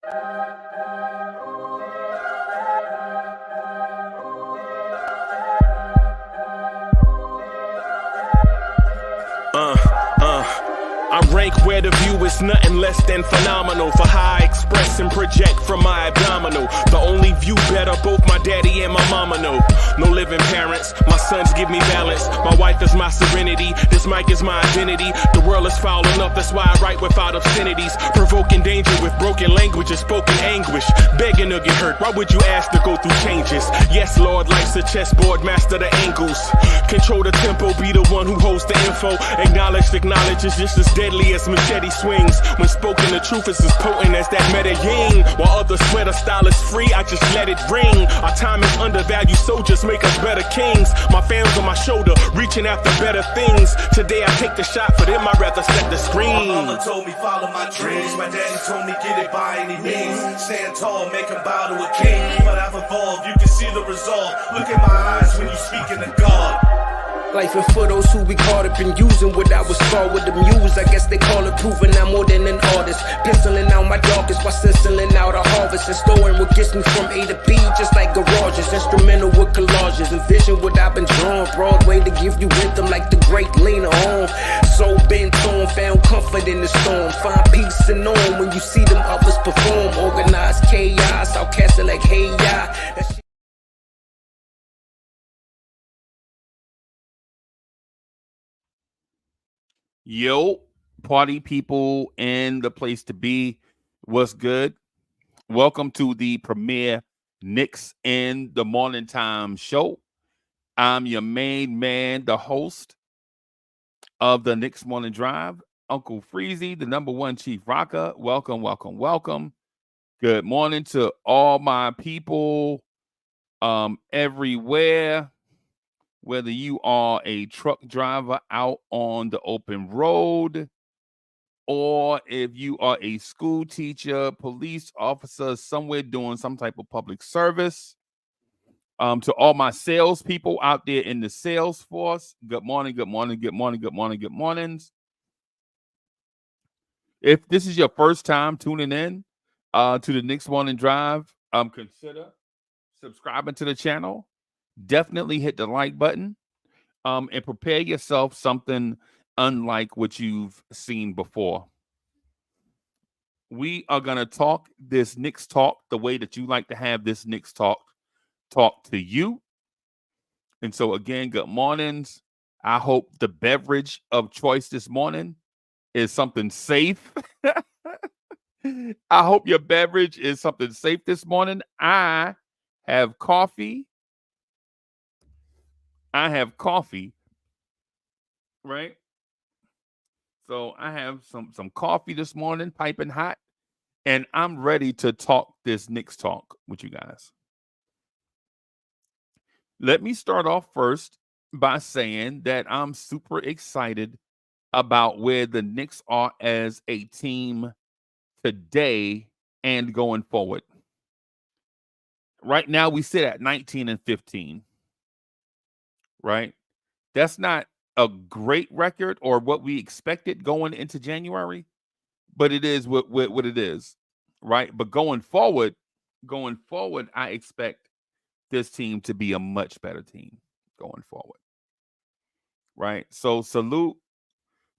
I rank where the view is nothing less than phenomenal. For how I express and project from my abdominal. The only view better, both my daddy and my mama know. No living parents, my sons give me balance. My wife is my serenity, this mic is my identity. The world is foul enough, that's why I write without obscenities. Provoking danger with broken language and spoken anguish. Begging to get hurt, why would you ask to go through changes? Yes, Lord, life's a chessboard, master the angles. Control the tempo, be the one who holds the info. Acknowledge is just as deadly as machete swings. When spoken, the truth is as potent as that Medellin. While others swear the style is free, I just let it ring. Our time is undervalued, soldiers make us better kings. My family's on my shoulder, reaching after better things. Today I take the shot, for them I'd rather set the screen. My mama told me follow my dreams. My daddy told me get it by any means. Stand tall, make him bow to a king. But I've evolved, you can see the resolve. Look in my eyes when you speaking to God. Life and for those who we caught up in using what I was taught with the muse. I guess they call it proving I'm more than an artist. Penciling out my darkest while stenciling out a harvest. And storing what gets me from A to B just like garages. Instrumental with collages. Envision what I've been drawing. Broadway to give you rhythm like the great Lena Horne. So bent on, found comfort in the storm. Find peace and on when you see them others perform. Organized chaos, I'll cast it like hey ya. Yo, party people and the place to be. What's good? Welcome to the premiere Knicks in the Morning Time show. I'm your main man, the host of the Knicks Morning Drive, Uncle Freezy, the number one chief rocker. Welcome, welcome, welcome. Good morning to all my people everywhere. Whether you are a truck driver out on the open road, or if you are a school teacher, police officer, somewhere doing some type of public service, to all my salespeople out there in the sales force, good morning, good morning, good morning, good morning, good mornings. If this is your first time tuning in to the Knicks Morning Drive, consider subscribing to the channel. Definitely hit the like button and prepare yourself something unlike what you've seen before. We are going to talk this Knicks talk the way that you like to have this Knicks talk to you. And so, again, good mornings. I hope the beverage of choice this morning is something safe. I hope your beverage is something safe this morning. I have coffee. Right? So I have some coffee this morning, piping hot, and I'm ready to talk this Knicks talk with you guys. Let me start off first by saying that I'm super excited about where the Knicks are as a team today and going forward. Right now, we sit at 19-15. Right? That's not a great record or what we expected going into January, but it is what it is, right? But going forward, I expect this team to be a much better team going forward, right? So salute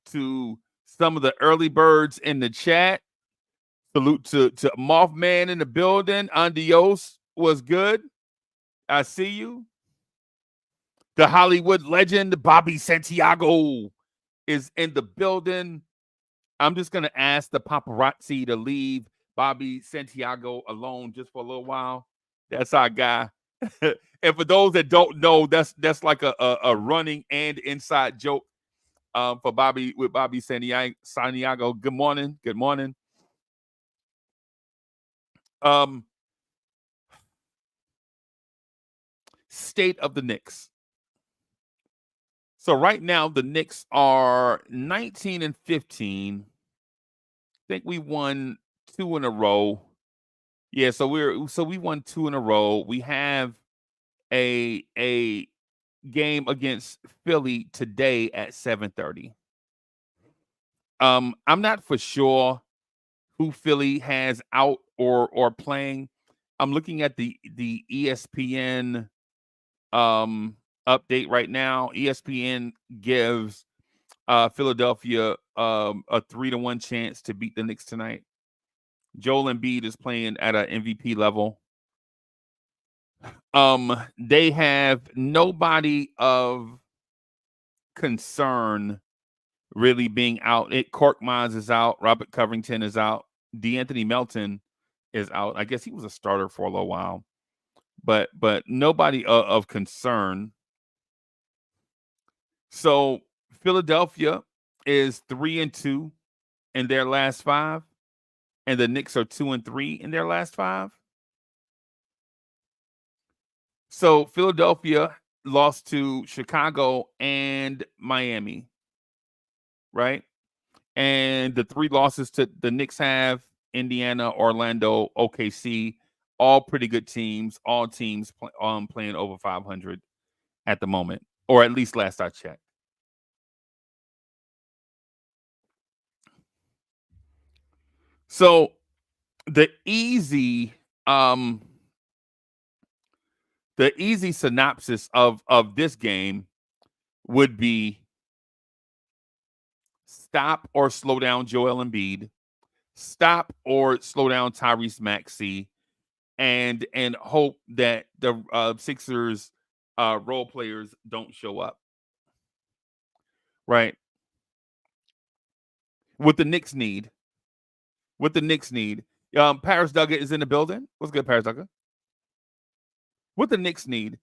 to some of the early birds in the chat. Salute to Mothman in the building. Andios was good. I see you. The Hollywood legend, Bobby Santiago, is in the building. I'm just going to ask the paparazzi to leave Bobby Santiago alone just for a little while. That's our guy. And for those that don't know, that's like a running and inside joke for Bobby Santiago. Good morning. Good morning. State of the Knicks. So right now, the Knicks are 19-15. I think we won 2 in a row. Yeah, so we won 2 in a row. We have a game against Philly today at 7:30. I'm not for sure who Philly has out or playing. I'm looking at the ESPN update right now. ESPN gives Philadelphia a 3-1 chance to beat the Knicks tonight. Joel Embiid is playing at an MVP level. They have nobody of concern really being out. Korkmaz is out. Robert Covington is out. DeAnthony Melton is out. I guess he was a starter for a little while, but nobody of concern. So Philadelphia is 3-2 in their last 5, and the Knicks are 2-3 in their last 5. So Philadelphia lost to Chicago and Miami, right? And the 3 losses to the Knicks have Indiana, Orlando, OKC, all pretty good teams. All teams playing over 500 at the moment, or at least last I checked. So the easy synopsis of this game would be stop or slow down Joel Embiid, stop or slow down Tyrese Maxey, and hope that the Sixers role players don't show up. Right. What the Knicks need. Paris Duggar is in the building. What's good, Paris Duggar? What the Knicks need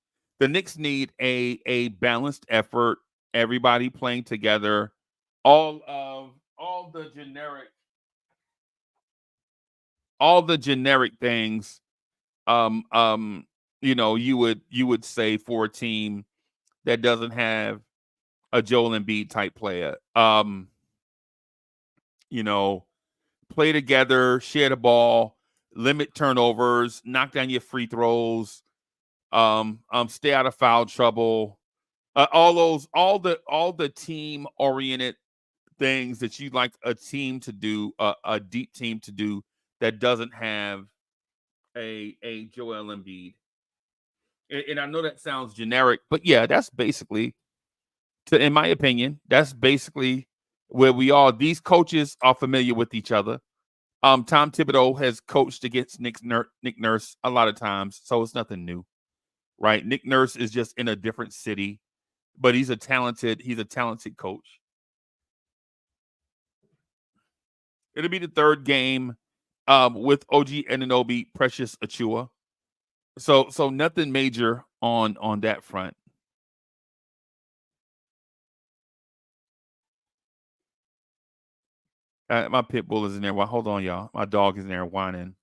a balanced effort, everybody playing together, all the generic things you would say for a team that doesn't have a Joel Embiid type player. Play together, share the ball, limit turnovers, knock down your free throws, stay out of foul trouble. All the team oriented things that you'd like a team to do, a deep team to do that doesn't have a Joel Embiid. And I know that sounds generic, but yeah, that's basically, in my opinion, that's basically where these coaches are familiar with each other. Tom Thibodeau has coached against Nick Nurse a lot of times, so it's nothing new, right? Nick Nurse is just in a different city, but he's a talented coach. It'll be the 3rd game with OG Anunoby, Precious Achiuwa. So nothing major on that front. My pit bull is in there. Well, hold on, y'all. My dog is in there whining.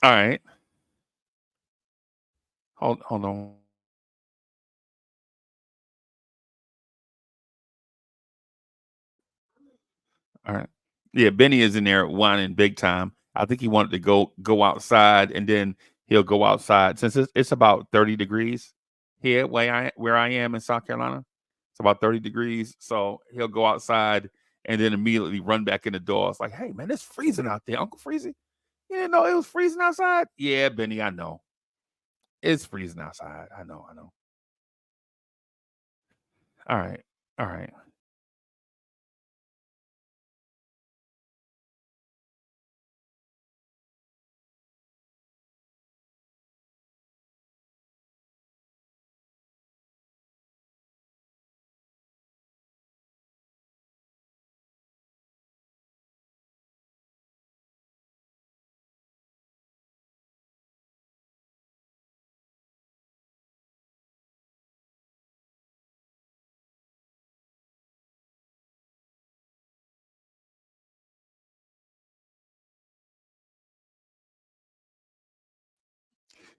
All right. Hold on. All right. Yeah, Benny is in there whining big time. I think he wanted to go outside, and then he'll go outside since it's about 30 degrees here where I am in South Carolina. It's about 30 degrees, so he'll go outside and then immediately run back in the door. It's like, hey man, it's freezing out there, Uncle Freezy. You didn't know it was freezing outside? Yeah, Benny, I know. It's freezing outside. I know. All right.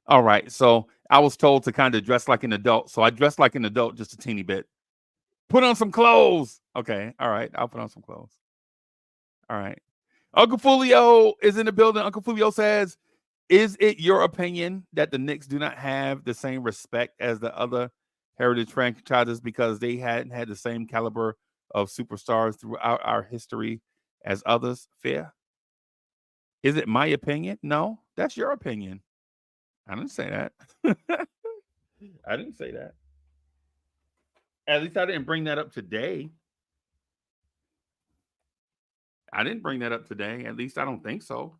All right. So I was told to kind of dress like an adult. So I dressed like an adult just a teeny bit. Put on some clothes. Okay. All right. I'll put on some clothes. All right. Uncle Fulio is in the building. Uncle Fulio says, is it your opinion that the Knicks do not have the same respect as the other heritage franchises because they hadn't had the same caliber of superstars throughout our history as others? Fair. Is it my opinion? No, that's your opinion. I didn't say that. I didn't say that. At least I didn't bring that up today. I didn't bring that up today. At least I don't think so.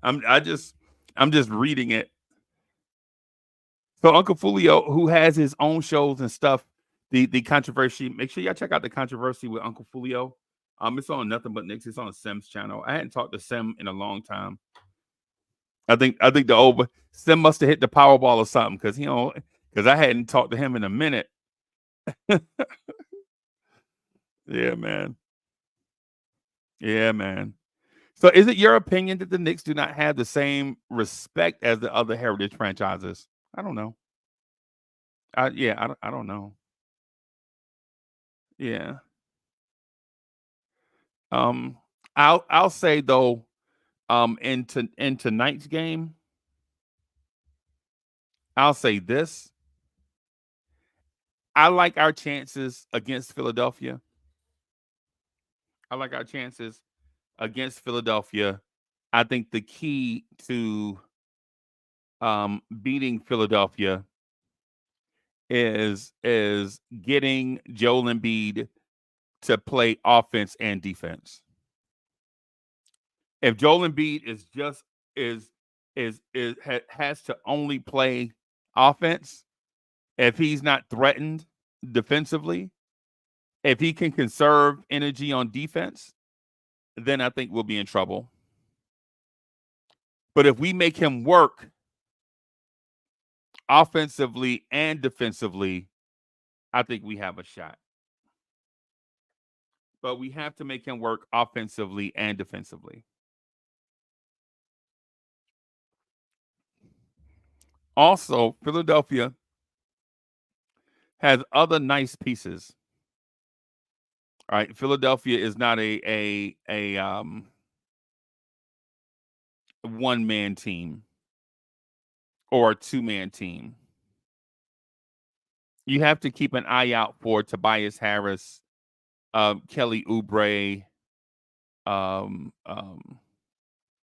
I'm just reading it. So Uncle Fulio, who has his own shows and stuff, the controversy. Make sure y'all check out the controversy with Uncle Fulio. It's on Nothing But Knicks. It's on Sim's channel. I hadn't talked to Sim in a long time. I think the Sim must have hit the Powerball or something because I hadn't talked to him in a minute. Yeah, man. Yeah, man. So is it your opinion that the Knicks do not have the same respect as the other heritage franchises? I don't know. I don't know. Yeah. I'll say though, in tonight's game, I'll say this. I like our chances against Philadelphia. I think the key to beating Philadelphia is getting Joel Embiid to play offense and defense. If Joel Embiid has to only play offense, if he's not threatened defensively, if he can conserve energy on defense, then I think we'll be in trouble. But if we make him work offensively and defensively, I think we have a shot. But we have to make him work offensively and defensively. Also, Philadelphia has other nice pieces. All right, Philadelphia is not a one-man team or a two-man team. You have to keep an eye out for Tobias Harris, Kelly Oubre,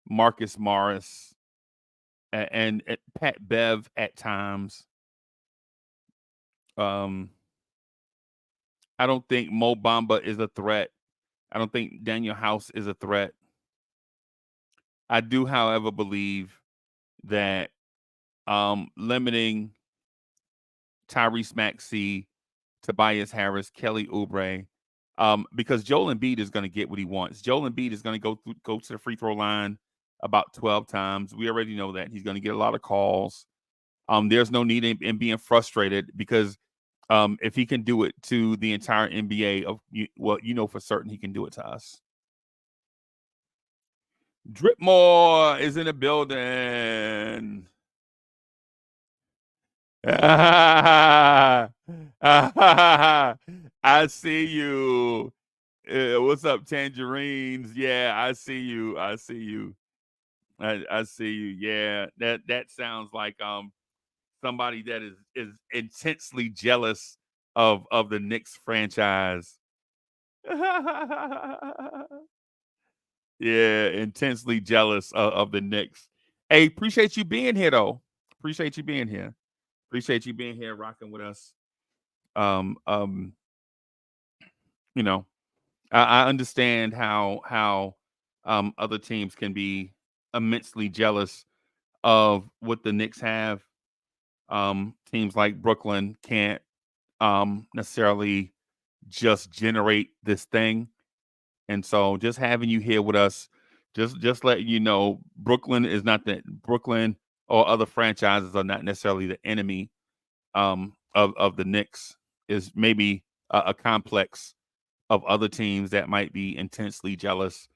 Marcus Morris, and Pat Bev at times. I don't think Mo Bamba is a threat. I don't think Daniel House is a threat. I do, however, believe that limiting Tyrese Maxey, Tobias Harris, Kelly Oubre, because Joel Embiid is going to get what he wants. Joel Embiid is going to go to the free throw line about 12 times. We already know that. He's going to get a lot of calls. There's no need in being frustrated because if he can do it to the entire NBA, for certain he can do it to us. Dripmore is in the building. I see you. What's up, Tangerines? Yeah, I see you. I see you. Yeah, that sounds like somebody that is intensely jealous of the Knicks franchise. Yeah, intensely jealous of the Knicks. Hey, appreciate you being here though. Appreciate you being here, rocking with us. I understand how other teams can be immensely jealous of what the Knicks have. Teams like Brooklyn can't necessarily just generate this thing. And so just having you here with us, just letting you know, Brooklyn or other franchises are not necessarily the enemy of the Knicks. Is maybe a complex of other teams that might be intensely jealous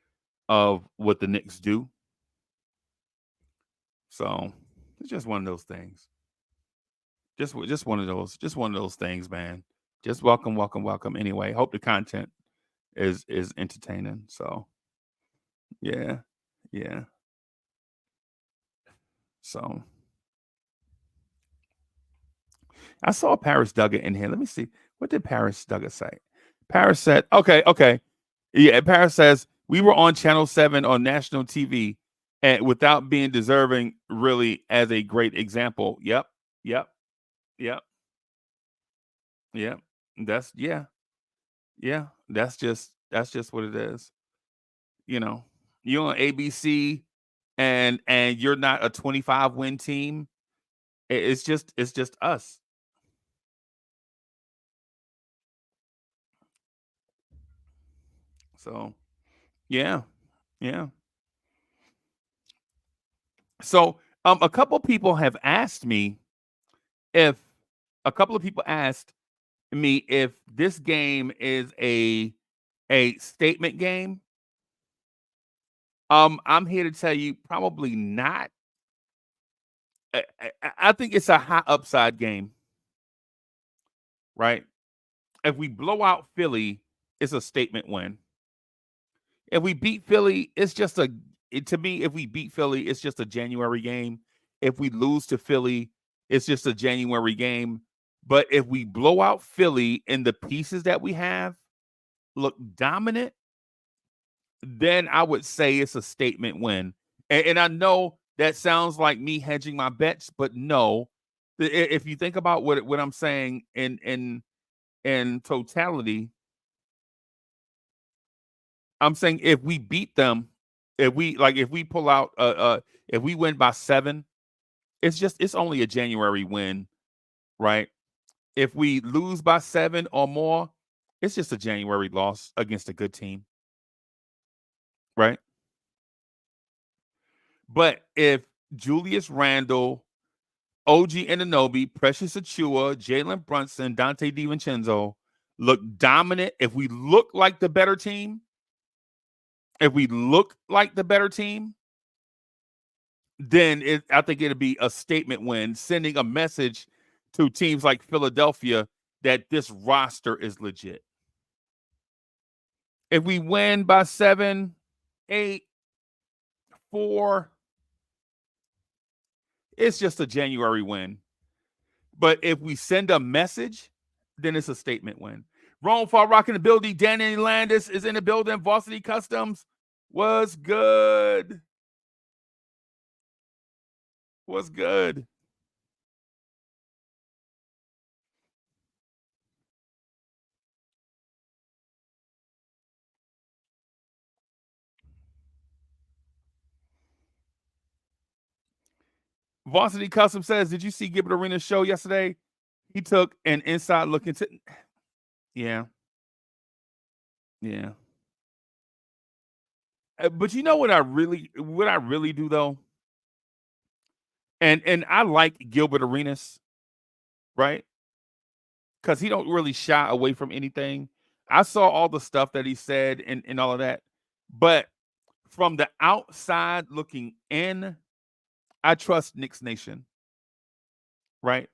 of what the Knicks do. So it's just one of those things. Just one of those things, man. Just welcome. Anyway, hope the content is entertaining. So yeah. So I saw Paris Duggar in here. Let me see. What did Paris Duggar say? Paris said, okay. Yeah, Paris says, we were on Channel 7 on national TV and without being deserving, really, as a great example. Yep. That's that's just what it is. You're on ABC and you're not a 25 win team. It's just us. So yeah. So a couple people have asked me if if this game is a statement game. I'm here to tell you probably not. I think it's a high upside game, right? If we blow out Philly, it's a statement win. If we beat Philly, to me, if we beat Philly, it's just a January game. If we lose to Philly, it's just a January game. But if we blow out Philly in the pieces that we have, look dominant, then I would say it's a statement win. And I know that sounds like me hedging my bets, but no. If you think about what I'm saying in totality, I'm saying if we beat them, if we pull out if we win by 7, it's only a January win, right? If we lose by 7 or more, it's just a January loss against a good team, right? But if Julius Randle, OG Anunoby, Precious Achua, Jalen Brunson, Dante DiVincenzo look dominant, if we look like the better team, then I think it'll be a statement win, sending a message to teams like Philadelphia that this roster is legit. If we win by 7, 8, 4, it's just a January win. But if we send a message, then it's a statement win. Rome Far Rock in the building. Danny Landis is in the building. Varsity Customs was good. Varsity Custom says, did you see Gilbert Arenas' show yesterday? He took an inside look into. Yeah. But you know what I really do though? And I like Gilbert Arenas, right? Because he don't really shy away from anything. I saw all the stuff that he said and all of that. But from the outside looking in, I trust Knicks Nation. Right?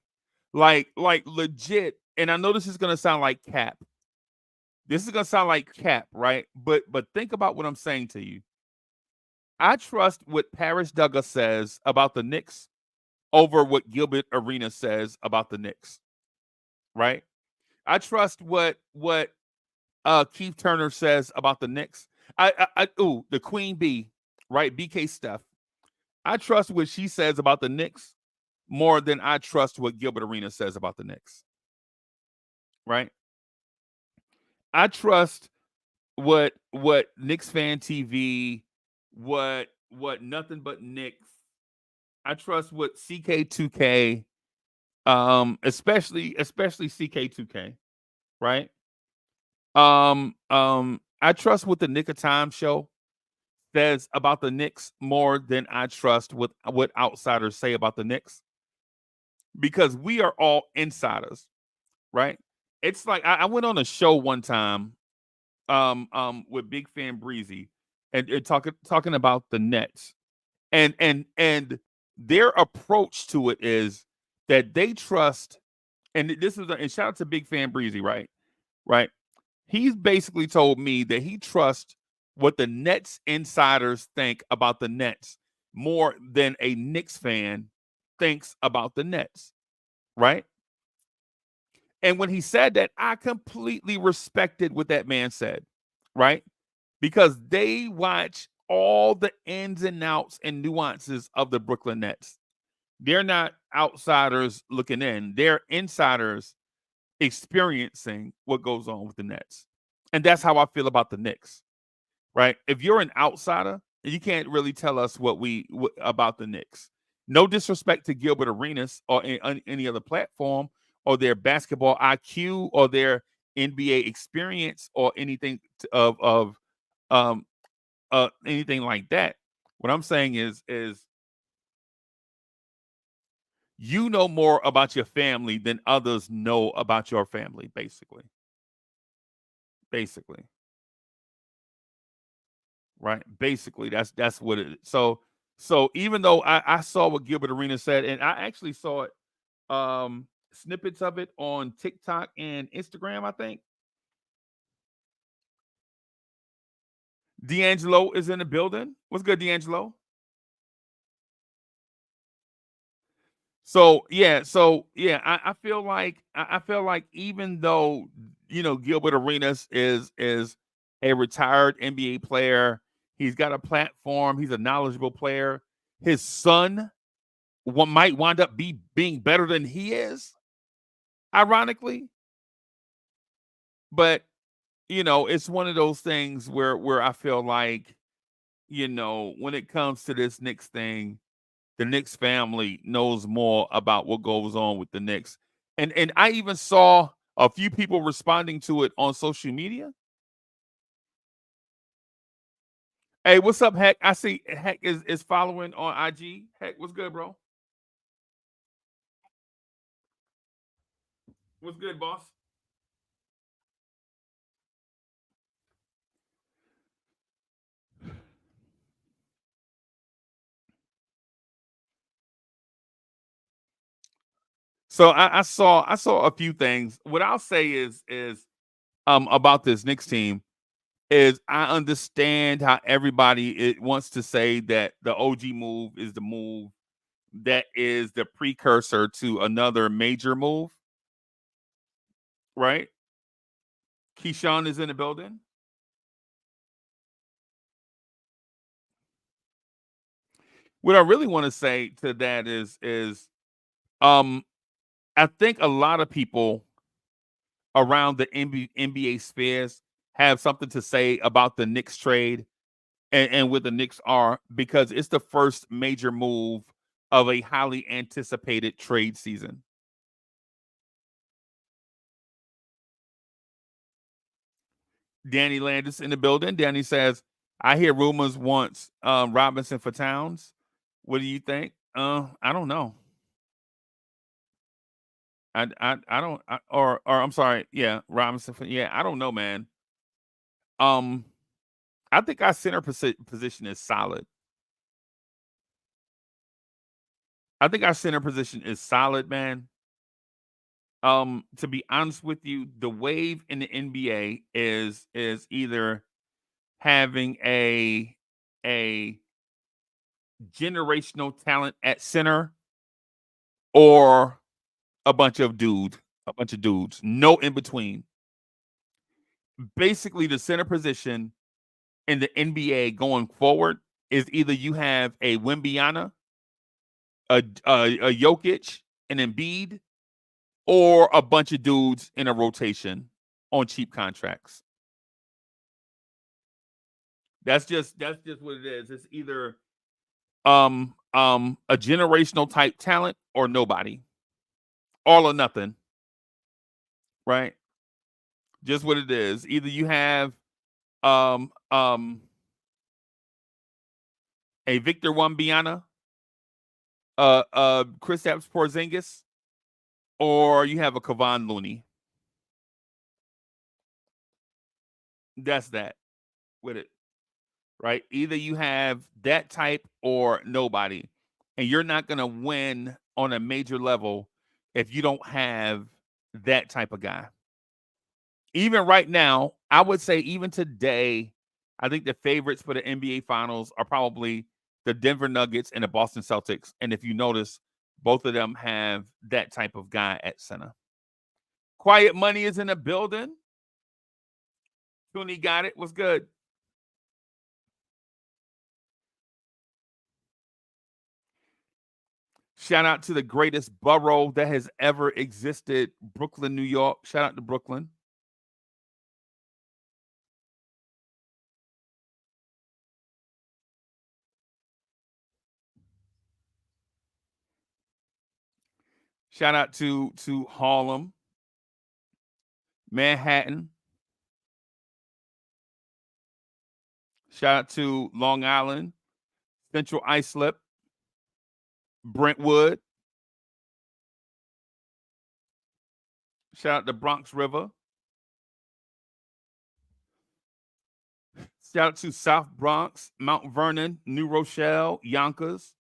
Like legit. And I know this is gonna sound like cap. Right? But think about what I'm saying to you. I trust what Paris Duggar says about the Knicks over what Gilbert Arenas says about the Knicks. Right? I trust what Keith Turner says about the Knicks. The Queen Bee, right? BK Steph. I trust what she says about the Knicks more than I trust what Gilbert Arenas says about the Knicks. Right? I trust what Knicks Fan TV, what Nothing But Knicks. I trust what CK2K, especially CK2K, right? I trust what the Nick of Time show says about the Knicks more than I trust what outsiders say about the Knicks, because we are all insiders, right? It's like I went on a show one time, with Big Fan Breezy, and talking about the Nets, and their approach to it is that they trust, and this is and shout out to Big Fan Breezy, right? He's basically told me that he trusts what the Nets insiders think about the Nets more than a Knicks fan thinks about the Nets, right? And when he said that, I completely respected what that man said, right? Because they watch all the ins and outs and nuances of the Brooklyn Nets. They're not outsiders looking in, they're insiders experiencing what goes on with the Nets. And that's how I feel about the Knicks, right? If you're an outsider, you can't really tell us about the Knicks. No disrespect to Gilbert Arenas or any other platform or their basketball IQ or their NBA experience or anything of anything like that. What I'm saying is you know more about your family than others know about your family, basically. Basically. Right? Basically, that's what it is. So even though I saw what Gilbert Arenas said, and I actually saw it snippets of it on TikTok and Instagram, I think. D'Angelo is in the building. What's good, D'Angelo? So yeah, I feel like I feel like even though Gilbert Arenas is a retired NBA player, he's got a platform, he's a knowledgeable player. His son might wind up being better than he is, ironically. But it's one of those things where I feel like when it comes to this Knicks thing, the Knicks family knows more about what goes on with the Knicks. And I even saw a few people responding to it on social media. Hey, what's up, Heck? I see Heck is following on IG. Heck, what's good, bro? What's good, boss? So I saw a few things. What I'll say is about this Knicks team is I understand how everybody wants to say that the OG move is the move that is the precursor to another major move, right? Keyshawn is in the building. What I really want to say to that is um I think a lot of people around the NBA spheres have something to say about the Knicks trade and where the Knicks are because it's the first major move of a highly anticipated trade season. Danny Landis in the building. Danny says, I hear rumors wants Robinson for Towns. What do you think? I don't know. I don't or I'm sorry, yeah, Robinson for I don't know, man. Um I think our center position is solid. I think our center position is solid, man. To be honest with you, the wave in the NBA is either having a generational talent at center or a bunch of dudes, no in between. Basically, the center position in the NBA going forward is either you have a Wimbiana, a Jokic, an Embiid, or a bunch of dudes in a rotation on cheap contracts. That's just what it is. It's either a generational type talent or nobody. All or nothing. Right? Just what it is. Either you have um um a Victor Wembanyama, Kristaps Porzingis, or you have a Kevon Looney. That's that with it. Right? Either you have that type or nobody. And you're not going to win on a major level if you don't have that type of guy. Even right now, I would say even today, I think the favorites for the NBA Finals are probably the Denver Nuggets and the Boston Celtics. And if you notice, both of them have that type of guy at center. Quiet Money is in the building. Cooney got it. What's good? Shout out to the greatest borough that has ever existed, Brooklyn, New York. Shout out to Brooklyn. Shout out to Harlem, Manhattan. Shout out to Long Island, Central Islip, Brentwood. Shout out to Bronx River. Shout out to South Bronx, Mount Vernon, New Rochelle, Yonkers,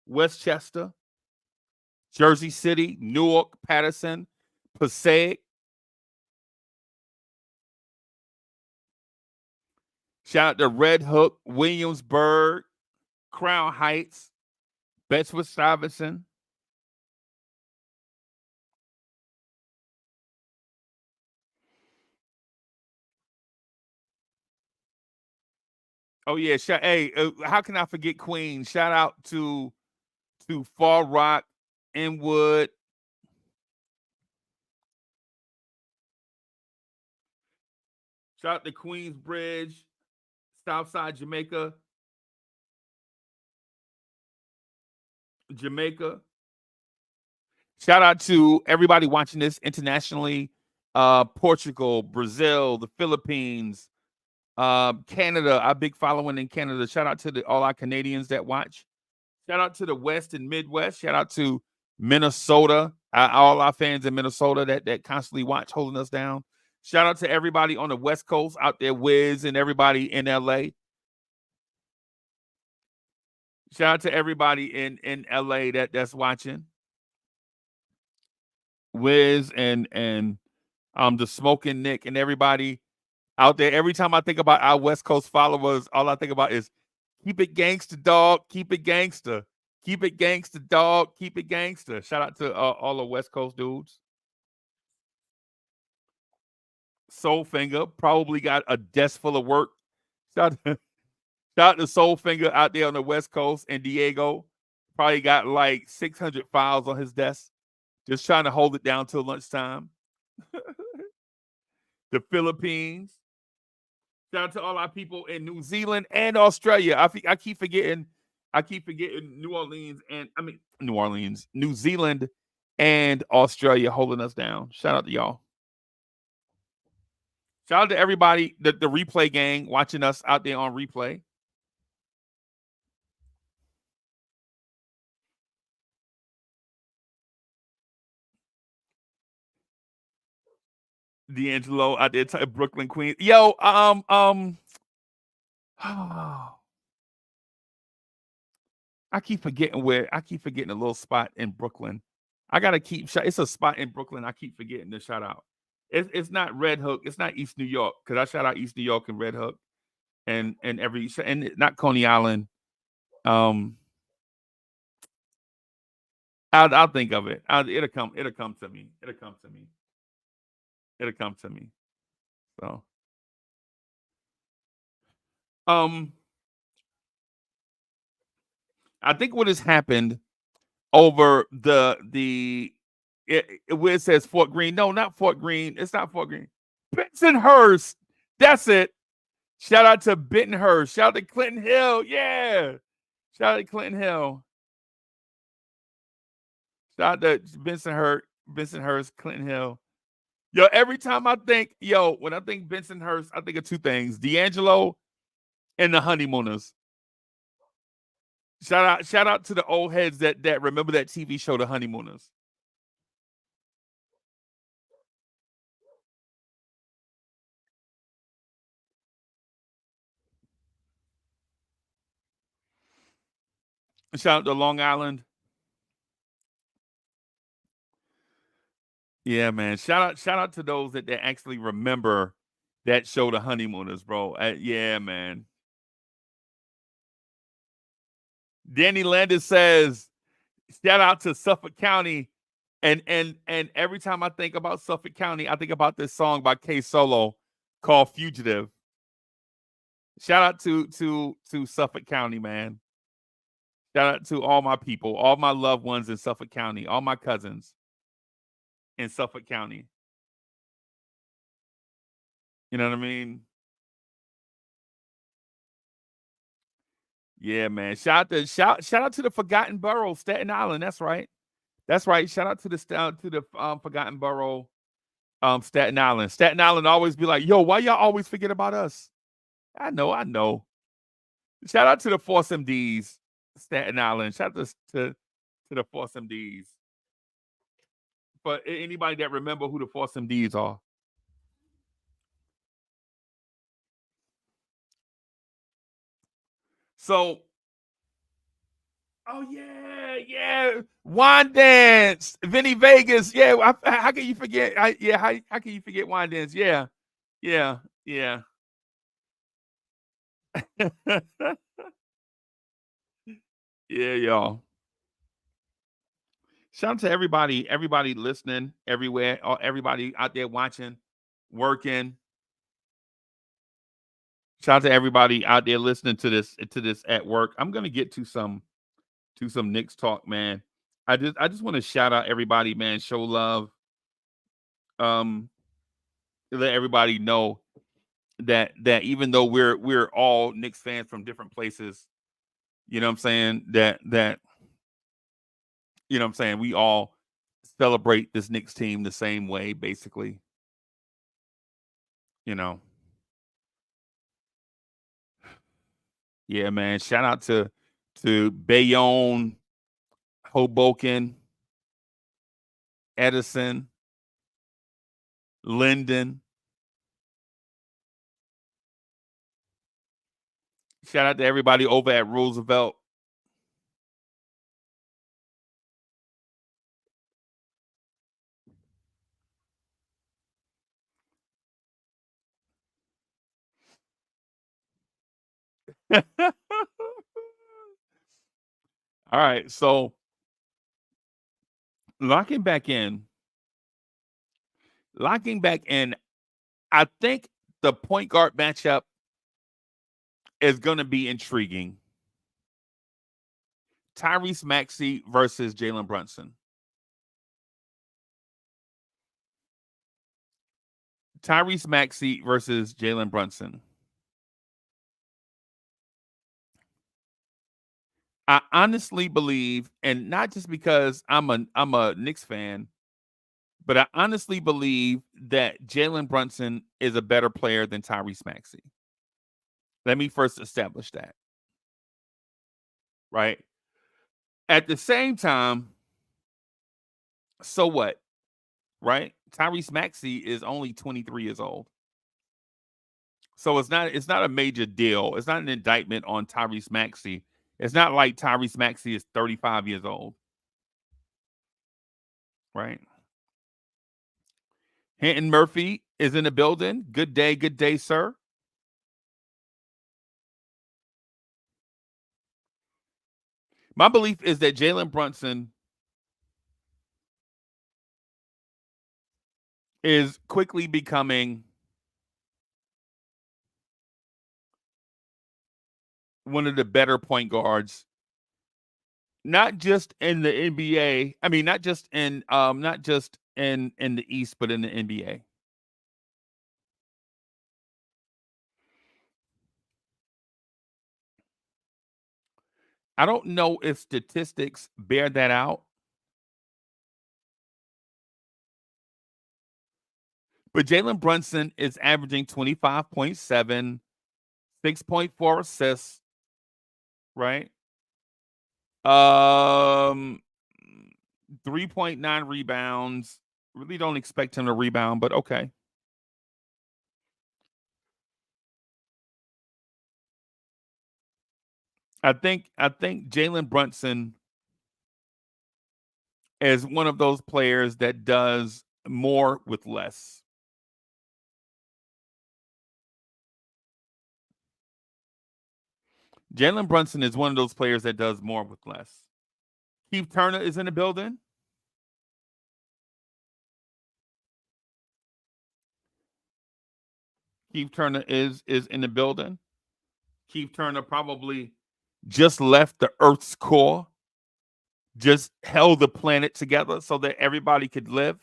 Westchester, Jersey City, Newark, Patterson, Passaic. Shout out to Red Hook, Williamsburg, Crown Heights, Bedford-Stuyvesant. Oh yeah, hey, how can I forget Queens? Shout out to Far Rock, Inwood. Shout out to Queensbridge, Southside Jamaica. Shout out to everybody watching this internationally. Portugal, Brazil, the Philippines, Canada, our big following in Canada. Shout out to all our Canadians that watch. Shout out to the West and Midwest. Shout out to Minnesota, all our fans in Minnesota that constantly watch, holding us down. Shout out to everybody on the West Coast out there, Wiz, and everybody in LA. Shout out to everybody in LA that's watching. Wiz and the Smoking Nick and everybody out there. Every time I think about our West Coast followers, all I think about is keep it gangster, dog. Keep it gangster. Keep it gangster, dog. Keep it gangster. Shout out to all the West Coast dudes. Soulfinger probably got a desk full of work. Shout out to Soulfinger out there on the West Coast and Diego. Probably got like 600 files on his desk. Just trying to hold it down till lunchtime. The Philippines. Shout out to all our people in New Zealand and Australia. I keep forgetting New Zealand and Australia holding us down. Shout out to y'all. Shout out to everybody, the replay gang watching us out there on replay. D'Angelo out there, Brooklyn, Queens. Yo, I keep forgetting a little spot in Brooklyn. I gotta it's a spot in Brooklyn. I keep forgetting to shout out. It's not Red Hook. It's not East New York because I shout out East New York and Red Hook, and not Coney Island. I'll think of it. It'll come to me. So, I think what has happened over where it says Fort Greene. No, not Fort Greene. It's not Fort Greene. Bensonhurst. That's it. Shout out to Bentonhurst. Shout out to Clinton Hill. Yeah. Shout out to Clinton Hill. Shout out to Bensonhurst, Clinton Hill. Yo, every time when I think Bensonhurst, I think of two things: D'Angelo and the Honeymooners. Shout out to the old heads that remember that TV show, The Honeymooners. Shout out to Long Island. Yeah, man. Shout out to those that actually remember that show, The Honeymooners, bro. Yeah, man. Danny Landis says, shout out to Suffolk County. And every time I think about Suffolk County, I think about this song by K Solo called Fugitive. Shout out to Suffolk County, man. Shout out to all my people, all my loved ones in Suffolk County, all my cousins in Suffolk County. You know what I mean? Yeah, man. Shout out to the Forgotten Borough, Staten Island. That's right. That's right. Shout out to the Forgotten Borough, Staten Island. Staten Island always be like, yo, why y'all always forget about us? I know. Shout out to the Force MDs, Staten Island. Shout out to the Force MDs. But anybody that remember who the Force MDs are. So, oh yeah, Wine Dance, Vinny Vegas. Yeah, how can you forget? How can you forget Wine Dance? Yeah. Yeah, y'all. Shout out to everybody listening everywhere, everybody out there watching, working. Shout out to everybody out there listening to this at work. I'm gonna get to some Knicks talk, man. I just want to shout out everybody, man. Show love. Let everybody know that even though we're all Knicks fans from different places, you know what I'm saying? That you know what I'm saying, we all celebrate this Knicks team the same way, basically. You know. Yeah, man. Shout out to Bayonne, Hoboken, Edison, Linden. Shout out to everybody over at Roosevelt. All right, so locking back in, I think the point guard matchup is going to be intriguing. Tyrese Maxey versus Jalen Brunson. Tyrese Maxey versus Jalen Brunson. I honestly believe, and not just because I'm a Knicks fan, but I honestly believe that Jalen Brunson is a better player than Tyrese Maxey. Let me first establish that. Right? At the same time, so what? Right? Tyrese Maxey is only 23 years old. So it's not a major deal. It's not an indictment on Tyrese Maxey. It's not like Tyrese Maxey is 35 years old. Right? Hinton Murphy is in the building. Good day, sir. My belief is that Jalen Brunson is quickly becoming one of the better point guards, not just in the NBA. I mean, not just in the East, but in the NBA. I don't know if statistics bear that out. But Jalen Brunson is averaging 25.7, 6.4 assists, right? 3.9 rebounds. Really don't expect him to rebound, but okay. I think Jalen Brunson is one of those players that does more with less. Jalen Brunson is one of those players that does more with less. Keith Turner is in the building. Keith Turner is in the building. Keith Turner probably just left the Earth's core, just held the planet together so that everybody could live.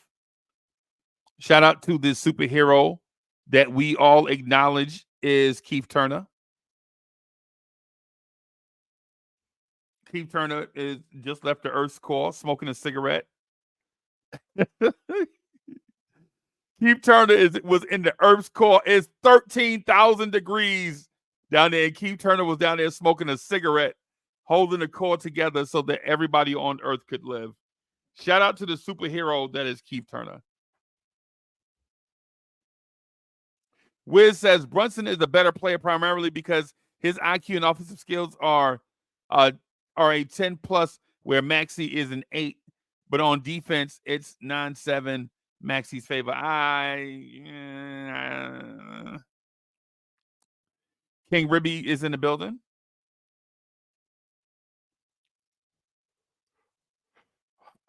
Shout out to the superhero that we all acknowledge is Keith Turner. Keith Turner is just left the Earth's core, smoking a cigarette. Keith Turner was in the Earth's core. It's 13,000 degrees down there. And Keith Turner was down there smoking a cigarette, holding the core together so that everybody on Earth could live. Shout out to the superhero that is Keith Turner. Wiz says Brunson is a better player primarily because his IQ and offensive skills are a 10 plus, where Maxey is an 8, but on defense it's 9-7. Maxey's favor. King Ribby is in the building.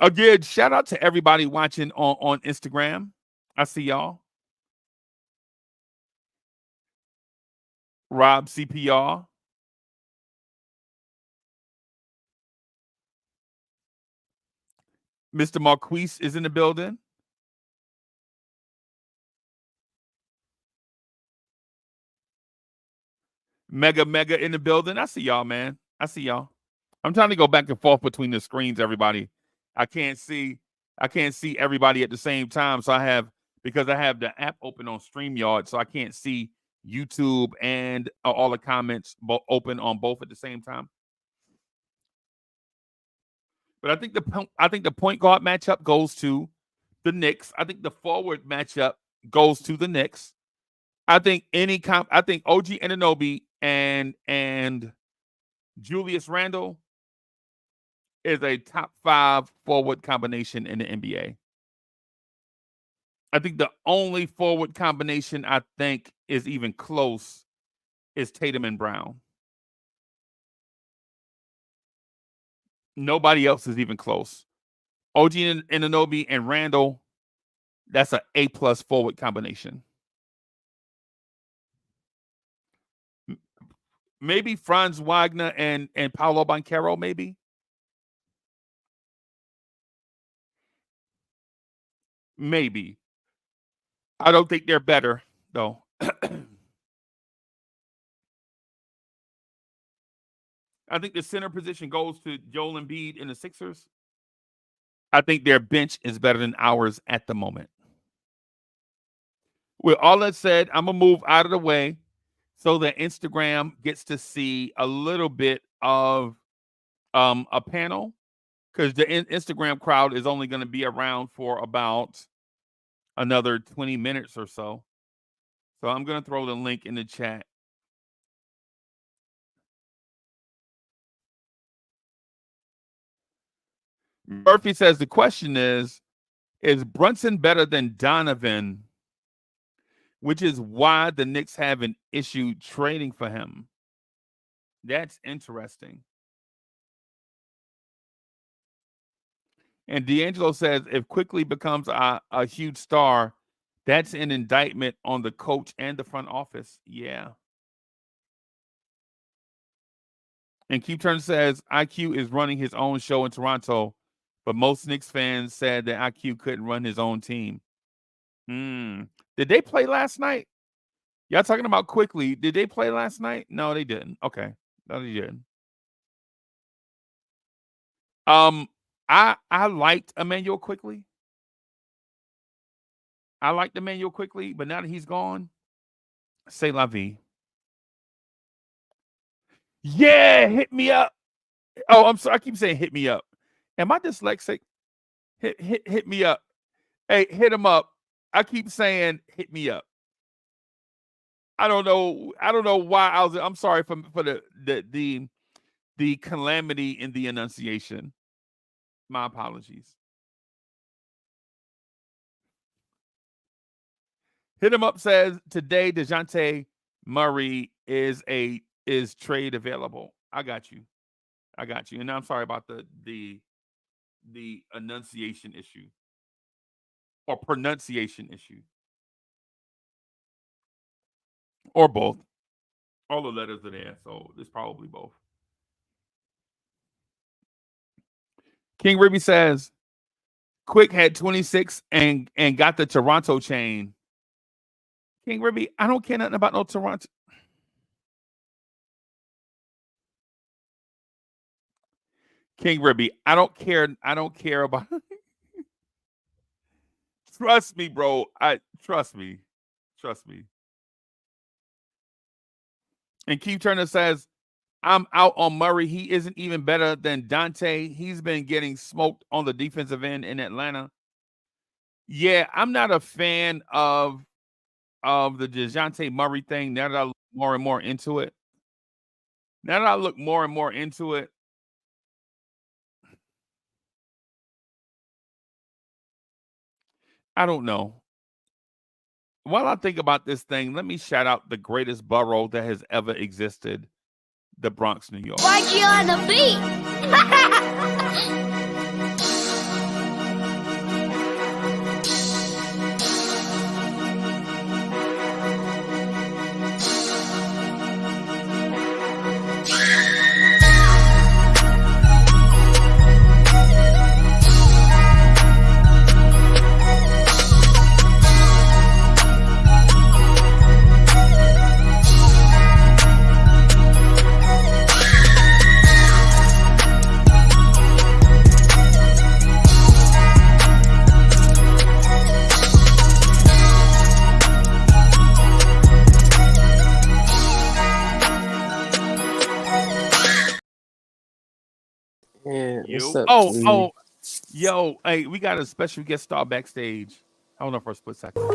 Again, shout out to everybody watching on Instagram. I see y'all. Rob CPR. Mr. Marquise is in the building. Mega in the building. I see y'all, man. I see y'all. I'm trying to go back and forth between the screens, everybody. I can't see everybody at the same time. So because I have the app open on StreamYard, so I can't see YouTube and all the comments open on both at the same time. But I think the point guard matchup goes to the Knicks. I think the forward matchup goes to the Knicks. I think OG Anunoby and Julius Randle is a top 5 forward combination in the NBA. I think the only forward combination I think is even close is Tatum and Brown. Nobody else is even close. OG Anunoby and Randle, that's an A+ forward combination. Maybe Franz Wagner and Paolo Banchero, maybe. Maybe. I don't think they're better, though. I think the center position goes to Joel Embiid in the Sixers. I think their bench is better than ours at the moment. With all that said, I'm going to move out of the way so that Instagram gets to see a little bit of a panel, because the Instagram crowd is only going to be around for about another 20 minutes or so. So I'm going to throw the link in the chat. Murphy says the question is Brunson better than Donovan, which is why the Knicks have an issue trading for him? That's interesting. And D'Angelo says if Quickly becomes a huge star, that's an indictment on the coach and the front office. Yeah. And Keith Turner says IQ is running his own show in Toronto, but most Knicks fans said that IQ couldn't run his own team. Did they play last night? Y'all talking about Quickly. Did they play last night? No, they didn't. Okay. No, they didn't. I liked Emmanuel Quickly. But now that he's gone, c'est la vie. Yeah, hit me up. Oh, I'm sorry. I keep saying hit me up. Am I dyslexic? Hit me up. Hey, hit him up. I keep saying hit me up. I don't know why I'm sorry for the calamity in the enunciation. My apologies. Hit him up says today DeJounte Murray is trade available. I got you. And I'm sorry about the enunciation issue or pronunciation issue. Or both. All the letters are there, so it's probably both. King Ribby says Quick had 26 and got the Toronto chain. King Ribby, I don't care nothing about no Toronto. King Ribby, I don't care about Trust me, bro. Trust me. And Keith Turner says, I'm out on Murray. He isn't even better than Dante. He's been getting smoked on the defensive end in Atlanta. Yeah, I'm not a fan of the DeJounte Murray thing. Now that I look more and more into it. I don't know. While I think about this thing, let me shout out the greatest borough that has ever existed, the Bronx, New York. Why'd you on the beat? Yo, hey, we got a special guest star backstage. Hold on for a split second. Do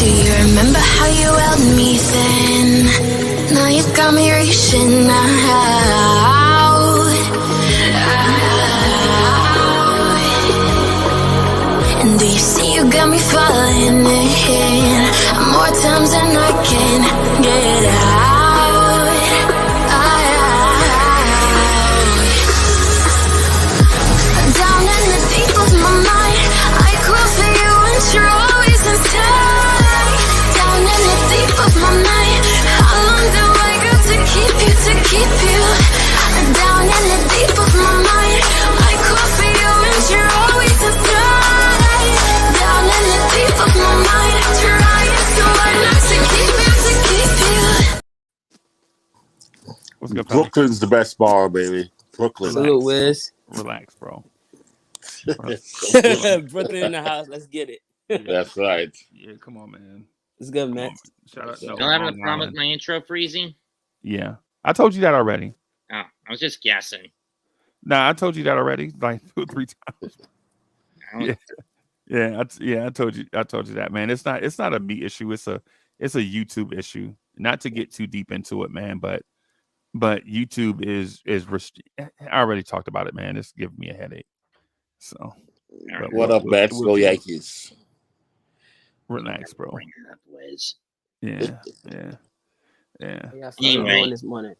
you remember how you held me then? Now you got me reaching out. And do you see you got me falling in more times than I can get out? Down in the deep of my mind, I crawl for you and you're always inside. Down in the deep of my mind, how long do I got to keep you, Down in the deep of my mind, I crawl for you and you're always inside. Down in the deep of my mind, trying so hard not to keep you. What's good, fella? Brooklyn's the best bar, baby. Brooklyn. Salute, Wiz. Relax, bro. Brooklyn in the house. Let's get it. That's right. Yeah, come on, man. It's good, man. Shout out. Don't have a problem with my intro freezing? Yeah. I told you that already. Oh, I was just guessing. Nah, I told you that already, like 2 or 3 times. I told you that, man. It's not a me issue. It's a YouTube issue. Not to get too deep into it, man, but YouTube is I already talked about it, man. It's giving me a headache. So what up, Mets? Go Yankees. Relax, bro. Yeah. Anyway. This morning.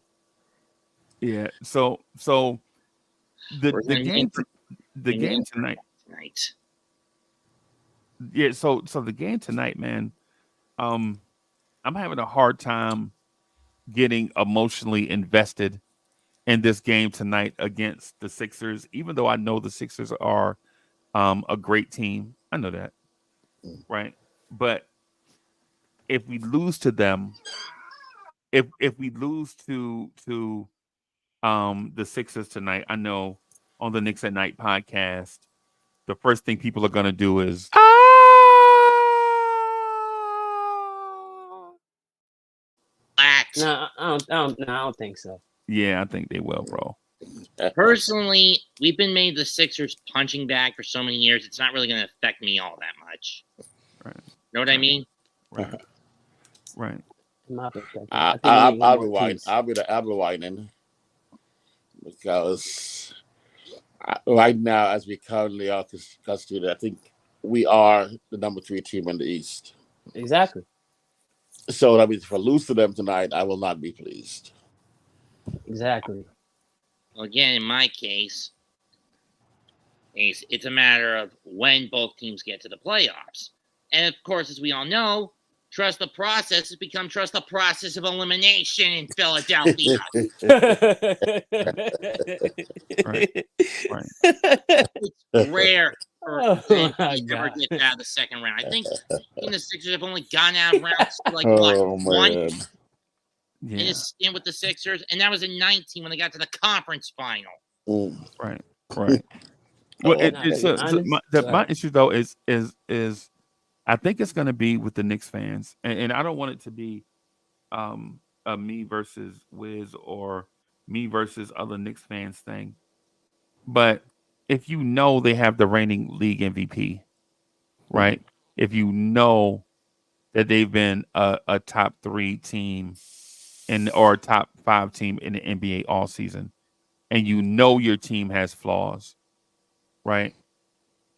Yeah. So the game tonight. Yeah. So the game tonight, man. I'm having a hard time getting emotionally invested in this game tonight against the Sixers, even though I know the Sixers are a great team. I know that, right? But if we lose to them, if we lose to the Sixers tonight, I know on the Knicks at Night podcast, the first thing people are gonna do is No, I don't think so. Yeah, I think they will, bro. Personally, we've been made the Sixers punching bag for so many years. It's not really going to affect me all that much. Right. Know what I mean? Right. My perspective. I'll be whining because Right now, as we currently are constituted, I think we are the number 3 team in the East. Exactly. So that means if I lose to them tonight, I will not be pleased. Exactly. Well, again, in my case, it's a matter of when both teams get to the playoffs. And of course, as we all know, trust the process has become trust the process of elimination in Philadelphia. Right. It's rare for them to my ever God. get out of the second round. I think the Sixers have only gone out of rounds like Oh, one man. in Yeah. his stint with the Sixers, and that was in 19 when they got to the conference final. Right. Right. Well, Oh, my issue though is I think it's going to be with the Knicks fans, and I don't want it to be a me versus Wiz or me versus other Knicks fans thing. But if you know they have the reigning league MVP, right? If you know that they've been a top 3 team or a top 5 team in the NBA all season, and you know your team has flaws, right?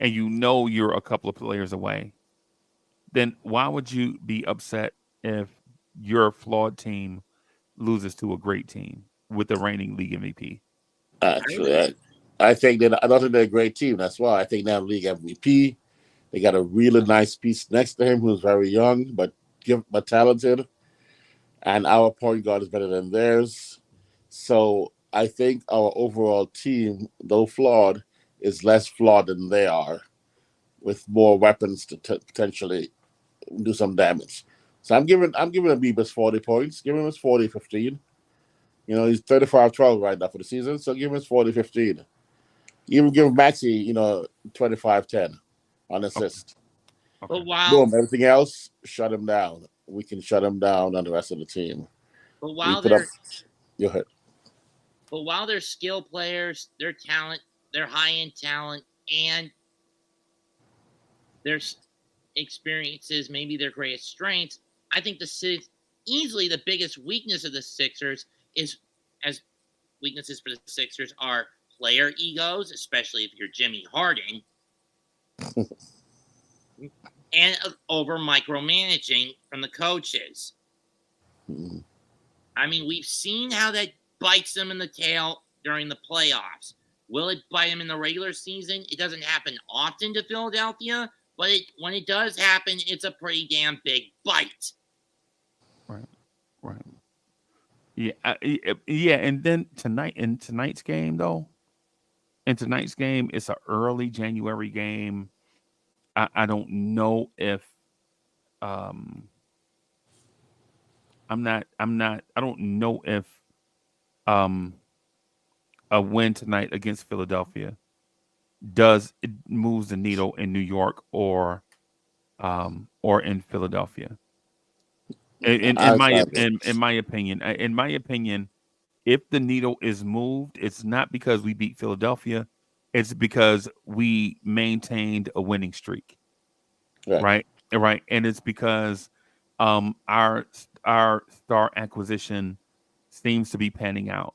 And you know you're a couple of players away, then why would you be upset if your flawed team loses to a great team with the reigning league MVP? Actually, I think I don't think they're a great team. That's why I think they're league MVP. They got a really nice piece next to him who's very young but talented. And our point guard is better than theirs. So I think our overall team, though flawed, is less flawed than they are, with more weapons to potentially do some damage. So I'm giving Abibas 40 points. Give him his 40-15. He's 35-12 right now for the season, so give him his 40-15. Even give Maxey, 25-10 on assist. But Boom, everything else, shut him down. We can shut him down on the rest of the team. But while they're Go ahead. But while they're skill players, their talent, their high-end talent, and their experiences, maybe their greatest strengths, I think easily the biggest weakness of the Sixers weaknesses for the Sixers are player egos, especially if you're Jimmy Harden, and over micromanaging from the coaches. I mean, we've seen how that bites them in the tail during the playoffs. Will it bite them in the regular season? It doesn't happen often to Philadelphia, but when it does happen, it's a pretty damn big bite. Right. Yeah. And then tonight's game, it's an early January game. I don't know if I don't know if a win tonight against Philadelphia it moves the needle in New York or in Philadelphia. In my opinion, if the needle is moved, it's not because we beat Philadelphia, it's because we maintained a winning streak. Right. And it's because our star acquisition seems to be panning out.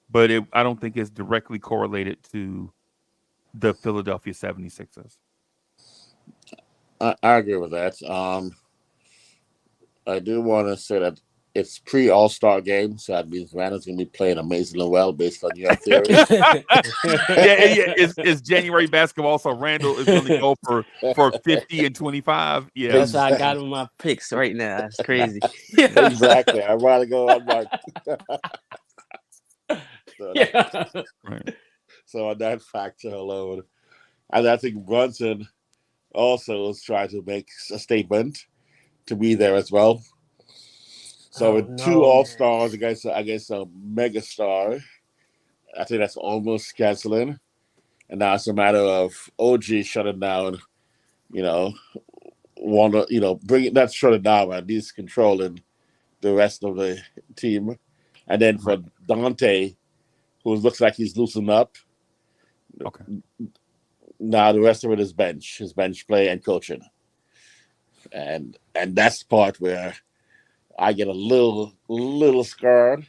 But I don't think it's directly correlated to the Philadelphia 76ers. I agree with that. I do want to say that it's pre-All-Star game, so that means Randall's going to be playing amazingly well based on your theory. It's January basketball, so Randall is going to go for 50 and 25. Yeah, that's why I got him my picks right now. That's crazy. Exactly. I'd rather go on my. So on that factor alone, and I think Brunson also is trying to make a statement to be there as well. So with 2 All-Stars against a mega star, I think that's almost canceling. And now it's a matter of OG shutting down, bring it, not shut it down, at least controlling the rest of the team. And then for Dante, who looks like he's loosened up. Okay. Now the rest of it is his bench play and coaching. And that's the part where I get a little scared.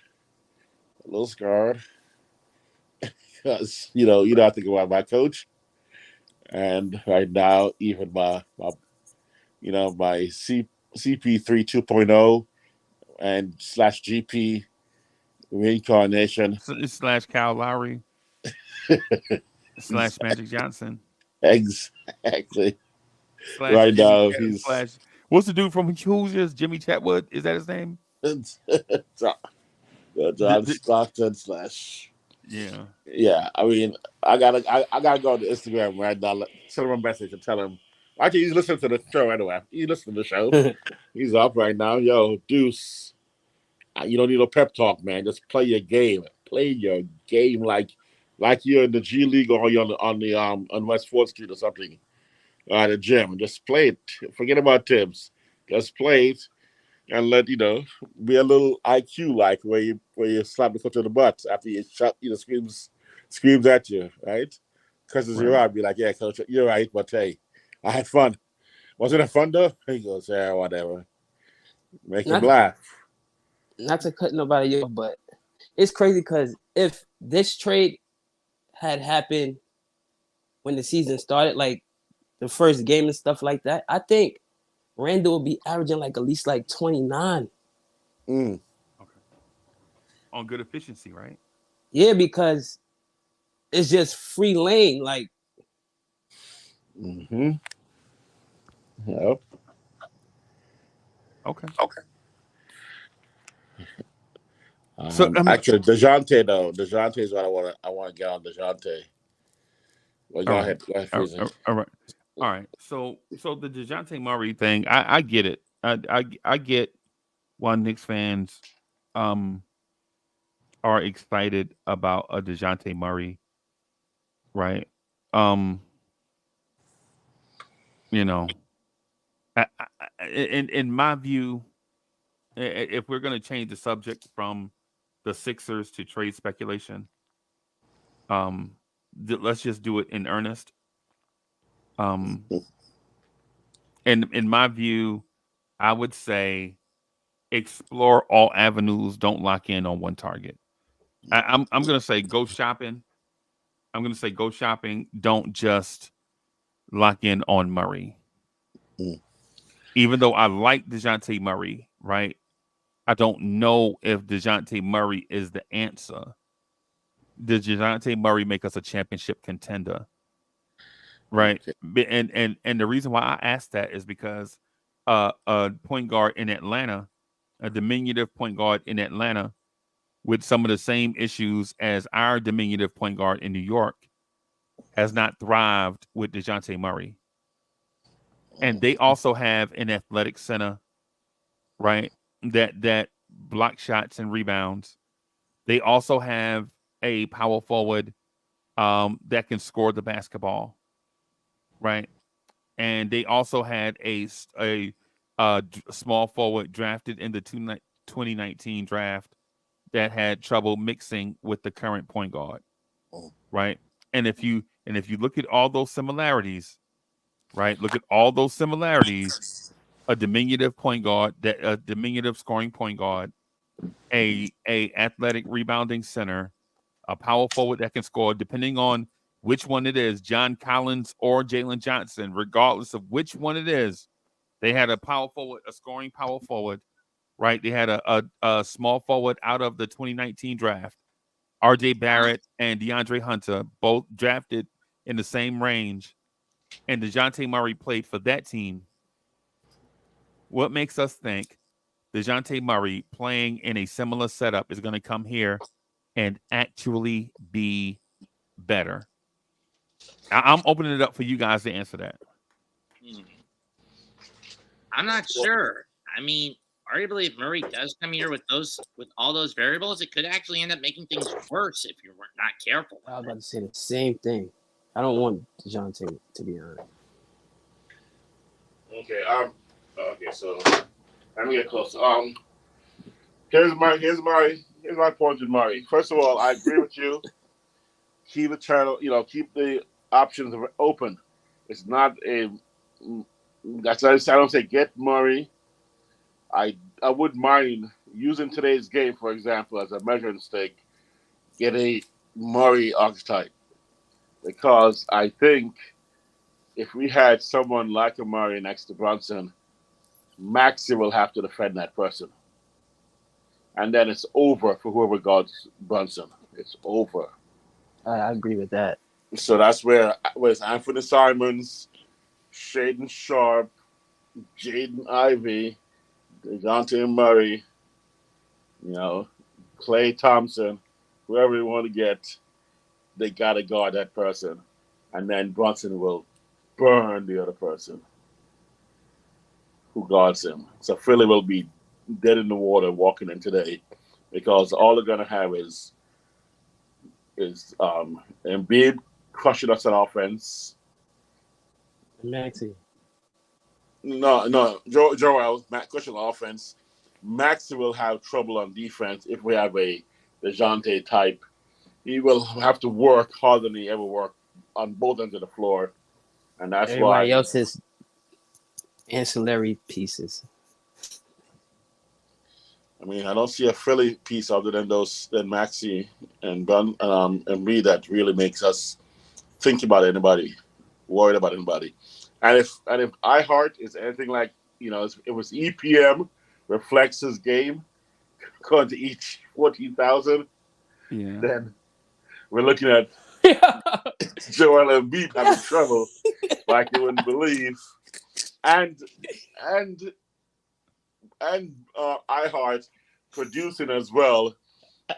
because I think about my coach, and right now even my CP3 2.0 and slash GP reincarnation. Slash Kyle Lowry. Slash Magic Johnson. Exactly. Slash Right Jimmy now Chat- he's slash what's the dude from Hoosiers? Jimmy Chatwood? Is that his name? John Stockton slash. Yeah. Yeah, I mean, I gotta go to Instagram right now. Send him a message and tell him. Actually, he's listening to the show anyway. He's listening to the show. He's up right now. Yo, Deuce, you don't need no pep talk, man. Just play your game. Play your game like you're in the G League or you're on West 4th Street or something. At the gym. Just play it. Forget about tips. Just play it and let be a little IQ like where you slap the coach in the butt after you shot screams at you, right? Because it's your out, be like, yeah, coach, you're right, but hey, I had fun. Wasn't it fun though? He goes, yeah, whatever. Make him laugh. Not to cut nobody off, but it's crazy because if this trade had happened when the season started, like the first game and stuff like that, I think Randall would be averaging like at least like 29. Okay. On good efficiency, right? Yeah, because it's just free lane. Like, Yep. Okay. So actually, DeJounte is what I want to get on DeJounte. Well, go ahead, Freezer. All right. So the DeJounte Murray thing, I get it. I get why Knicks fans are excited about a DeJounte Murray, right? In my view, if we're going to change the subject from the Sixers to trade speculation, let's just do it in earnest. And in my view, I would say explore all avenues. Don't lock in on one target. I'm going to say go shopping. I'm going to say go shopping. Don't just lock in on Murray. Even though I like DeJounte Murray, right? I don't know if DeJounte Murray is the answer. Does DeJounte Murray make us a championship contender? Right. And the reason why I asked that is because a point guard in Atlanta, a diminutive point guard in Atlanta with some of the same issues as our diminutive point guard in New York has not thrived with DeJounte Murray. And they also have an athletic center, right? That block shots and rebounds. They also have a power forward that can score the basketball, right? And they also had a small forward drafted in the 2019 draft that had trouble mixing with the current point guard, right? And if you look at all those similarities, right? Look at all those similarities. A diminutive point guard, a diminutive scoring point guard, a athletic rebounding center, a power forward that can score, depending on which one it is, John Collins or Jalen Johnson, regardless of which one it is. They had a power forward, a scoring power forward, right? They had a small forward out of the 2019 draft. RJ Barrett and DeAndre Hunter, both drafted in the same range. And DeJounte Murray played for that team. What makes us think DeJounte Murray playing in a similar setup is going to come here and actually be better? I'm opening it up for you guys to answer that. I'm not sure. I mean, arguably, if Murray does come here with all those variables, it could actually end up making things worse if you're not careful. I was about to say the same thing. I don't want DeJounte, to be honest. Okay. Okay. So let me get closer. Here's my point with Murray. First of all, I agree with you. Keep the channel. Keep the options open. It's not a. That's why I don't say get Murray. I wouldn't mind using today's game, for example, as a measuring stick. Get a Murray archetype because I think if we had someone like a Murray next to Brunson, Maxey will have to defend that person. And then it's over for whoever guards Brunson. It's over. I agree with that. So that's where it's Anthony Simons, Shaden Sharp, Jaden Ivey, Dante Murray, Clay Thompson, whoever you want to get, they got to guard that person. And then Brunson will burn the other person who guards him. So Philly will be dead in the water walking in today because all they're going to have is Embiid crushing us on offense. Maxey. No, Joel, crushing on offense. Maxey will have trouble on defense if we have a DeJounte type. He will have to work harder than he ever worked on both ends of the floor. And that's Everybody why else is ancillary pieces. I mean, I don't see a Philly piece other than Maxey and me that really makes us think about anybody, worried about anybody. And if iHeart is anything like, it was EPM reflects his game according to each 14,000, then we're looking at Joel Embiid having trouble like you wouldn't believe. And iHeart producing as well,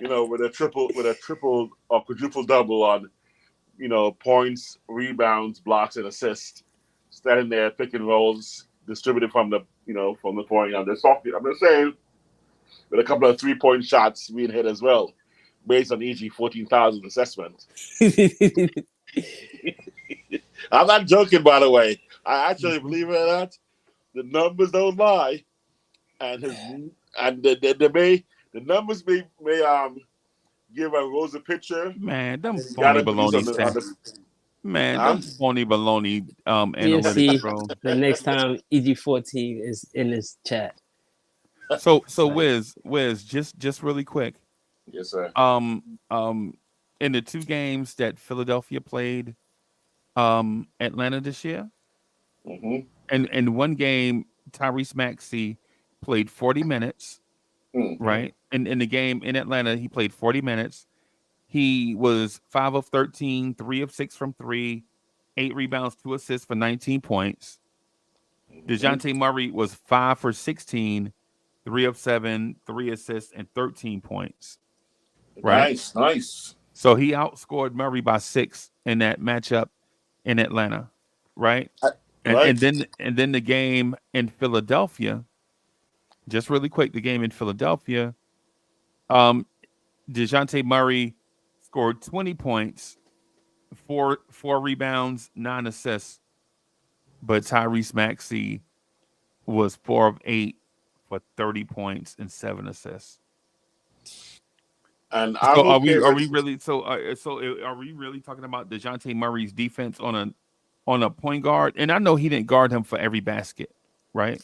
with a triple or quadruple double on, points, rebounds, blocks, and assists, standing there picking rolls, distributed from the point. I'm just saying, with a couple of 3-point shots being hit as well, based on EG 14,000 assessment. I'm not joking, by the way. I actually believe it or not. The numbers don't lie, and the numbers may give a rosy picture. Man, them phony baloney stats. Man, them phony baloney analytics, bro. The next time EG14 is in this chat. So Wiz, just really quick. Yes, sir. In the 2 games that Philadelphia played, Atlanta this year, and in one game, Tyrese Maxey played 40 minutes, right? And in the game in Atlanta, he played 40 minutes. He was 5 of 13, 3 of 6 from 3, 8 rebounds, 2 assists for 19 points. DeJounte Murray was 5 for 16, 3 of 7, 3 assists, and 13 points. Right? Nice. So he outscored Murray by 6 in that matchup in Atlanta, right? And then the game in Philadelphia, just really quick, the game in Philadelphia, DeJounte Murray scored 20 points, 4 rebounds, 9 assists, but Tyrese Maxey was 4 of 8 for 30 points and 7 assists. And so are we really talking about DeJounte Murray's defense on a point guard? And I know he didn't guard him for every basket, right?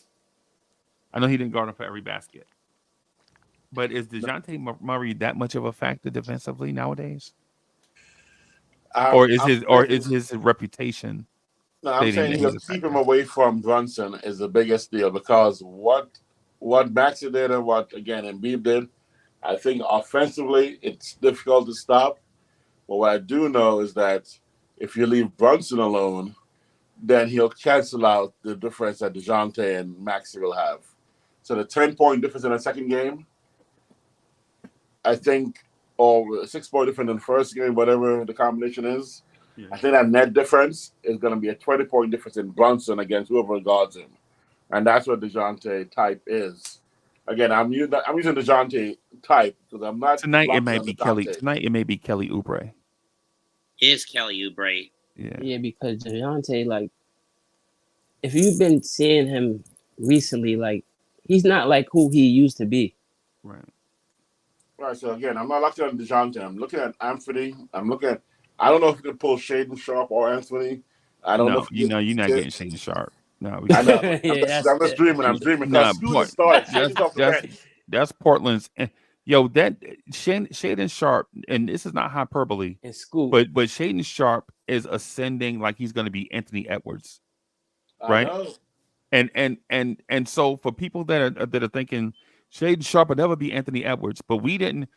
I know he didn't guard him for every basket. But is DeJounte Murray that much of a factor defensively nowadays? Or is his reputation? No, I'm saying just keep him away from Brunson is the biggest deal because what Maxey did and what again Embiid did, I think offensively it's difficult to stop. But what I do know is that if you leave Brunson alone, then he'll cancel out the difference that DeJounte and Maxey will have. So the 10-point difference in the second game, I think, or 6-point difference in the first game, whatever the combination is, I think that net difference is going to be a 20-point difference in Brunson against whoever guards him. And that's what DeJounte type is. Again, I'm using DeJounte type because I'm not. Tonight it may be Kelly Oubre. Is Kelly Oubre? Yeah, because DeJounte, like, if you've been seeing him recently, like, he's not like who he used to be. Right. Right. So again, I'm not looking at DeJounte. I'm looking at Anthony. I don't know if you can pull Shaden Sharp or Anthony. I don't know. If you're not getting Shaden Sharp. No, I know. I'm just dreaming. I'm dreaming. Nah, That's Portland's. That's Portland's. Yo, that Shaden Sharp, and this is not hyperbole, in school. but Shaden Sharp is ascending like he's going to be Anthony Edwards, I right? know. And so for people that are thinking Shaden Sharp would never be Anthony Edwards, but you didn't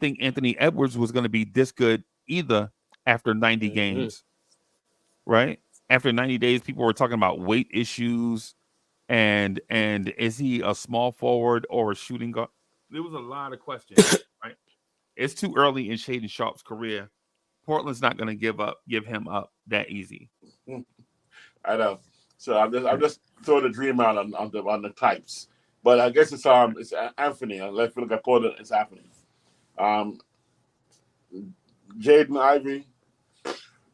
think Anthony Edwards was going to be this good either after 90 games, right? After 90 days, people were talking about weight issues, and is he a small forward or a shooting guard? There was a lot of questions, right? It's too early in Shaden Sharp's career. Portland's not going to give him up that easy. I know. So I'm just throwing a dream out on the types, but I guess it's Anthony. Let's look at Portland. It's Anthony. Jaden Ivey.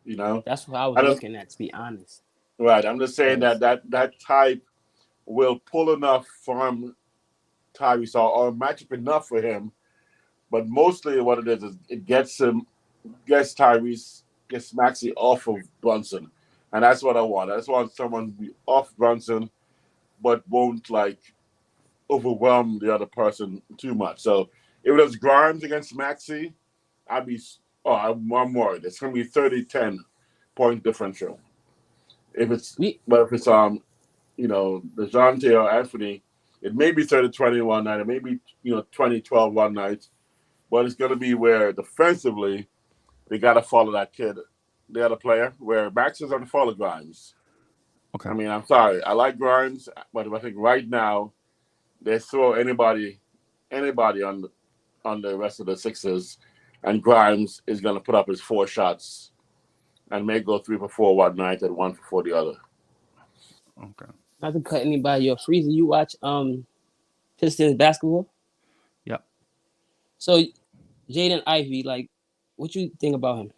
You know, that's what I was looking at. To be honest, right? I'm just saying that type will pull enough from Tyrese or match up enough for him, but mostly what it is it gets Tyrese, gets Maxey off of Brunson, and that's what I want. I just want someone to be off Brunson, but won't like overwhelm the other person too much. So if it was Grimes against Maxey, I'm worried. It's gonna be 30-10 point differential. If it's DeJounte or Anthony, it may be 30-20 one night, it may be 20-12 one night, but it's going to be where defensively they got to follow that kid, the other player, where Max is going to follow Grimes. Okay. I mean, I'm sorry, I like Grimes, but I think right now they throw anybody on the rest of the Sixers, and Grimes is going to put up his 4 shots and may go 3 for 4 one night and 1 for 4 the other. Okay. Not to cut anybody off. Freezer, you watch Pistons basketball? Yep. So Jaden Ivey, like, what you think about him?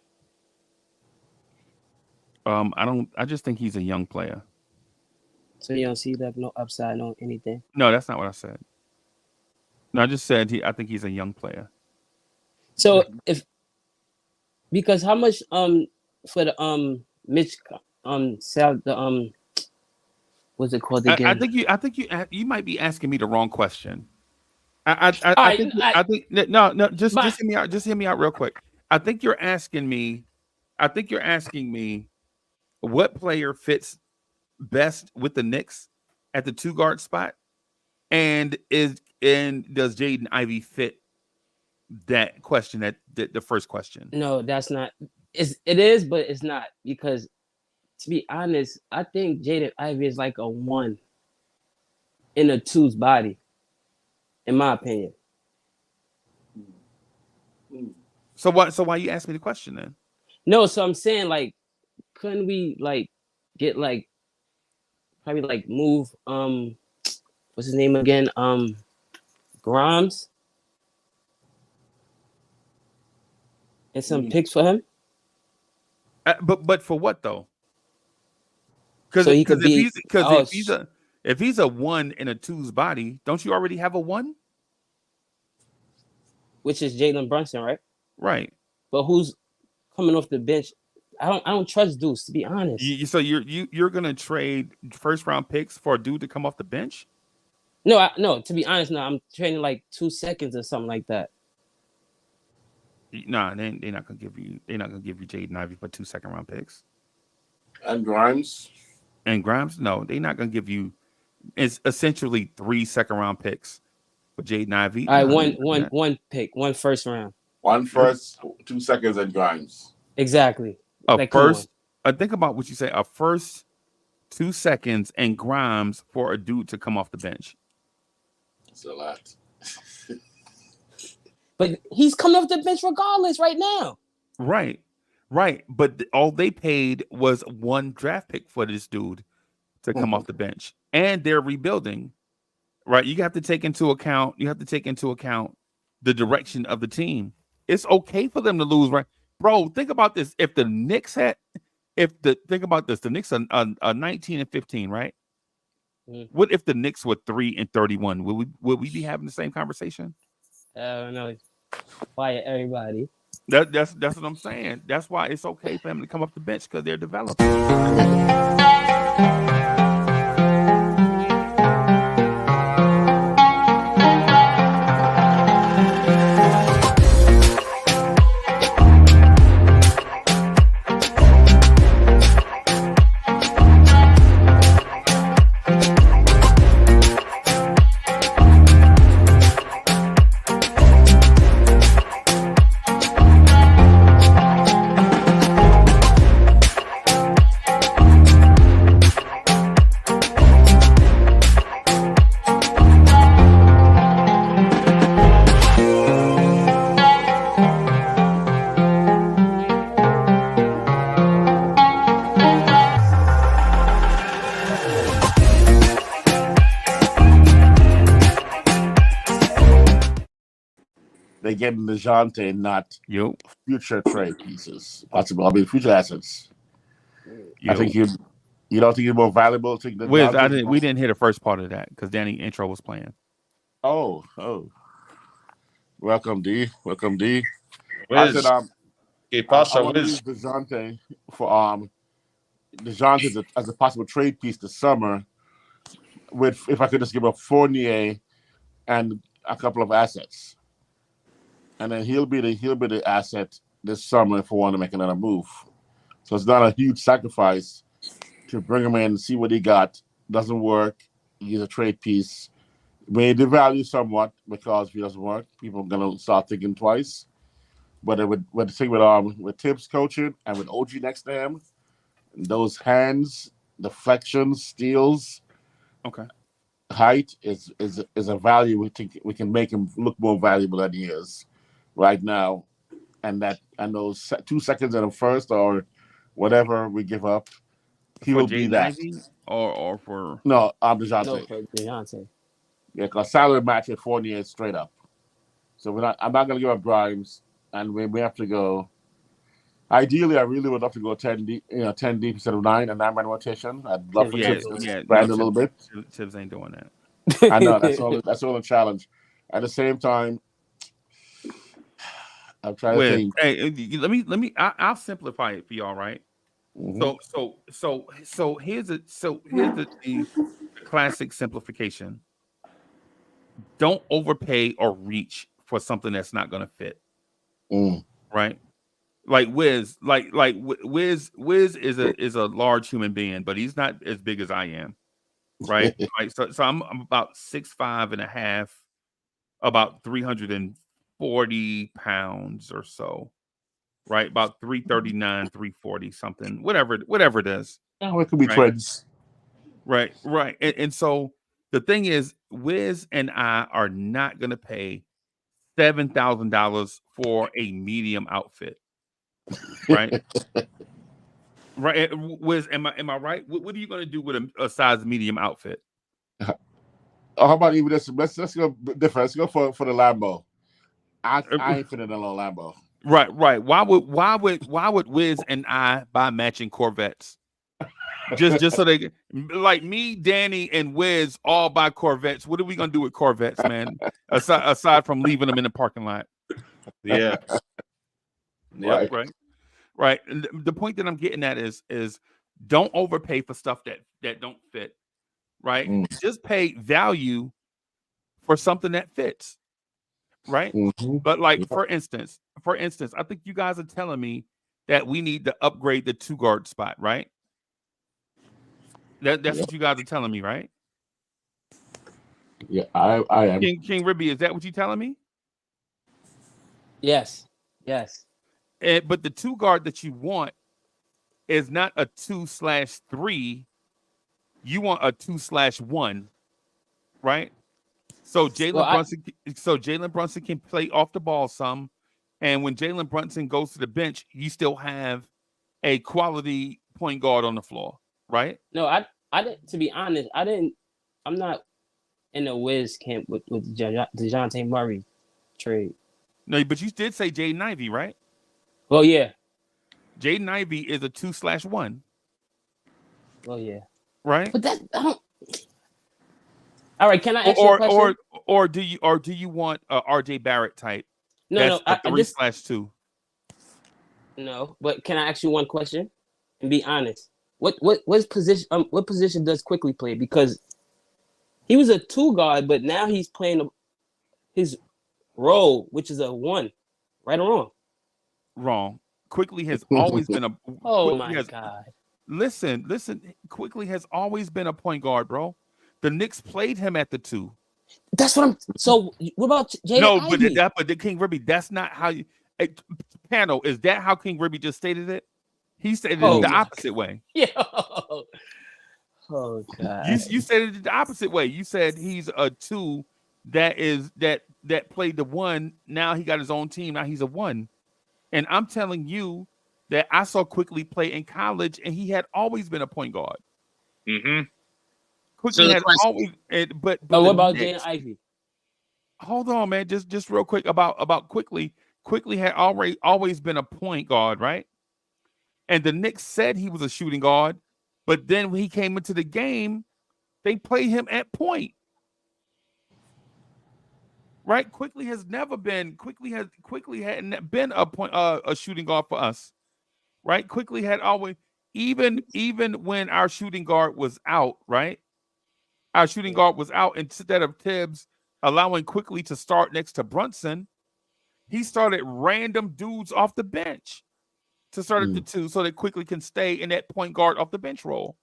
I just think he's a young player. So you don't see like no upside, no anything? No, that's not what I said. No, I just said I think he's a young player. So because how much for the Mitch what's it called again? I think you might be asking me the wrong question. I think just hear me out real quick. I think you're asking me what player fits best with the Knicks at the 2 guard spot, and does Jaden Ivey fit that question, that the first question? No, that's not. It is, but it's not, because to be honest, I think Jaden Ivey is like a 1 in a 2's body, in my opinion. So why you ask me the question then? No, so I'm saying, like, couldn't we like get like probably like move what's his name again? Grimes and some picks for him? But for what though? Because So if he's a 1 in a 2's body, don't you already have a 1? Which is Jalen Brunson, right? Right. But who's coming off the bench? I don't trust Deuce, to be honest. So you're gonna trade 1st round picks for a dude to come off the bench? No, to be honest, no. I'm trading like 2 seconds or something like that. Nah, they're not gonna give you Jaden Ivey for 2 second round picks. And Grimes? No, they're not gonna give you. It's essentially 3 second round picks for Jaden Ivey. All right, one pick, 1 first round. 1 first, 2 seconds, and Grimes. Exactly. Think about what you say. A first, 2 seconds, and Grimes for a dude to come off the bench. That's a lot. But he's coming off the bench regardless right now. Right. But all they paid was 1 draft pick for this dude to come off the bench, and they're rebuilding. Right. You have to take into account the direction of the team. It's okay for them to lose, right? Bro, think about this. If the Knicks the Knicks are 19-15, right? What if the Knicks were 3-31? Would we be having the same conversation? I don't know. Fire everybody. That's what I'm saying. That's why it's okay for them to come off the bench, because they're developing. getting DeJounte, not Yo, future trade pieces. Possible. I mean, future assets. yo. I think you don't think he's more valuable to the Wiz, DeJounte? we didn't hear the first part of that because Danny intro was playing. Oh. Welcome, D. I Wiz, said ¿qué I pasa, want to Wiz? use DeJounte for DeJounte as a possible trade piece this summer. If I could just give up Fournier and a couple of assets, and then he'll be the asset this summer if we want to make another move. So it's not a huge sacrifice to bring him in, see what he got. Doesn't work, he's a trade piece. May devalue somewhat because if he doesn't work, people are gonna start thinking twice. But with the thing with Tibbs coaching and with OG next to him, those hands, deflections, steals, Okay. height is a value. We think we can make him look more valuable than he is right now, and those 2 seconds in the first or whatever we give up, he will be that. Or for No, No, DeJounte. for DeJounte. Yeah, because salary match with Fournier straight up. So I'm not gonna give up Grimes, and we have to go. Ideally, I really would love to go 10 deep, 10 deep instead of 9, a 9-man rotation. I'd love for Tibbs to expand a little bit. Tibbs ain't doing that. I know that's all a challenge. At the same time, I'm trying to think. Hey, let me. I'll simplify it for y'all, right? Mhm. So here's the classic simplification. Don't overpay or reach for something that's not going to fit. Right? Like Wiz, Wiz is a large human being, but he's not as big as I am. Right? Right. So I'm about 6'5" and a half, about 340 pounds or so. Right? About 339, 340 something, whatever it is. Oh, it could be twins. Right. And so the thing is, Wiz and I are not going to pay $7,000 for a medium outfit. Right. Right. Wiz, am I right? What are you going to do with a size medium outfit? How about even this? Let's go different. Let's go for the Lambo. I ain't fitting in a Lambo. Right. Why would Wiz and I buy matching Corvettes? Just so they like me, Danny, and Wiz all buy Corvettes. What are we gonna do with Corvettes, man? Aside from leaving them in the parking lot. Yeah. Yep. Right. And the point that I'm getting at is don't overpay for stuff that don't fit. Right. Just pay value for something that fits. Right. But like for instance, I think you guys are telling me that we need to upgrade the 2-guard spot, right? That's what you guys are telling me, right? Yeah, I am. King Ribby, is that what you're telling me? Yes. But the 2-guard that you want is not a 2/3. You want a 2/1, right? So Jalen Brunson can play off the ball some, and when Jalen Brunson goes to the bench, you still have a quality point guard on the floor, right? No, I didn't. To be honest, I'm not in the Wiz camp with DeJounte Murray trade. No, but you did say Jaden Ivey, right? Well, yeah. Jaden Ivey is a 2/1. Well, yeah. Right. But that I don't. All right, can I ask you a question? Or do you want a RJ Barrett type? No, a 3/2. No, but can I ask you one question and be honest? What position does Quickly play? Because he was a 2-guard, but now he's playing his role, which is a 1. Right or wrong? Wrong. Quickly has always been a. Oh my God! Listen. Quickly has always been a point guard, bro. The Knicks played him at the 2. That's what I'm. So what about Jaden Ivey? But the King Ribby, that's not how you. Panel, is that how King Ribby just stated it? He said it the opposite way. Yo. Oh God. You said it the opposite way. You said he's a 2 that played the 1. Now he got his own team. Now he's a 1. And I'm telling you that I saw Quickly play in college, and he had always been a point guard. Mm-hmm. Quickly had always. But what about Jaden Ivey? hold on, man. Just real quick about Quickly. Quickly had always been a point guard, right? And the Knicks said he was a shooting guard, but then when he came into the game, they played him at point. Right? Quickly has never been. Quickly hadn't been a shooting guard for us. Right? Quickly had always even when our shooting guard was out, right? Our shooting guard was out. Instead of Tibbs allowing Quickly to start next to Brunson, he started random dudes off the bench to start at the two so that Quickly can stay in that point guard off the bench role.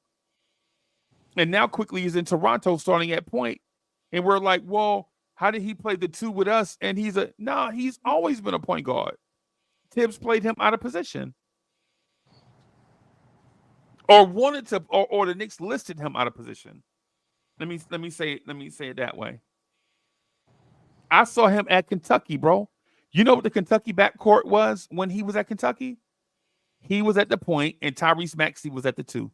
And now Quickly is in Toronto starting at point. And we're like, well, how did he play the two with us? And he's always been a point guard. Tibbs played him out of position. Or wanted to, or the Knicks listed him out of position. Let me say it that way. I saw him at Kentucky, bro. You know what the Kentucky backcourt was when he was at Kentucky? He was at the point, and Tyrese Maxey was at the two.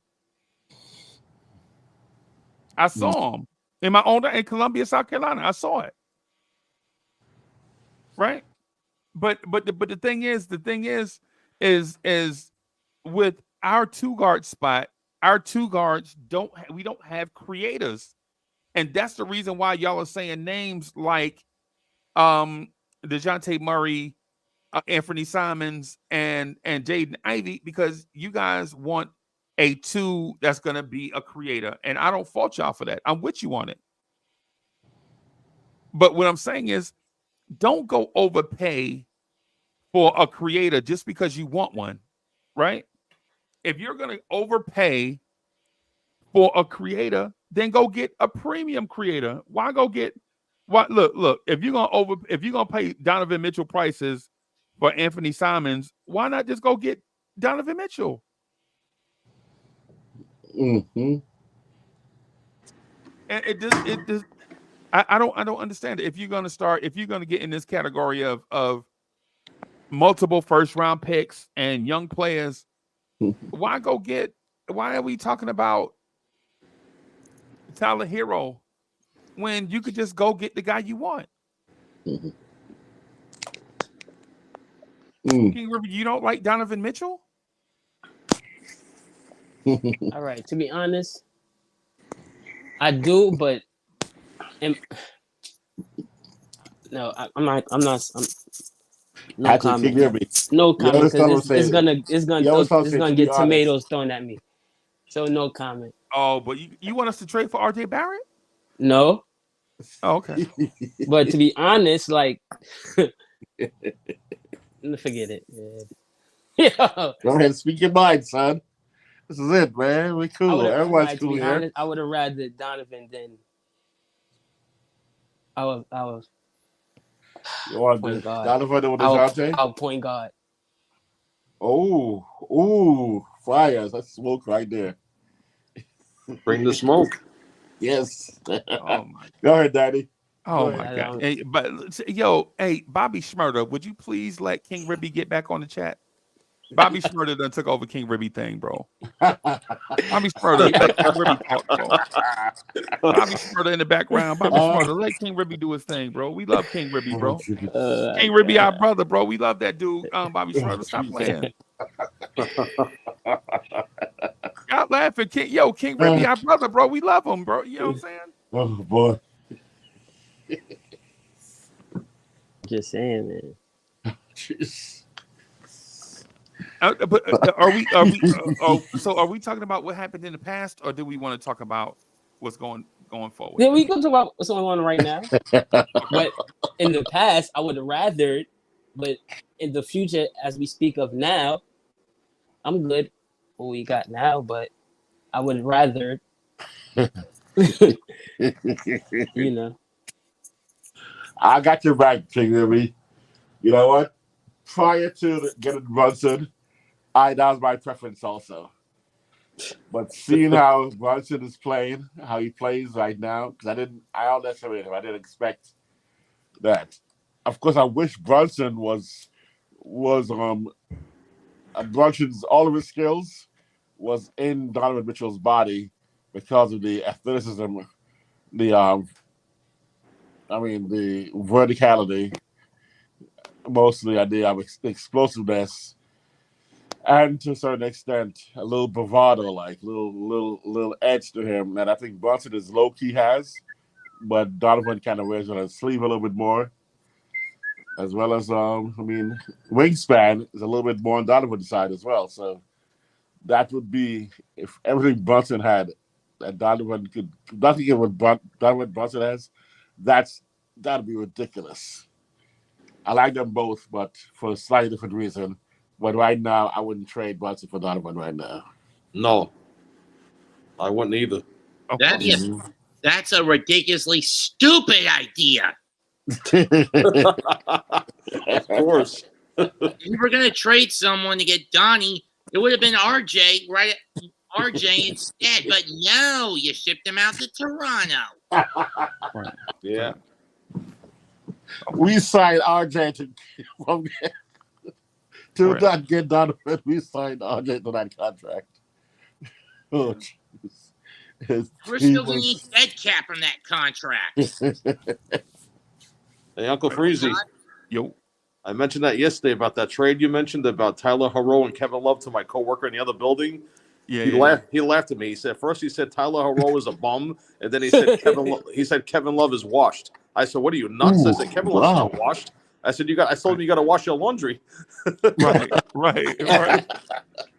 I saw him in Columbia, South Carolina. I saw it. Right? But the thing is with our two guard spot, our two guards we don't have creators. And that's the reason why y'all are saying names like DeJounte Murray, Anthony Simons, and Jaden Ivey, because you guys want a two that's going to be a creator. And I don't fault y'all for that. I'm with you on it. But what I'm saying is, don't go overpay for a creator just because you want one, right? If you're going to overpay for a creator, then go get a premium creator. Why go get what? Look, if you're gonna pay Donovan Mitchell prices for Anthony Simons, why not just go get Donovan Mitchell? Mm-hmm. And it does. I don't understand it. If you're gonna get in this category of multiple first round picks and young players, why are we talking about Tyler Hero when you could just go get the guy you want? King River, you don't like Donovan Mitchell? All right. To be honest, I do, but no comment. No comment because it's gonna get tomatoes thrown at me. So no comment. Oh, but you want us to trade for RJ Barrett? No. Oh, okay. But to be honest, like, forget it. Yeah. Go ahead, speak your mind, son. This is it, man. We cool. Everyone's cool here. Honest, I would have rather Donovan than I was. You want Donovan over DeJounte? Our point guard. Oh, fires! That's smoke right there. Bring the smoke. Yes. Oh my. Go ahead, Daddy. Oh my God. Hey, Bobby Schmurder, would you please let King Ribby get back on the chat? Bobby Schmurder done took over King Ribby thing, bro. Bobby Schmurder, let King Ribby talk, bro. Bobby Schmurder in the background. Bobby Schmurder, let King Ribby do his thing, bro. We love King Ribby, bro. King Ribby, our brother, bro. We love that dude. Bobby Schmurder, stop playing. Stop laughing, King Ribby, our brother, bro. We love him, bro. You know what I'm saying? Oh boy. Just saying, man. But are we talking about what happened in the past, or do we want to talk about what's going forward? Yeah, we can talk about what's going on right now. But in the past, I would have rathered. But in the future, as we speak of now, I'm good what we got now. But I would rather, you know. I got your back, King Ribby. You know what? Prior to getting Brunson, that was my preference also. But seeing how Brunson is playing, how he plays right now, because I don't necessarily him. I didn't expect that. Of course, I wish Brunson was Brunson's all of his skills was in Donovan Mitchell's body because of the athleticism, the I mean, the verticality, mostly idea of explosiveness, and to a certain extent, a little bravado, like little edge to him that I think Brunson is low key has, but Donovan kind of wears on his sleeve a little bit more, as well as wingspan is a little bit more on Donovan's side as well. So that would be if everything Brunson had, that Donovan could nothing get what Donovan Brunson has. That'd be ridiculous. I like them both, but for a slightly different reason. But right now, I wouldn't trade Brunson for Donovan right now. No, I wouldn't either. That's a ridiculously stupid idea. Of course. If you were going to trade someone to get Donnie, it would have been RJ, right? RJ instead. But no, you shipped him out to Toronto. Right. Yeah. We signed RJ to not get Donovan. We signed RJ to that contract. Oh, We're still going to need dead cap from that contract. Hey, Uncle Freezy. Yo. I mentioned that yesterday about that trade you mentioned about Tyler Herro and Kevin Love to my coworker in the other building. Yeah, He laughed at me. He said he said Tyler Herro is a bum, and then he said Kevin Love is washed. I said, "What are you nuts?" I said, "Kevin Love's not washed." I said, I told him you got to wash your laundry. right.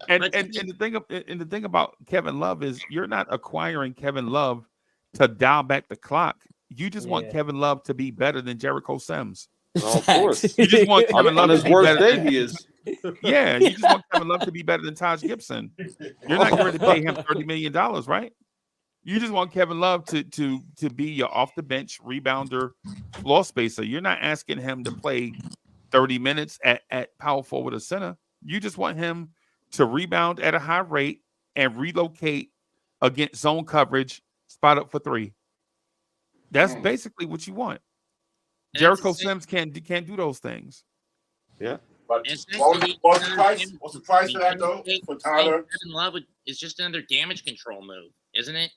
And the thing about Kevin Love is you're not acquiring Kevin Love to dial back the clock. You just want Kevin Love to be better than Jericho Sims. Well, of course. You just want Kevin Love on his to be worst better day. He is. Yeah, you just want Kevin Love to be better than Taj Gibson. You're not going to pay him $30 million, right? You just want Kevin Love to be your off the bench rebounder, floor spacer. You're not asking him to play 30 minutes at power forward or center. You just want him to rebound at a high rate and relocate against zone coverage, spot up for three. That's basically what you want. Jericho Sims can't do those things. Yeah. But what's the price for that though? For Tyler? Kevin Love is just another damage control move, isn't it?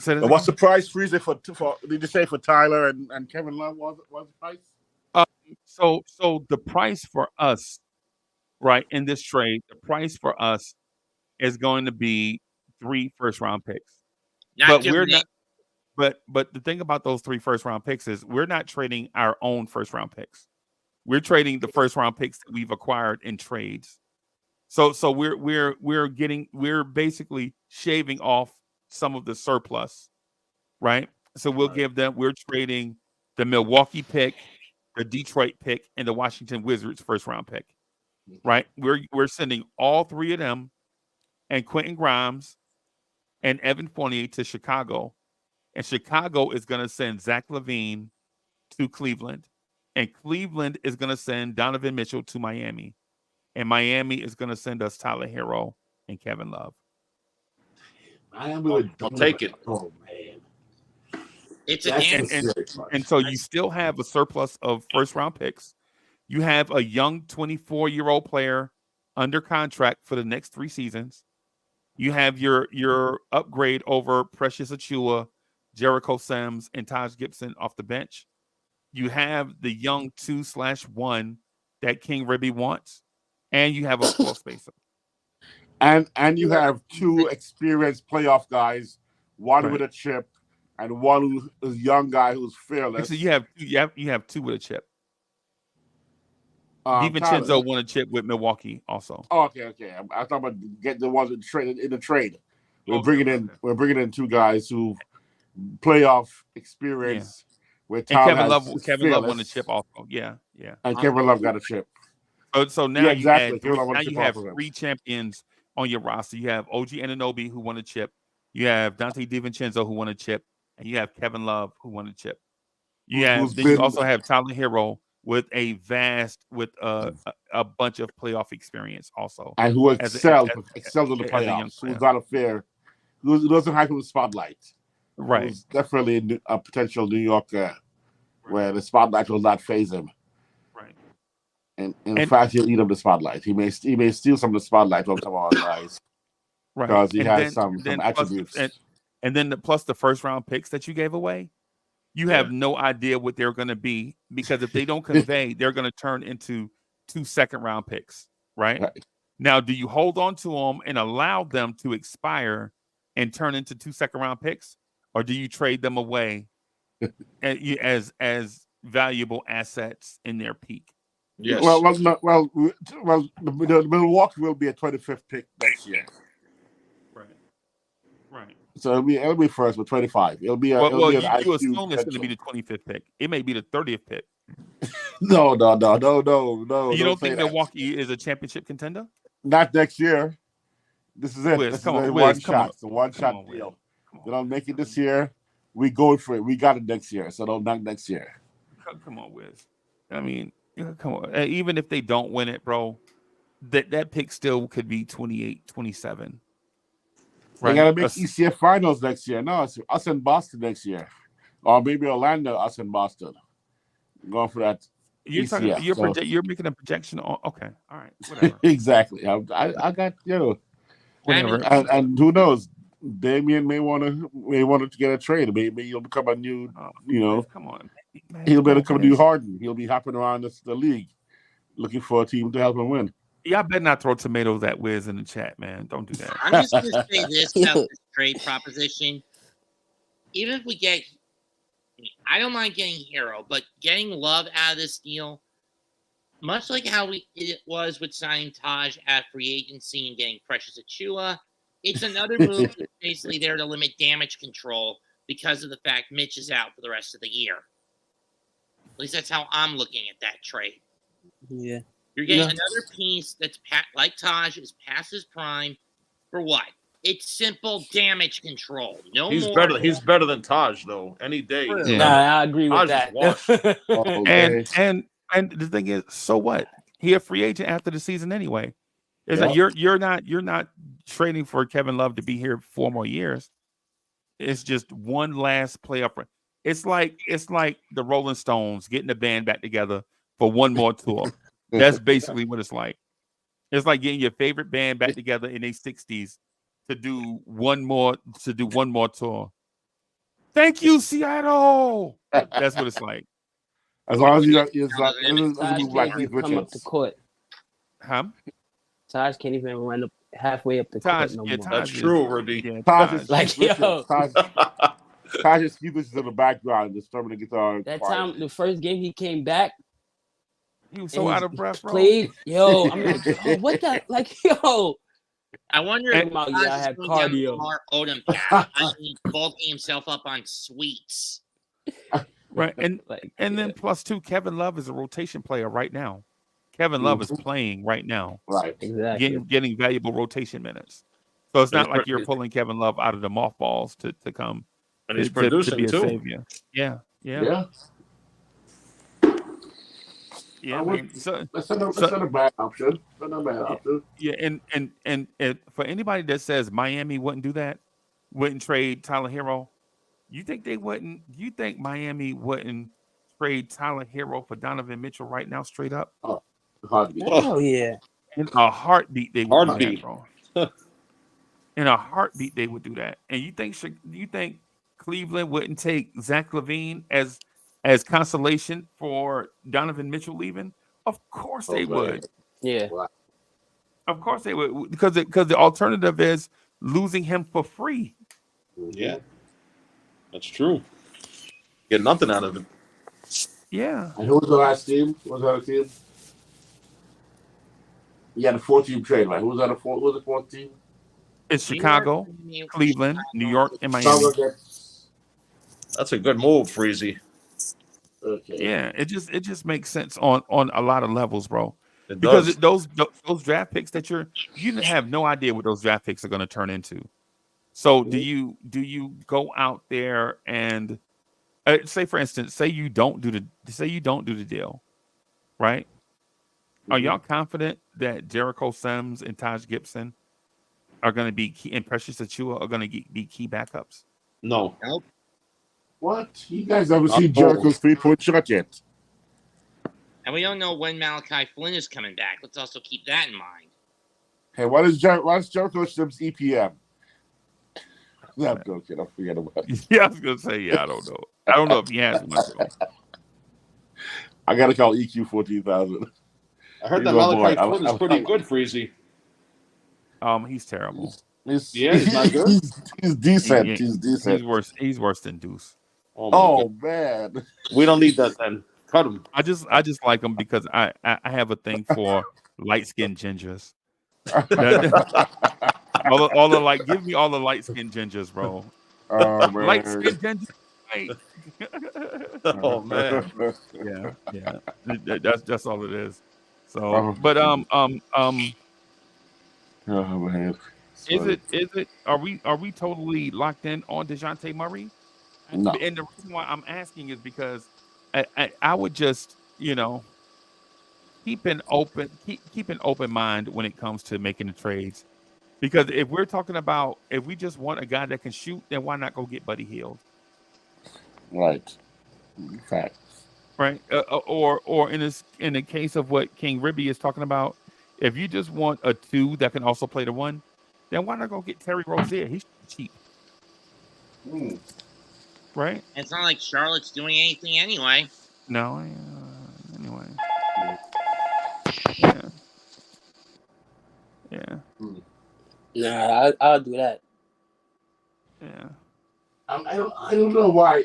But what's the price, Freezer, for did you say for Tyler and Kevin Love? What's the price? So the price for us, right, in this trade, the price for us is going to be 3 first-round picks. But the thing about those 3 first-round picks is we're not trading our own first-round picks. We're trading the first-round picks that we've acquired in trades. So we're basically shaving off some of the surplus, right? So we're trading the Milwaukee pick, the Detroit pick, and the Washington Wizards first-round pick, right? We're sending all 3 of them and Quentin Grimes and Evan Fournier to Chicago. And Chicago is going to send Zach LaVine to Cleveland. And Cleveland is going to send Donovan Mitchell to Miami. And Miami is going to send us Tyler Herro and Kevin Love. I'll take it. Oh, man. It's a and so you still have a surplus of first-round picks. You have a young 24-year-old player under contract for the next 3 seasons. You have your upgrade over Precious Achiuwa, Jericho Sims, and Taj Gibson off the bench. You have the young 2/1 that King Ribby wants, and you have a floor spacer. And you have 2 experienced playoff guys, one with a chip, and one who's a young guy who's fearless. So you have 2 with a chip. DiVincenzo won a chip with Milwaukee also. Oh, okay. I thought about getting the ones in the trade. We're bringing in 2 guys who playoff experience. With Kevin Love won a chip also. Yeah. And Kevin Love got a chip. So now you have 3 3 champions on your roster. You have OG Anunoby who won a chip. You have Dante DiVincenzo who won a chip, and you have Kevin Love who won a chip. You also have Tyler Herro with a bunch of playoff experience also, and who excelled in the playoffs. Who's not a fair, who doesn't have the spotlight. Right, who's definitely a potential New Yorker, where the spotlight will not faze him. Right, and in fact, he'll eat up the spotlight. He may steal some of the spotlight from some of our guys, right? Because he has some attributes. And then plus the first round picks that you gave away, You have no idea what they're going to be because if they don't convey, they're going to turn into 2 second-round picks, right? Now, do you hold on to them and allow them to expire and turn into 2 second-round picks, or do you trade them away as valuable assets in their peak? Yes. The Milwaukee will be a 25th pick next year. Right. So it'll be first with 25. It'll be You assume it's potential. going to be the 25th pick. It may be the 30th pick. No. You don't think that. Milwaukee is a championship contender? Not next year. This is it. Wiz, This is come on, a Wiz, one come shot. on. It's a one-shot Come on, deal. Wiz. They don't make it this year. We going for it. We got it next year. So don't knock next year. Come on, Wiz. I mean, come on. Even if they don't win it, bro, that pick still could be 28, 27. They got to make ECF finals next year. No, it's us and Boston next year. Or maybe Orlando, us and Boston. Going for that. You're making a projection on. Okay, all right, whatever. Exactly. I got whatever. And who knows? Damian may want to get a trade. Maybe he'll become a new. Come on, man. He'll become a new Harden. He'll be hopping around the league, looking for a team to help him win. Y'all better not throw tomatoes at Wiz in the chat, man. Don't do that. I'm just going to say this about this trade proposition. Even if we get, I don't mind getting Hero, but getting Love out of this deal, much like how it was with signing Taj at free agency and getting Precious Achua, it's another move that's basically there to limit damage control because of the fact Mitch is out for the rest of the year. At least that's how I'm looking at that trade. Yeah. You're getting another piece that's like Taj is past his prime for what? It's simple damage control. He's better than Taj though. Any day. Yeah. Nah, I agree with that. And the thing is, so what? He a free agent after the season anyway. It's like you're not trading for Kevin Love to be here 4 more years. It's just one last playoff run. It's like the Rolling Stones getting the band back together for one more tour. That's basically what it's like. It's like getting your favorite band back together in their 60s to do one more tour. Thank you, Seattle. That's what it's like. As long as you like come up the court. Huh? Taj can't even run up halfway up the court no more. That's true, Rudy. Yeah, Taj is like Taj is keep this in the background, just strumming the guitar. That time, the first game he came back, he was so out of breath, bro. Played, I'm like, what the, I wonder if I had cardio. Odom pass. He's bulking himself up on sweets. Right, and then plus 2, Kevin Love is a rotation player right now. Kevin Love is playing right now. Right, exactly. Getting valuable rotation minutes. So it's not like you're pulling Kevin Love out of the mothballs to come. And he's producing to be a too. Savior. Yeah. That's not a bad option. Yeah, and for anybody that says Miami wouldn't do that, wouldn't trade Tyler Hero, you think they wouldn't? You think Miami wouldn't trade Tyler Hero for Donovan Mitchell right now, straight up? Oh, heartbeat. Oh yeah. In a heartbeat, they would do that, bro. In a heartbeat, they would do that. And you think Cleveland wouldn't take Zach LaVine as consolation for Donovan Mitchell leaving? Of course they would. Yeah. Of course they would, because the alternative is losing him for free. Yeah, that's true. Get nothing out of it. Yeah. And who was the last team? What was the other team? You had a 4-team trade, right? Who was the fourth team? It's Chicago, Cleveland, New York, and Miami. That's a good move, Freezy. Okay. Yeah, it just makes sense on a lot of levels, bro. It because does. those draft picks that you have no idea what those draft picks are going to turn into. So do you go out there and say, for instance, say you don't do the deal, right? Are y'all confident that Jericho Sims and Taj Gibson are going to be key, and Precious Achua are going to be key backups? No. Nope. What? You guys haven't seen Jericho's 3-point shot yet. And we don't know when Malachi Flynn is coming back. Let's also keep that in mind. Hey, what is Jericho Sims' EPM? I'm joking. I forget about it. Yeah, I was going to say, I don't know. I don't know if he has one. Bro. I gotta call EQ 14,000. I heard He's that my Malachi boy. Flynn is pretty good, Freezy. He's terrible. He's not good. He's decent. He- He's decent. He's worse. He's worse than Deuce. Oh man, we don't need that then. Cut him. I just like him because I have a thing for light skinned gingers. all the like, give me all the light skinned gingers, bro. Oh man, light skinned gingers. Right. Oh man, yeah. That's all it is. So, but oh man, is it? Are we totally locked in on DeJounte Murray? No. And the reason why I'm asking is because I would just, keep an open mind when it comes to making the trades. Because if we're talking about, if we just want a guy that can shoot, then why not go get Buddy Hield? Right. Facts. Right. Or in the case of what King Ribby is talking about, if you just want a 2 that can also play the 1, then why not go get Terry Rozier? He's cheap. Right. It's not like Charlotte's doing anything anyway. No. Anyway. Yeah. Nah, I'll do that. Yeah. I don't know why.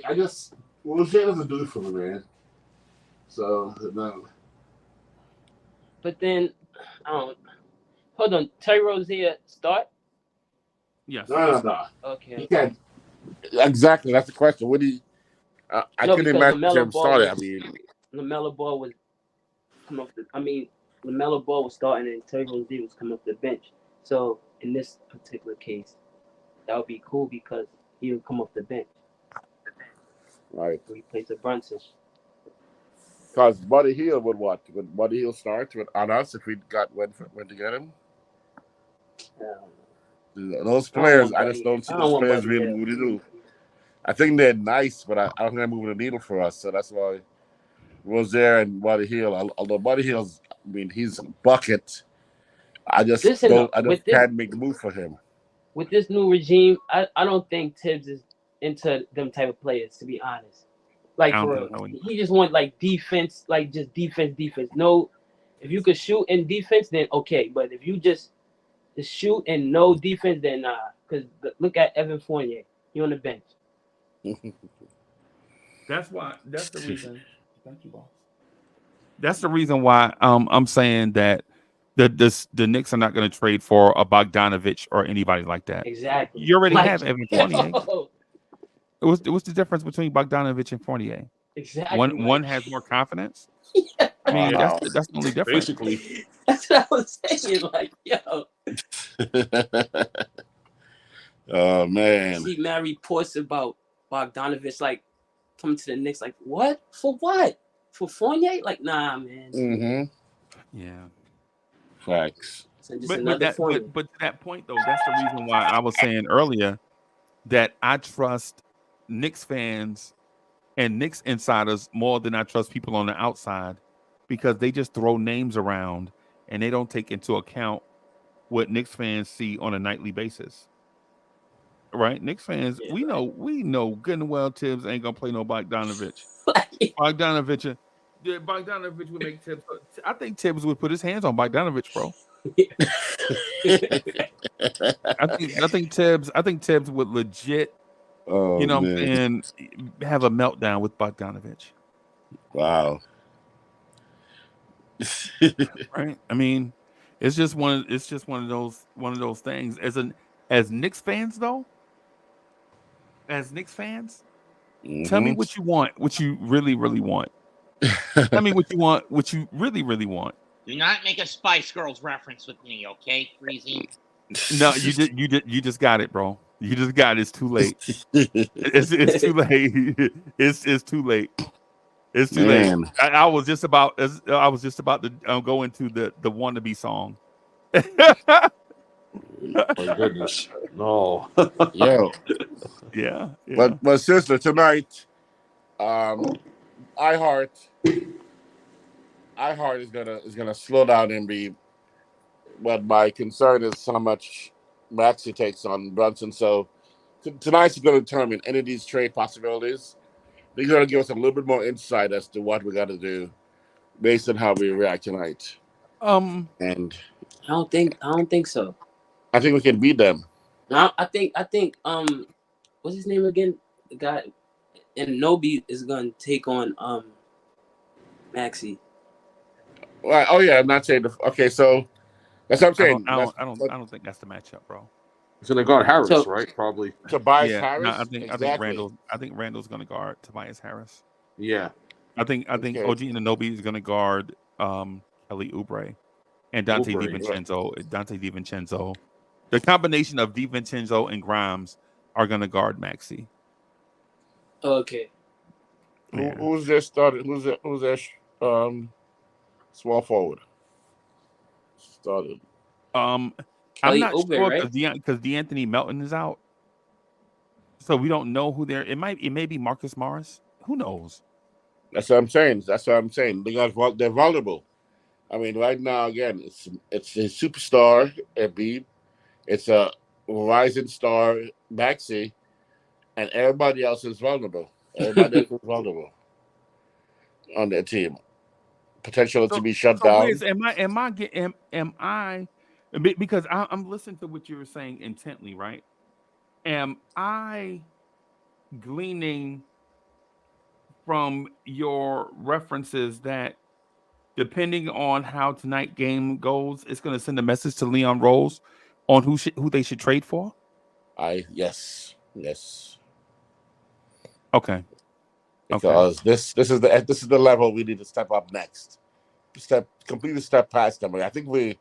Rozier doesn't do it for me, man. So no. But then, hold on. Terry Rozier start? Yes. No. Okay. He can't. Exactly. That's the question. What do you? I couldn't imagine him starting. I mean, LaMelo Ball was come off the. LaMelo Ball was starting, and Terry Rozier was coming off the bench. So in this particular case, that would be cool because he would come off the bench. right. So he plays the Brunson. Because Buddy Hield would what? Would Buddy Hield start on us if we went to get him? Those players, I just don't see those players really moving the needle. I think they're nice, but I don't think they're moving the needle for us. So that's why Rozier and Buddy Hield. Although Buddy Hield's, he's a bucket. I just can't make the move for him. With this new regime, I don't think Tibbs is into them type of players, to be honest. Like he just want like defense, like just defense. No, if you could shoot in defense, then okay. But if you just shoot and no defense, then nah. Because look at Evan Fournier, he on the bench. That's the reason. Thank you, boss. That's the reason why I'm saying that the Knicks are not going to trade for a Bogdanovich or anybody like that. Exactly. You already have Evan Fournier. What's the difference between Bogdanovich and Fournier? Exactly. One has more confidence. Yeah. That's the only difference. Basically. That's what I was saying. Like, yo. Oh man. See mad reports about Bogdanovich like coming to the Knicks. Like, what? For what? For Fournier? Like, nah, man. Mm-hmm. Yeah. Facts. So But to that point though, that's the reason why I was saying earlier that I trust Knicks fans and Knicks insiders more than I trust people on the outside because they just throw names around and they don't take into account what Knicks fans see on a nightly basis. Right? Knicks fans, we know good and well Tibbs ain't gonna play no Bogdanovich. Bogdanovich would make Tibbs. I think Tibbs would put his hands on Bogdanovich, bro. I think Tibbs would legit, what I'm saying, have a meltdown with Bogdanovich. Wow. Right? It's just one of those things. As Knicks fans though, tell me what you want, what you really, really want. Tell me what you want, what you really, really want. Do not make a Spice Girls reference with me, okay, Freezy? No, you just got it, bro. You just got it. It's too late. It's too late. It's too late. It's too late. I was just about to go into the wannabe song. My goodness. No. Yo. Yeah. But sister, tonight, iHeart is gonna slow down and be. But my concern is how much Maxey takes on Brunson. So tonight's going to determine any of these trade possibilities. They're going to give us a little bit more insight as to what we got to do based on how we react tonight. And I don't think so. I think we can beat them. No, I think what's his name again? The guy and Nobi is gonna take on Maxi. Well, oh yeah, I'm not saying okay, so that's what I'm saying. I don't think that's the matchup, bro. He's gonna guard Harris, right? Probably. Tobias Yeah, Harris. no, I think exactly. I think Randall's gonna guard Tobias Harris. Yeah. I think Okay. OG Anunoby is gonna guard Kelly Oubre and Dante DiVincenzo. Dante DiVincenzo. The combination of DiVincenzo and Grimes are gonna guard Maxi. Okay. Yeah. Who's their started? Who's their small forward? Started. I'm Kelly not Oubre, sure right? because DeAnthony Melton is out, so we don't know who they're. It may be Marcus Morris. Who knows? That's what I'm saying. They're vulnerable. I mean, right now again, it's a superstar Embiid. It's a rising star Maxi, and everybody else is vulnerable. Everybody else is vulnerable on their team. Potential to be shut down. Am I because I'm listening to what you were saying intently, right? Am I gleaning from your references that depending on how tonight game goes, it's going to send a message to Leon Rose on who they should trade for? Yes. Okay. Because this is the level we need to step up next. Completely step past them. I think we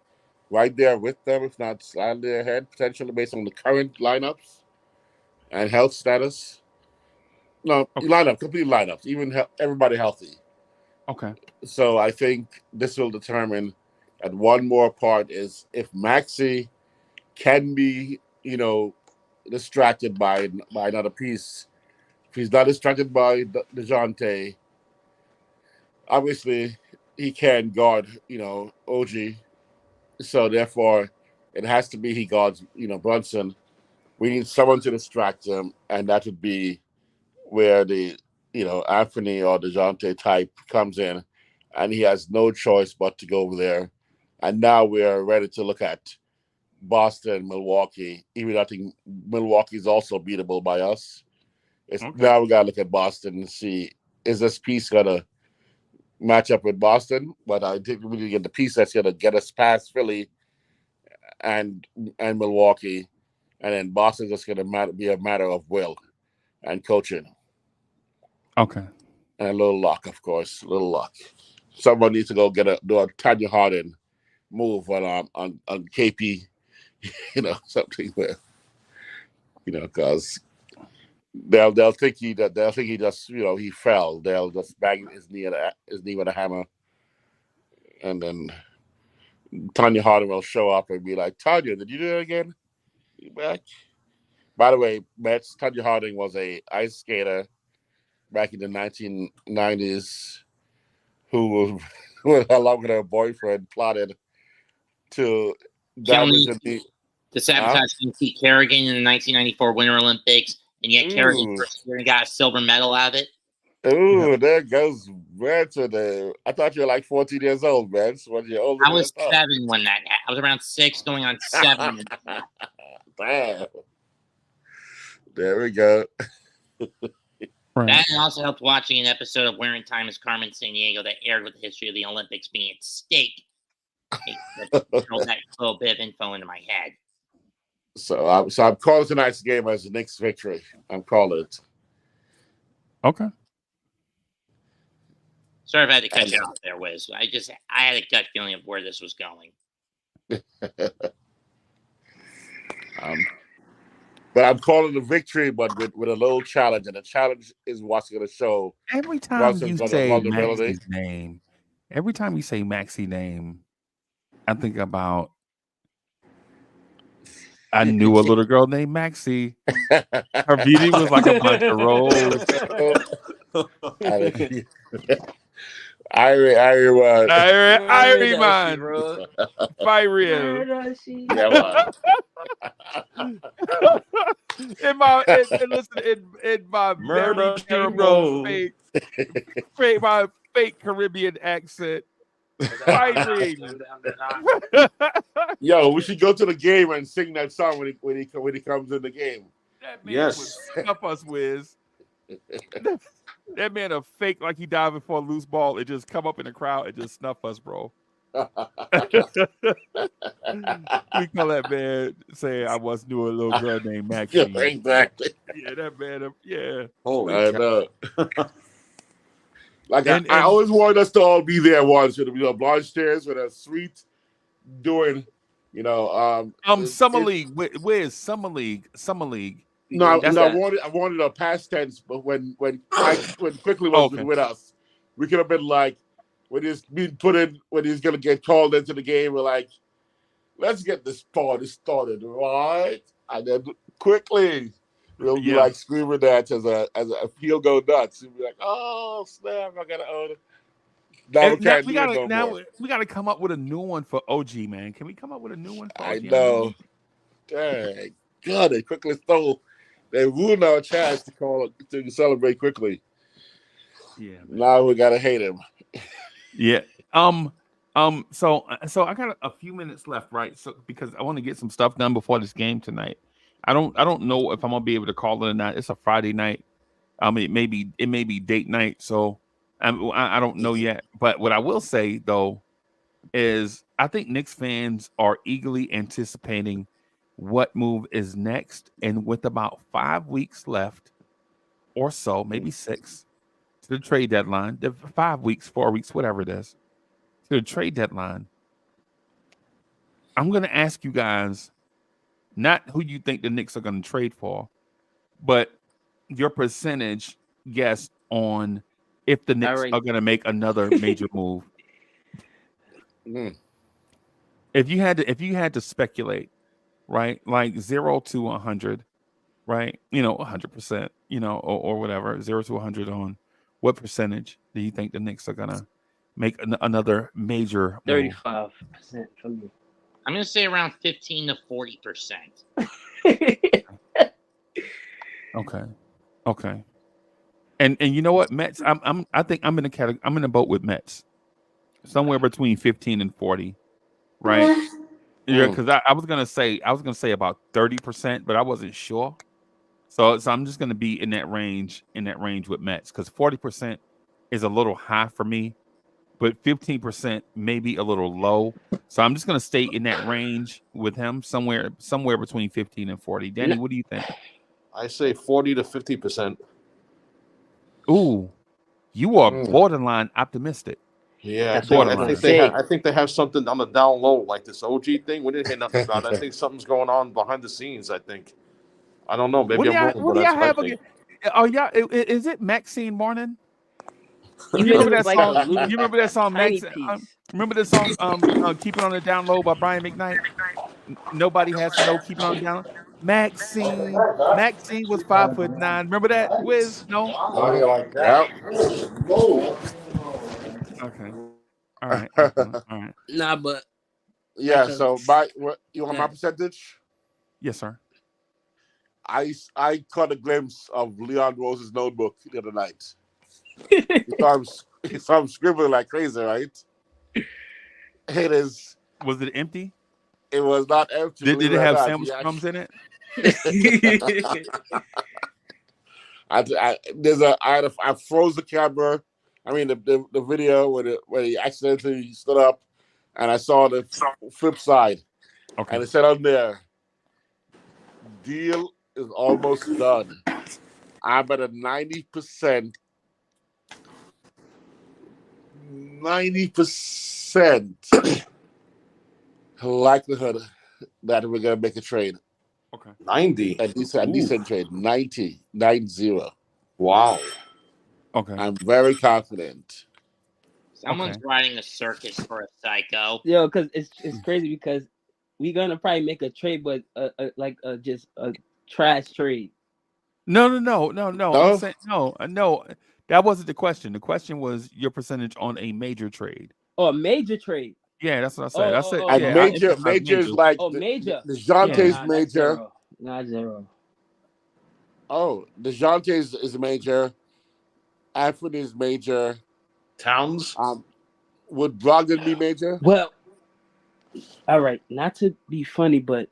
right there with them, if not slightly ahead, potentially based on the current lineups and health status. No, complete lineups, even everybody healthy. Okay. So I think this will determine. And one more part is if Maxi can be, distracted by another piece. If he's not distracted by DeJounte, obviously he can guard, OG. So therefore, it has to be he guards, Brunson. We need someone to distract him, and that would be where the, Anthony or DeJounte type comes in, and he has no choice but to go over there. And now we are ready to look at Boston, Milwaukee. Even I think Milwaukee is also beatable by us. Now we gotta look at Boston and see, is this piece gonna match up with Boston? But I think we need to get the piece that's gonna get us past Philly and Milwaukee, and then Boston's just gonna be a matter of will and coaching. Okay. And a little luck, of course. A little luck. Someone needs to go do a Tanya Harding move on KP, something where, because they'll think he just he fell. They'll just bang his knee with a hammer, and then Tanya Harding will show up and be like, "Tanya, did you do it again? You back?" By the way, Tanya Harding was a ice skater back in the 1990s who, along with her boyfriend, plotted to sabotage T. Kerrigan in the 1994 Winter Olympics, and yet Kerrigan got a silver medal out of it. Ooh, there goes man to the. I thought you were like 14 years old, man. So you're older. I was 7 when that. I was around 6, going on 7. Damn. There we go. Right. That also helped watching an episode of Where in Time is Carmen Sandiego that aired with the history of the Olympics being at stake. That throw that little bit of info into my head. So I'm calling tonight's game as the Knicks victory. I'm calling it. Okay. Sorry if I had to cut you off there, Wiz. I had a gut feeling of where this was going. But I'm calling the victory, but with a little challenge, and the challenge is what's going to show. Every time you say Maxi's name, I think about. I knew a little girl named Maxie. Her beauty was like a bunch of rose. Irie man. Fire. in my Murder, very she terrible wrote. my fake Caribbean accent. Fighting. Yo, we should go to the game and sing that song when he comes in the game. That man Yes. would snuff us, Wiz. That man a fake like he diving for a loose ball. It just come up in the crowd and just snuff us, bro. We call that man saying I once knew a little girl named Maxine. Yeah, exactly. Yeah, that man. Yeah. Holy I cow. know. Like And- I always wanted us to all be there once with the blonde stairs with a suite doing, Summer League. Where's Summer League? No, I That's wanted a past tense, but when Quickly wasn't with us, we could have been like, when he's being put in, when he's gonna get called into the game, we're like, let's get this party started, right? And then Quickly, we'll be like screaming that as a he'll go nuts. He'll be like, oh snap, I gotta own it. We gotta come up with a new one for OG, man. Can we come up with a new one for OG? I know. Dang, God, they quickly stole. They ruined our chance to celebrate Quickly. Yeah. Now we gotta hate him. Yeah. So I got a few minutes left, right? So because I want to get some stuff done before this game tonight. I don't know if I'm gonna be able to call it or not. It's a Friday night. It may be date night. So I don't know yet. But what I will say though is I think Knicks fans are eagerly anticipating what move is next, and with about 5 weeks left or so, maybe 6 to the trade deadline, 5 weeks, 4 weeks, whatever it is, to the trade deadline, I'm going to ask you guys not who you think the Knicks are going to trade for, but your percentage guess on if the Knicks are going to make another major move. If you had to speculate, right, like 0 to 100, right, 100%, or whatever, 0 to 100 on what percentage do you think the Knicks are gonna make another major move? 35% for me. I'm gonna say around 15 to 40%. Okay. And you know what, Mets? I think I'm in the boat with Mets, somewhere between 15 and 40, right? Yeah, because I was gonna say about 30%, but I wasn't sure. So I'm just gonna be in that range with Mets, because 40% is a little high for me, but 15% may be a little low. So I'm just gonna stay in that range with him, somewhere between 15 and 40. Danny, what do you think? I say 40 to 50%. Ooh, you are borderline optimistic. Yeah, I think they have something on the down low, like this OG thing. We didn't hear nothing about it. I think something's going on behind the scenes. I don't know. Maybe I'm wrong, but that's what I think. Oh yeah, is it Maxine Morning? You remember that song? You remember that song, Maxine? Remember the song "Keep It on the Down Low" by Brian McKnight? Nobody has to know. Keep it on the down. Maxine was 5'9". Remember that, Wiz? No. Okay. All right. Nah, but yeah. So you want my percentage? Yes, sir. I caught a glimpse of Leon Rose's notebook the other night. if I'm scribbling like crazy, right? It is. Was it empty? It was not empty. Did it have sandwich crumbs in it? I froze the camera. I mean the video where he accidentally stood up, and I saw the flip side. Okay. And it said on there, deal is almost done. I'm at a 90% likelihood that we're gonna make a trade. Okay. 90. A decent trade. 90. Wow. Okay. I'm very confident. Someone's riding a circus for a psycho. Yo, because it's crazy because we're gonna probably make a trade, but just a trash trade. No. I'm saying, no. That wasn't the question. The question was your percentage on a major trade. Oh, a major trade. Yeah, that's what I said. Major is like major. the Dante's major. Not zero. Oh, DeJounte is major. Anthony is major. Towns. Would Brogdon be major? Well, all right. Not to be funny, but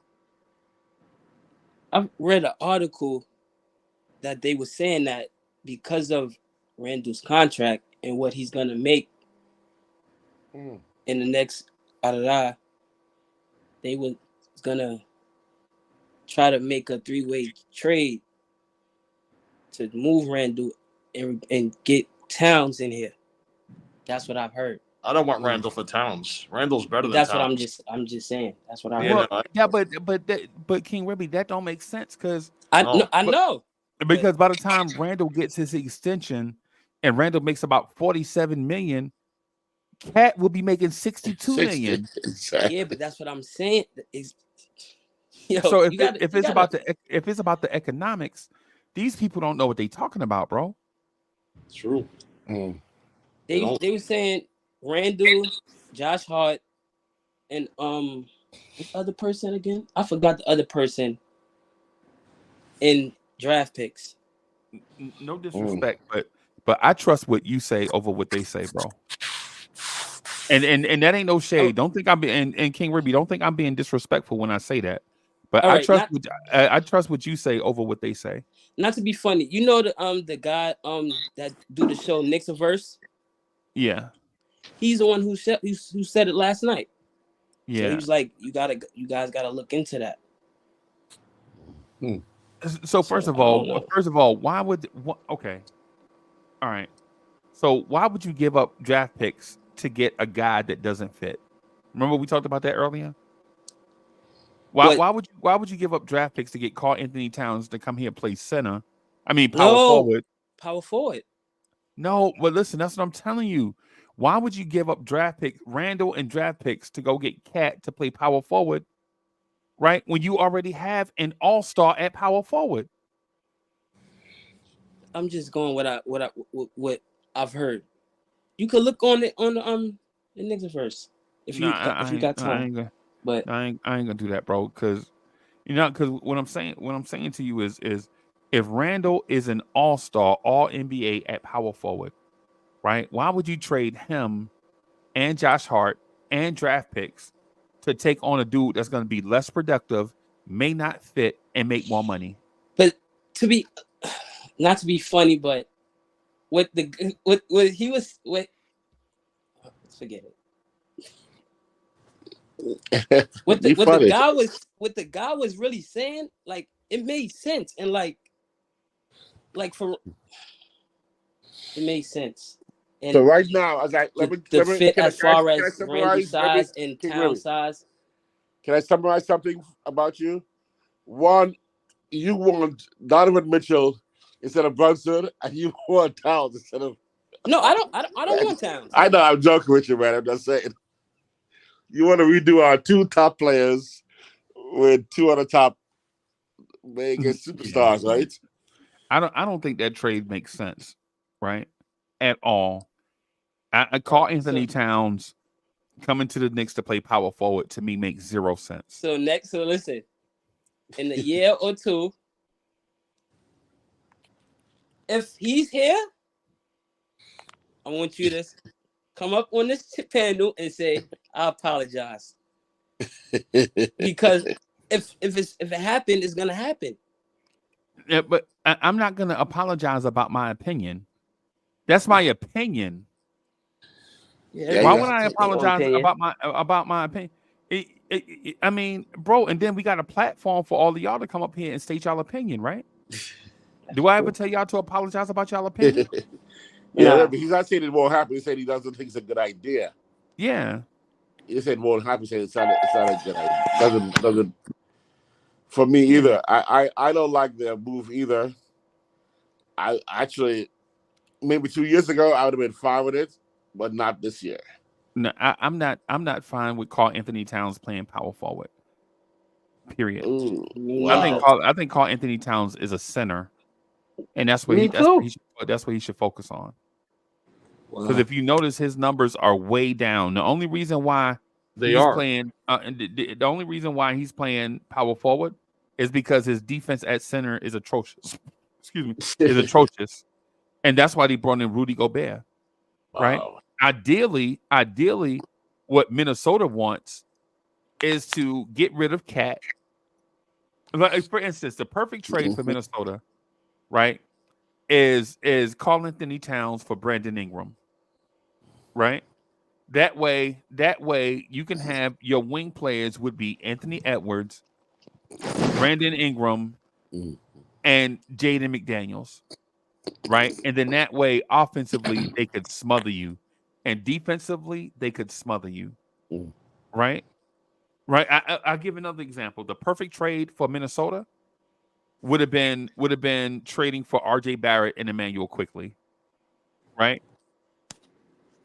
I've read an article that they were saying that because of Randall's contract and what he's gonna make in the next they was gonna try to make a 3-way trade to move Randall and get Towns in here. That's what I've heard. I don't want Randall for Towns. Randall's better than That's Towns. what I'm just saying. That's what I Yeah, heard. no, Yeah, but King Ribby, that don't make sense because I know. because by the time Randall gets his extension and Randall makes about 47 million, Cat will be making 62 million. Exactly. Yeah, but that's what I'm saying. So if it's about the economics, these people don't know what they're talking about, bro. True. They were saying Randall, Josh Hart, and this other person again. I forgot the other person in draft picks. No disrespect, but I trust what you say over what they say, bro. And that ain't no shade. Don't think I'm being and King Ribby, don't think I'm being disrespectful when I say that. But I trust what you say over what they say. Not to be funny, you know the guy that do the show Knicks Verse. Yeah, he's the one who said it last night. Yeah, so he was like, you guys gotta look into that. So first of all, why would okay, all right. So why would you give up draft picks to get a guy that doesn't fit? Remember we talked about that earlier. Why would you give up draft picks to get Karl Anthony Towns to come here and play center? I mean power forward. Power forward. No, but listen, that's what I'm telling you. Why would you give up draft picks, Randall and draft picks to go get Cat to play power forward, right? When you already have an all-star at power forward. I'm just going what I've heard. You could look on the Knicks Verse if you got time. But I ain't gonna do that, bro. Because what I'm saying to you is if Randall is an all-star, all NBA at power forward, right? Why would you trade him and Josh Hart and draft picks to take on a dude that's going to be less productive, may not fit, and make more money? But not to be funny, but forget it. What the guy was really saying, like it made sense, and like it made sense. And so right now, as far as Randy size and town size. Can I summarize something about you? One, you want Donovan Mitchell instead of Brunson, and you want Towns instead of. No, I don't want Towns. I know, I'm joking with you, man. I'm just saying. You want to redo our two top players with two other top mega superstars, right? I don't think that trade makes sense, right? At all. I Karl Anthony Towns coming to the Knicks to play power forward to me makes zero sense. So listen, in a year or two, if he's here, I want you to come up on this panel and say, I apologize. Because if it happened, it's gonna happen. Yeah, but I'm not gonna apologize about my opinion. That's my opinion. Yeah, why would I apologize about my opinion? I mean, bro, and then we got a platform for all of y'all to come up here and state y'all opinion, right? Do I ever tell y'all to apologize about y'all opinion? Yeah, but he's not saying it won't happen. He said he doesn't think it's a good idea. Yeah. He said it won't happen. He said it's not a good idea. Doesn't for me either. I don't like the move either. I actually maybe 2 years ago I would have been fine with it, but not this year. No, I'm not fine with Karl Anthony Towns playing power forward. Period. Ooh, wow. I think Karl Anthony Towns is a center, and that's what he should focus on. Because if you notice, his numbers are way down. The only reason why the only reason why he's playing power forward is because his defense at center is atrocious. excuse me, is atrocious, and that's why they brought in Rudy Gobert. Right? Wow. Ideally, what Minnesota wants is to get rid of Cat. Like, for instance, the perfect trade for Minnesota, right, is Karl Anthony Towns for Brandon Ingram. Right? That way you can have your wing players would be Anthony Edwards, Brandon Ingram, and Jaden McDaniels. Right? And then that way, offensively, they could smother you. And defensively, they could smother you. Right? Right. I'll give another example. The perfect trade for Minnesota would have been trading for RJ Barrett and Emmanuel Quickly. Right?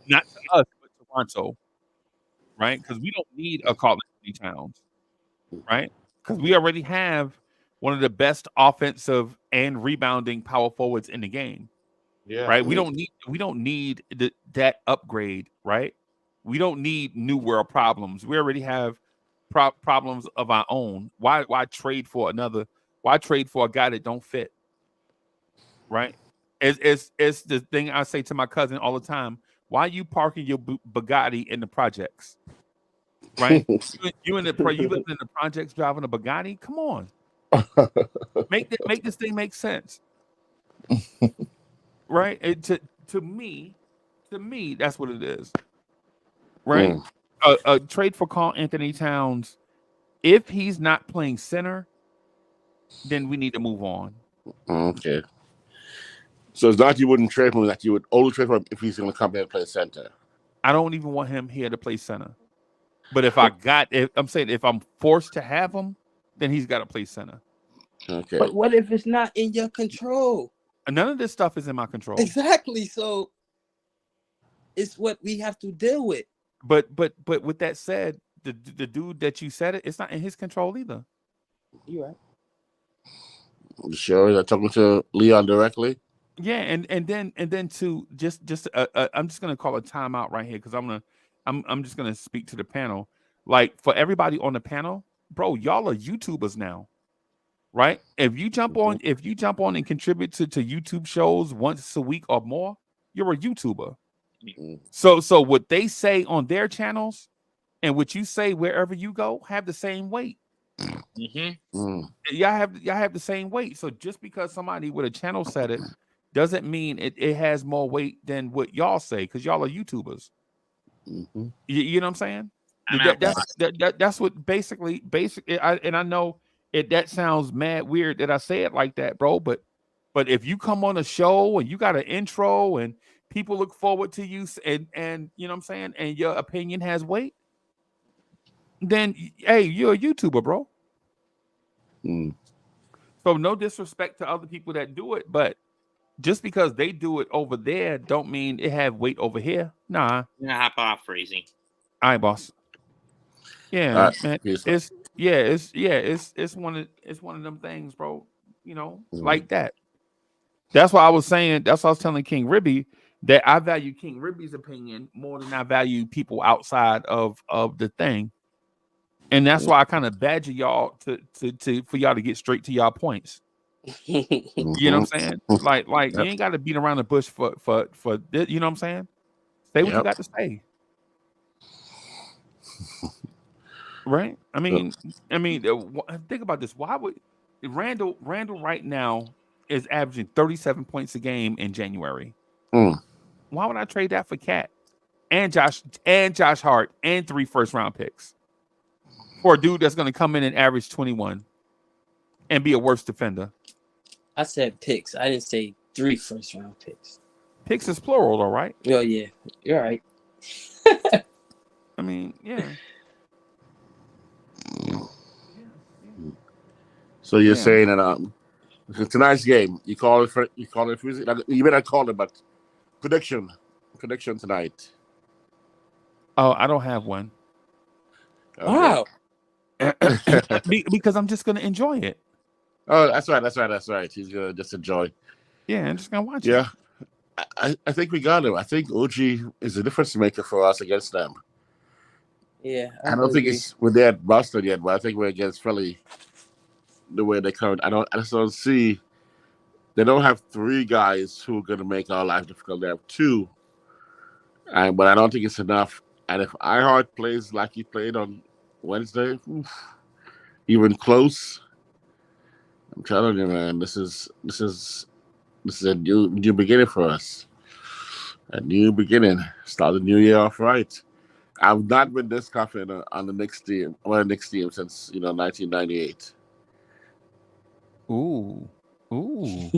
Not to us, but Toronto. Right? Because we don't need a Karl Anthony Towns. Right? Because we already have one of the best offensive and rebounding power forwards in the game. Yeah. Right? We don't need that upgrade, right? We don't need new world problems. We already have problems of our own. Why trade for another? Why trade for a guy that don't fit? Right? It's the thing I say to my cousin all the time. Why are you parking your Bugatti in the projects? Right? you live in the projects driving a Bugatti? Come on. Make this thing make sense. Right? To me, that's what it is. Right? A trade for Karl Anthony Towns, if he's not playing center, then we need to move on. Okay. So it's not you wouldn't trade for him, that you would only trade for him if he's going to come here and play center. I don't even want him here to play center. But if I'm forced to have him, then he's got to play center. Okay. But what if it's not in your control? None of this stuff is in my control. Exactly. So it's what we have to deal with. But with that said, the dude that you said it's not in his control either. You right. You sure that talking to Leon directly? Yeah, and then to just I'm just gonna call a timeout right here because I'm just gonna speak to the panel. Like for everybody on the panel, bro, y'all are YouTubers now, right? If you jump on and contribute to YouTube shows once a week or more, you're a YouTuber. So what they say on their channels and what you say wherever you go have the same weight. Y'all have the same weight. So just because somebody with a channel said it doesn't mean it has more weight than what y'all say because y'all are YouTubers. You know what I'm saying? That's what basically. And I know that sounds mad weird that I say it like that, bro. But if you come on a show and you got an intro and people look forward to you and you know what I'm saying, and your opinion has weight, then hey, you're a YouTuber, bro. So no disrespect to other people that do it, but just because they do it over there don't mean it have weight over here. Nah. Hop off, Freezy. All right, boss. Yeah, man. Peace. It's one of them things, bro. You know, like that. That's why I was saying. That's why I was telling King Ribby that I value King Ribby's opinion more than I value people outside of the thing. And that's why I kind of badger y'all to for y'all to get straight to y'all points. You know what I'm saying? Like you ain't got to beat around the bush for this, you know what I'm saying? Say what you got to say. Right? I mean, think about this. Why would Randall right now is averaging 37 points a game in January? Why would I trade that for Cat and Josh Hart and 3 first-round picks for a dude that's going to come in and average 21 and be a worse defender? I said picks. I didn't say 3 first-round picks. Picks is plural, all right? Oh yeah, you're right. I mean, yeah. So you're saying that tonight's game, you call it Freezy? You better call it, but prediction tonight. Oh, I don't have one. Okay. Wow. Because I'm just going to enjoy it. Oh, that's right. He's gonna just enjoy. Yeah, I'm just gonna watch it. Yeah, I think we got him. I think OG is a difference maker for us against them. Yeah, I don't think we're there at Boston yet, but I think we're against Philly. The way they come, I just don't see They don't have three guys who are going to make our life difficult. They have two, but I don't think it's enough. And if iHeart plays like he played on Wednesday, even close, I'm telling you, man, this is a new beginning for us. A new beginning. Start the new year off right. I've not been this confident on the Knicks team, since 1998. Ooh. Ooh.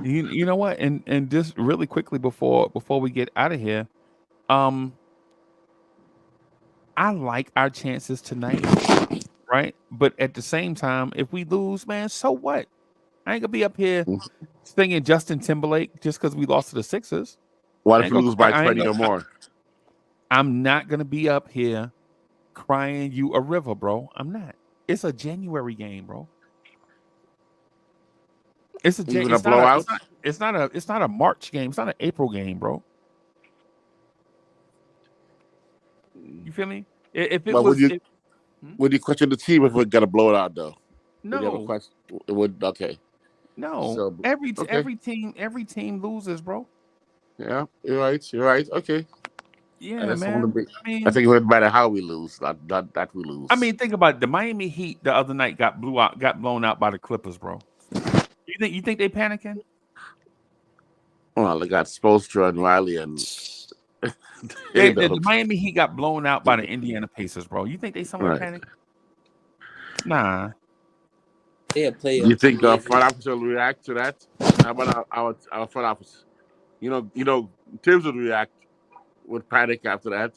You know what? And just really quickly before we get out of here, I like our chances tonight, right? But at the same time, if we lose, man, so what? I ain't gonna be up here singing Justin Timberlake just because we lost to the Sixers. What if we lose by 20 or more? I'm not gonna be up here crying you a river, bro. I'm not. It's a January game, bro. It's a blowout. It's not a March game. It's not an April game, bro. You feel me? If it was, would you question the team if we got to blow it out though? No. It would. Okay. No. So, every team loses, bro. Yeah, you're right. Okay. Yeah, man. I think it wouldn't matter how we lose, not that we lose. I mean, think about it. The Miami Heat the other night got blown out by the Clippers, bro. You think they panicking? Well, they got Spoelstra and Riley and the Miami Heat got blown out by the Indiana Pacers, bro. You think they somewhere panic? Nah. Yeah, You think front office will react to that? How about our front office? You know, Tibbs would panic after that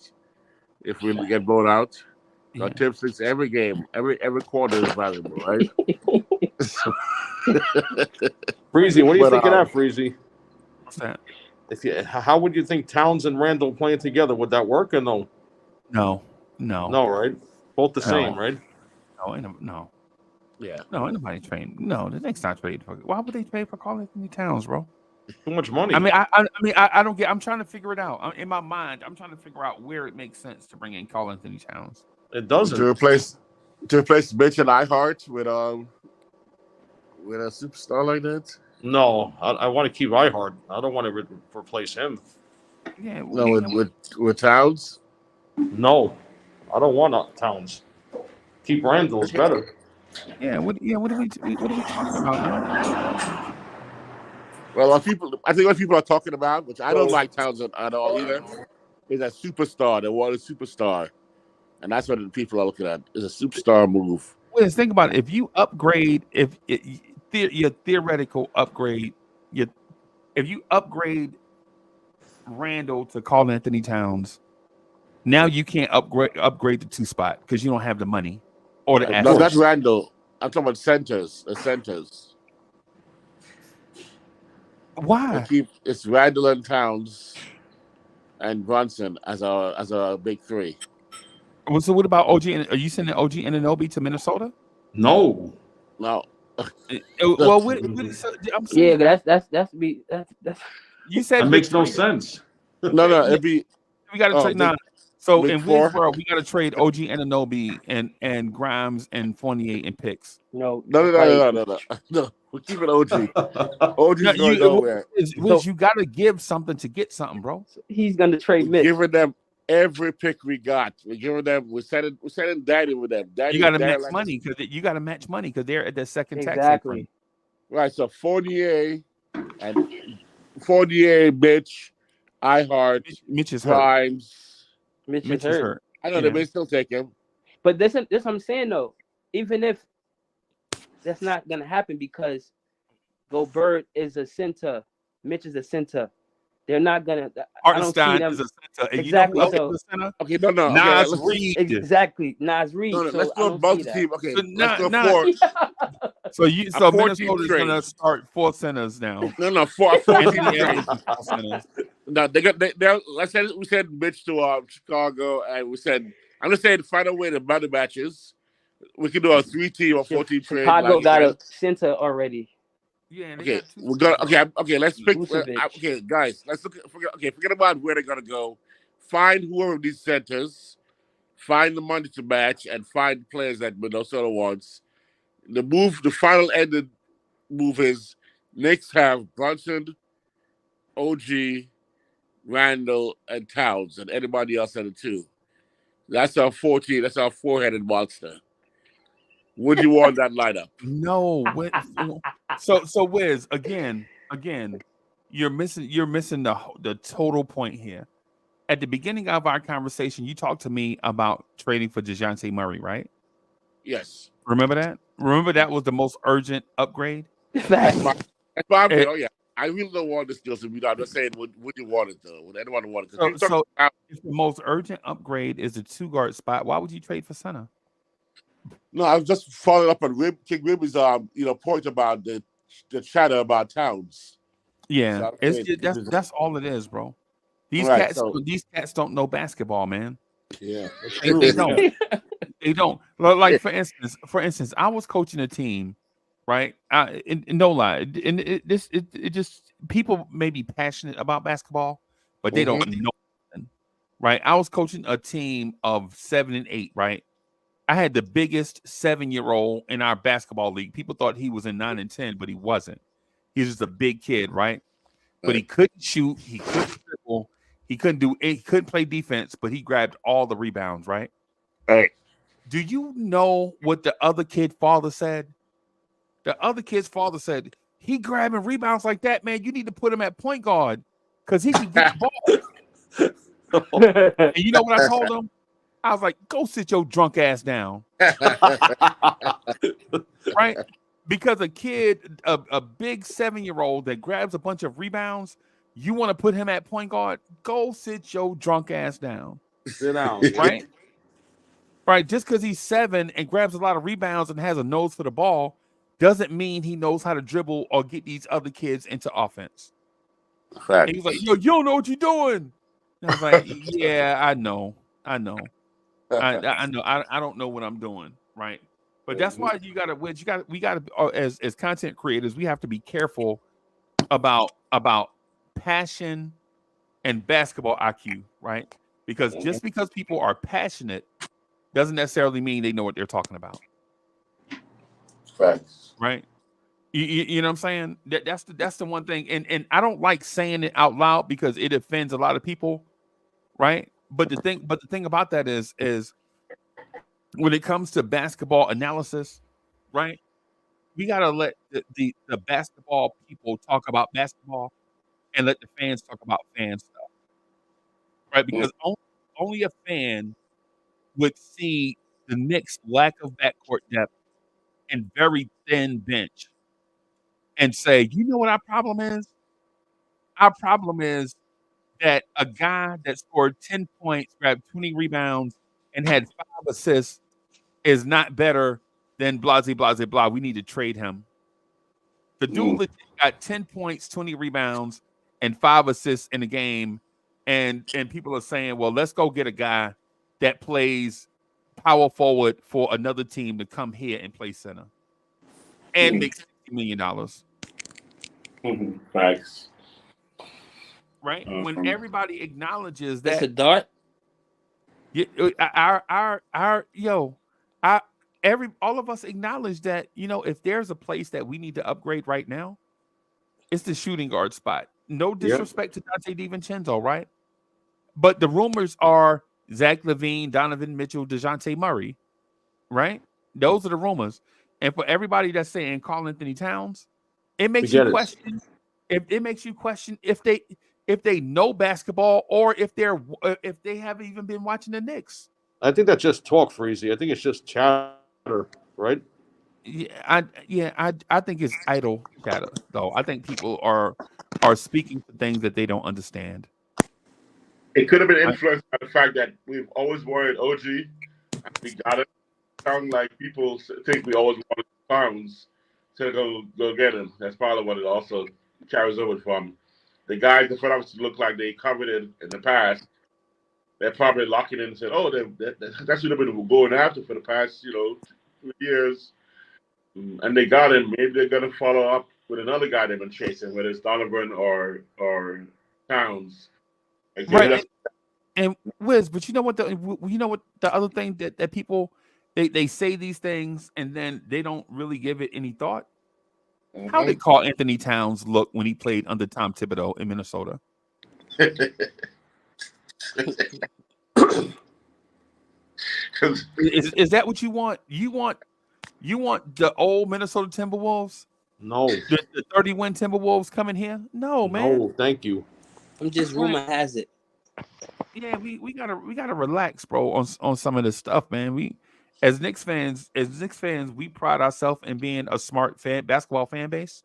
if we get blown out. Yeah. Tibbs thinks every game, every quarter is valuable, right? Freezy, what do you think of that, Freezy? What's that? How would you think Towns and Randall playing together? Would that work or no? No, right? Both the same, right? No. Yeah. No, anybody trade. No, the Knicks not trade for. Why would they trade for Karl Anthony Towns, bro? Too much money. I mean, I don't get. I'm trying to figure it out. In my mind, I'm trying to figure out where it makes sense to bring in Karl Anthony Towns. It doesn't. To replace Mitch and iHeart with a superstar like that. No, I want to keep iHeart. I don't want to replace him. Yeah. With Towns. No, I don't want Towns. Keep Randall is better. Yeah. What are we talking about, man? Well, I think what people are talking about, which I don't like Towns at all either, is a superstar. They want a superstar, and that's what people are looking at. Is a superstar move. Well, think about it. If you upgrade, your theoretical upgrade, if you upgrade Randall to Karl Anthony Towns, now you can't upgrade the 2 spot because you don't have the money or the assets. No, that's Randall. I'm talking about centers. The centers. Why? It's Randall and Towns and Brunson as our big three. Well, so what about OG? Are you sending OG Anunoby to Minnesota? No. Well, that's you said that makes no sense. No, it'd be we got to trade now. So in four. Woodsboro, we got to trade OG Anunoby and Grimes and Fournier and picks. No. We're keeping OG. OG's going nowhere. You got to give something to get something, bro. He's going to trade Mitch. Giving them every pick we got. We're giving them. We're sending Daddy with them. Daddy, you got to match money because they're at the second tax. Exactly. Right. So Fournier, Mitch, iHeart, Mitch is Grimes. Mitch is hurt. I know they may still take him. But this what I'm saying though. Even if that's not gonna happen because Gobert is a center, Mitch is a center. They're not gonna. Hartenstein is a center. And exactly. You know center? Okay, no. Nas Reed. Exactly. Nas Reed. No, let's go multi-team. Okay, let's go four. So Minnesota's gonna start 4 centers now. No, four team centers. No, we said Mitch to Chicago, and we said I'm just saying find a way to battle matches. We can do a 3-team or 4-team trade. Chicago got a center already. Yeah. Okay, we're gonna. Okay. Let's pick. Okay, guys. Let's look. Forget about where they're gonna go. Find whoever these centers. Find the money to match and find players that Minnesota wants. The final ended move is Knicks have Brunson, OG, Randall, and Towns, and anybody else at the 2. That's our 14. That's our 4-headed monster. Would you want that lineup? No. So Wiz, again, you're missing the total point here. At the beginning of our conversation, you talked to me about trading for DeJounte Murray, right? Yes. Remember that? Remember that was the most urgent upgrade? That's my opinion. Oh, yeah. I really don't want this deal to be done. I'm just saying, would you want it, though? Would anyone want it? So if the most urgent upgrade is the 2-guard spot, why would you trade for center? No, I was just following up on King Ribby's point about the chatter about Towns. Yeah, So that's all it is, bro. These cats don't know basketball, man. Yeah, they don't. They don't. Like for instance, I was coaching a team, right? No lie, and it just people may be passionate about basketball, but they don't know nothing, right? I was coaching a team of 7 and 8, right? I had the biggest 7-year-old in our basketball league. People thought he was in 9 and 10, but he wasn't. He's just a big kid, right? But he couldn't shoot, he couldn't dribble, he couldn't play defense, but he grabbed all the rebounds, right? Right. Do you know what the other kid father said? The other kid's father said, he grabbing rebounds like that, man. You need to put him at point guard because he can get the ball. And you know what I told him? I was like, go sit your drunk ass down. Right? Because a kid, a big 7-year-old that grabs a bunch of rebounds, you want to put him at point guard? Go sit your drunk ass down. Sit down. Right? Right. Just because he's 7 and grabs a lot of rebounds and has a nose for the ball doesn't mean he knows how to dribble or get these other kids into offense. Fact. And he was like, yo, you don't know what you're doing. And I was like, yeah, I know. I know. I don't know what I'm doing. Right. But that's why we gotta as content creators, we have to be careful about passion and basketball IQ, right? Because just because people are passionate doesn't necessarily mean they know what they're talking about. Facts. Right? You know what I'm saying? That's the one thing. And I don't like saying it out loud because it offends a lot of people, right? But the thing about that is when it comes to basketball analysis, right? We gotta let the basketball people talk about basketball and let the fans talk about fan stuff. Right? Because only a fan would see the Knicks' lack of backcourt depth and very thin bench and say, you know what our problem is? Our problem is that a guy that scored 10 points, grabbed 20 rebounds, and had 5 assists is not better than blah, blah, blah, blah. We need to trade him. The dude legit got 10 points, 20 rebounds, and 5 assists in the game. And people are saying, well, let's go get a guy that plays power forward for another team to come here and play center and make $60 million. Facts. Right? When everybody acknowledges that. That's a dart? All of us acknowledge that, if there's a place that we need to upgrade right now, it's the shooting guard spot. No disrespect to Dante DiVincenzo, right? But the rumors are Zach LaVine, Donovan Mitchell, DeJounte Murray, right? Those are the rumors. And for everybody that's saying Karl Anthony Towns, it makes you question. It makes you question if they know basketball or if they haven't even been watching the Knicks. I think that's just talk, Freezy. I think it's just chatter, right? I think it's idle chatter, though. I think people are speaking for things that they don't understand. It could have been influenced by the fact that we've always wanted OG. We got it. Sound like people think we always wanted Towns to go get him. That's probably what it also carries over from. The guys in front of us look like they covered it in the past. They're probably locking in and saying, "Oh, that's what they've been going after for the past, 2 years." And they got him. Maybe they're gonna follow up with another guy they've been chasing, whether it's Donovan or Towns. Right. And Wiz, but you know what the other thing that people They say these things and then they don't really give it any thought. How did Karl Anthony Towns look when he played under Tom Thibodeau in Minnesota? Is that what you want? You want the old Minnesota Timberwolves? No. The 30-win Timberwolves coming here? No, man. No, thank you. I'm just rumor has it. Yeah, we gotta relax, bro, on some of this stuff, man. We as Knicks fans, we pride ourselves in being a smart basketball fan base.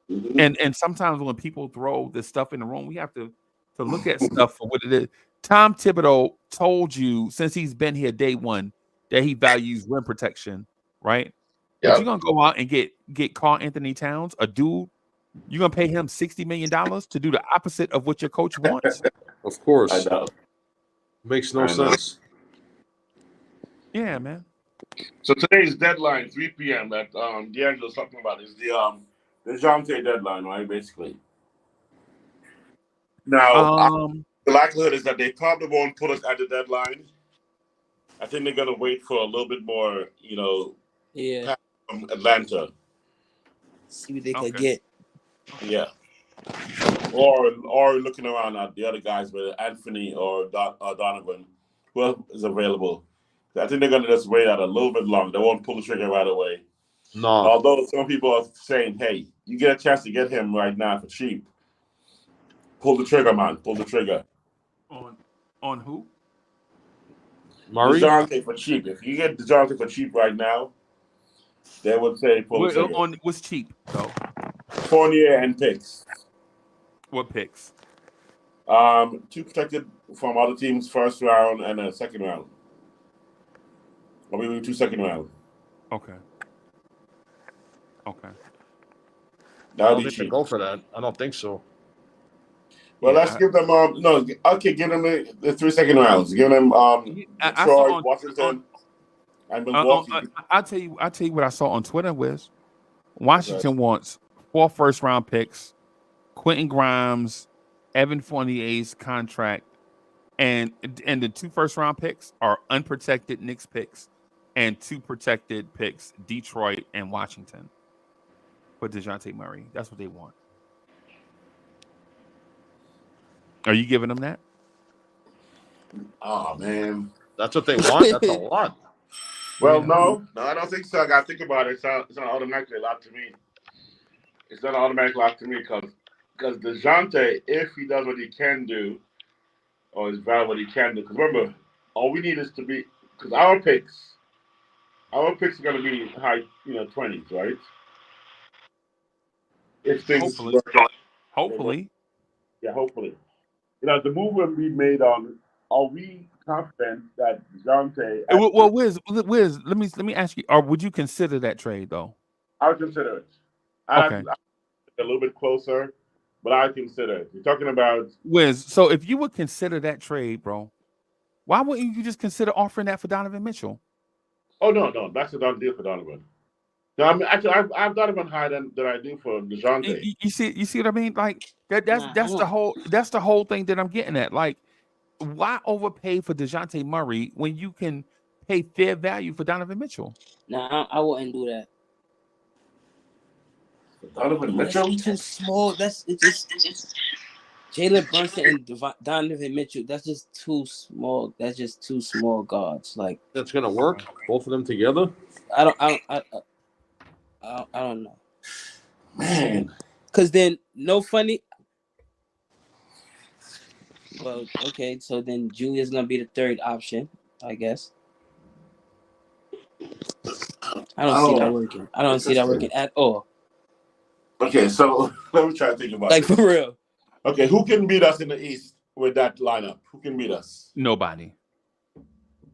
And sometimes when people throw this stuff in the room, we have to look at stuff for what it is. Tom Thibodeau told you since he's been here day one that he values rim protection, right? But you're gonna go out and get Karl Anthony Towns, a dude. You're gonna pay him $60 million to do the opposite of what your coach wants. Of course, I know. Makes no sense. Yeah, man. So today's deadline, 3 p.m. that D'Angelo's talking about is the DeJounte deadline, right? Basically. Now, the likelihood is that they probably won't put us at the deadline. I think they're gonna wait for a little bit more, Yeah. From Atlanta. See what they could get. Yeah. Or looking around at the other guys, whether Anthony or Donovan, who else is available. I think they're gonna just wait out a little bit longer. They won't pull the trigger right away. No. Although some people are saying, "Hey, you get a chance to get him right now for cheap. Pull the trigger, man. Pull the trigger." On who? Murray? DeJounte for cheap. If you get DeJounte for cheap right now, they would say pull the trigger. On what's cheap though? Fournier and picks. What picks? 2 protected from other teams' first round and a second round. Or maybe 2 second round. Okay. I That don't would be think they cheap. go for that. I don't think so. Well, let's give them give them the 3 second rounds. Give them Detroit, Washington, and Milwaukee. I'll tell you what I saw on Twitter, Wiz. Washington wants 4 first round picks, Quentin Grimes, Evan Fournier's contract, and the 2 first round picks are unprotected Knicks picks and 2 protected picks, Detroit and Washington. For DeJounte Murray. That's what they want. Are you giving them that? Oh man, that's what they want. That's a lot. Well, no, I don't think so. I gotta think about it. It's not automatically a lot to me. It's not automatically a lot to me because DeJounte, if he does what he can do, or is valid what he can do, because remember, all we need is to be because our picks are gonna be high, 20s, right? If things work out. Hopefully. Yeah, hopefully. The move will be made on. Are we confident that DeJounte? Well, Wiz, let me ask you. Or would you consider that trade though? I would consider it. Okay. A little bit closer, but I consider it. You're talking about Wiz. So if you would consider that trade, bro, why wouldn't you just consider offering that for Donovan Mitchell? Oh no, that's a done deal for Donovan. No, I mean, actually, I've Donovan higher than I do for DeJounte. You see what I mean? Like that's the whole thing that I'm getting at. Like, why overpay for DeJounte Murray when you can pay fair value for Donovan Mitchell? Nah, I wouldn't do that. Donovan Mitchell? That's too small. It's just Jalen Brunson and Donovan Mitchell. That's just too small. That's just 2 small guards. Like that's gonna work. Both of them together. I don't know. Man. Cause then no funny. Well, okay, so then Julia's gonna be the 3rd option, I guess. I don't see that working. I don't see that working at all. Okay, so let me try to think about like this. For real. Okay, who can beat us in the East with that lineup? Who can beat us? Nobody.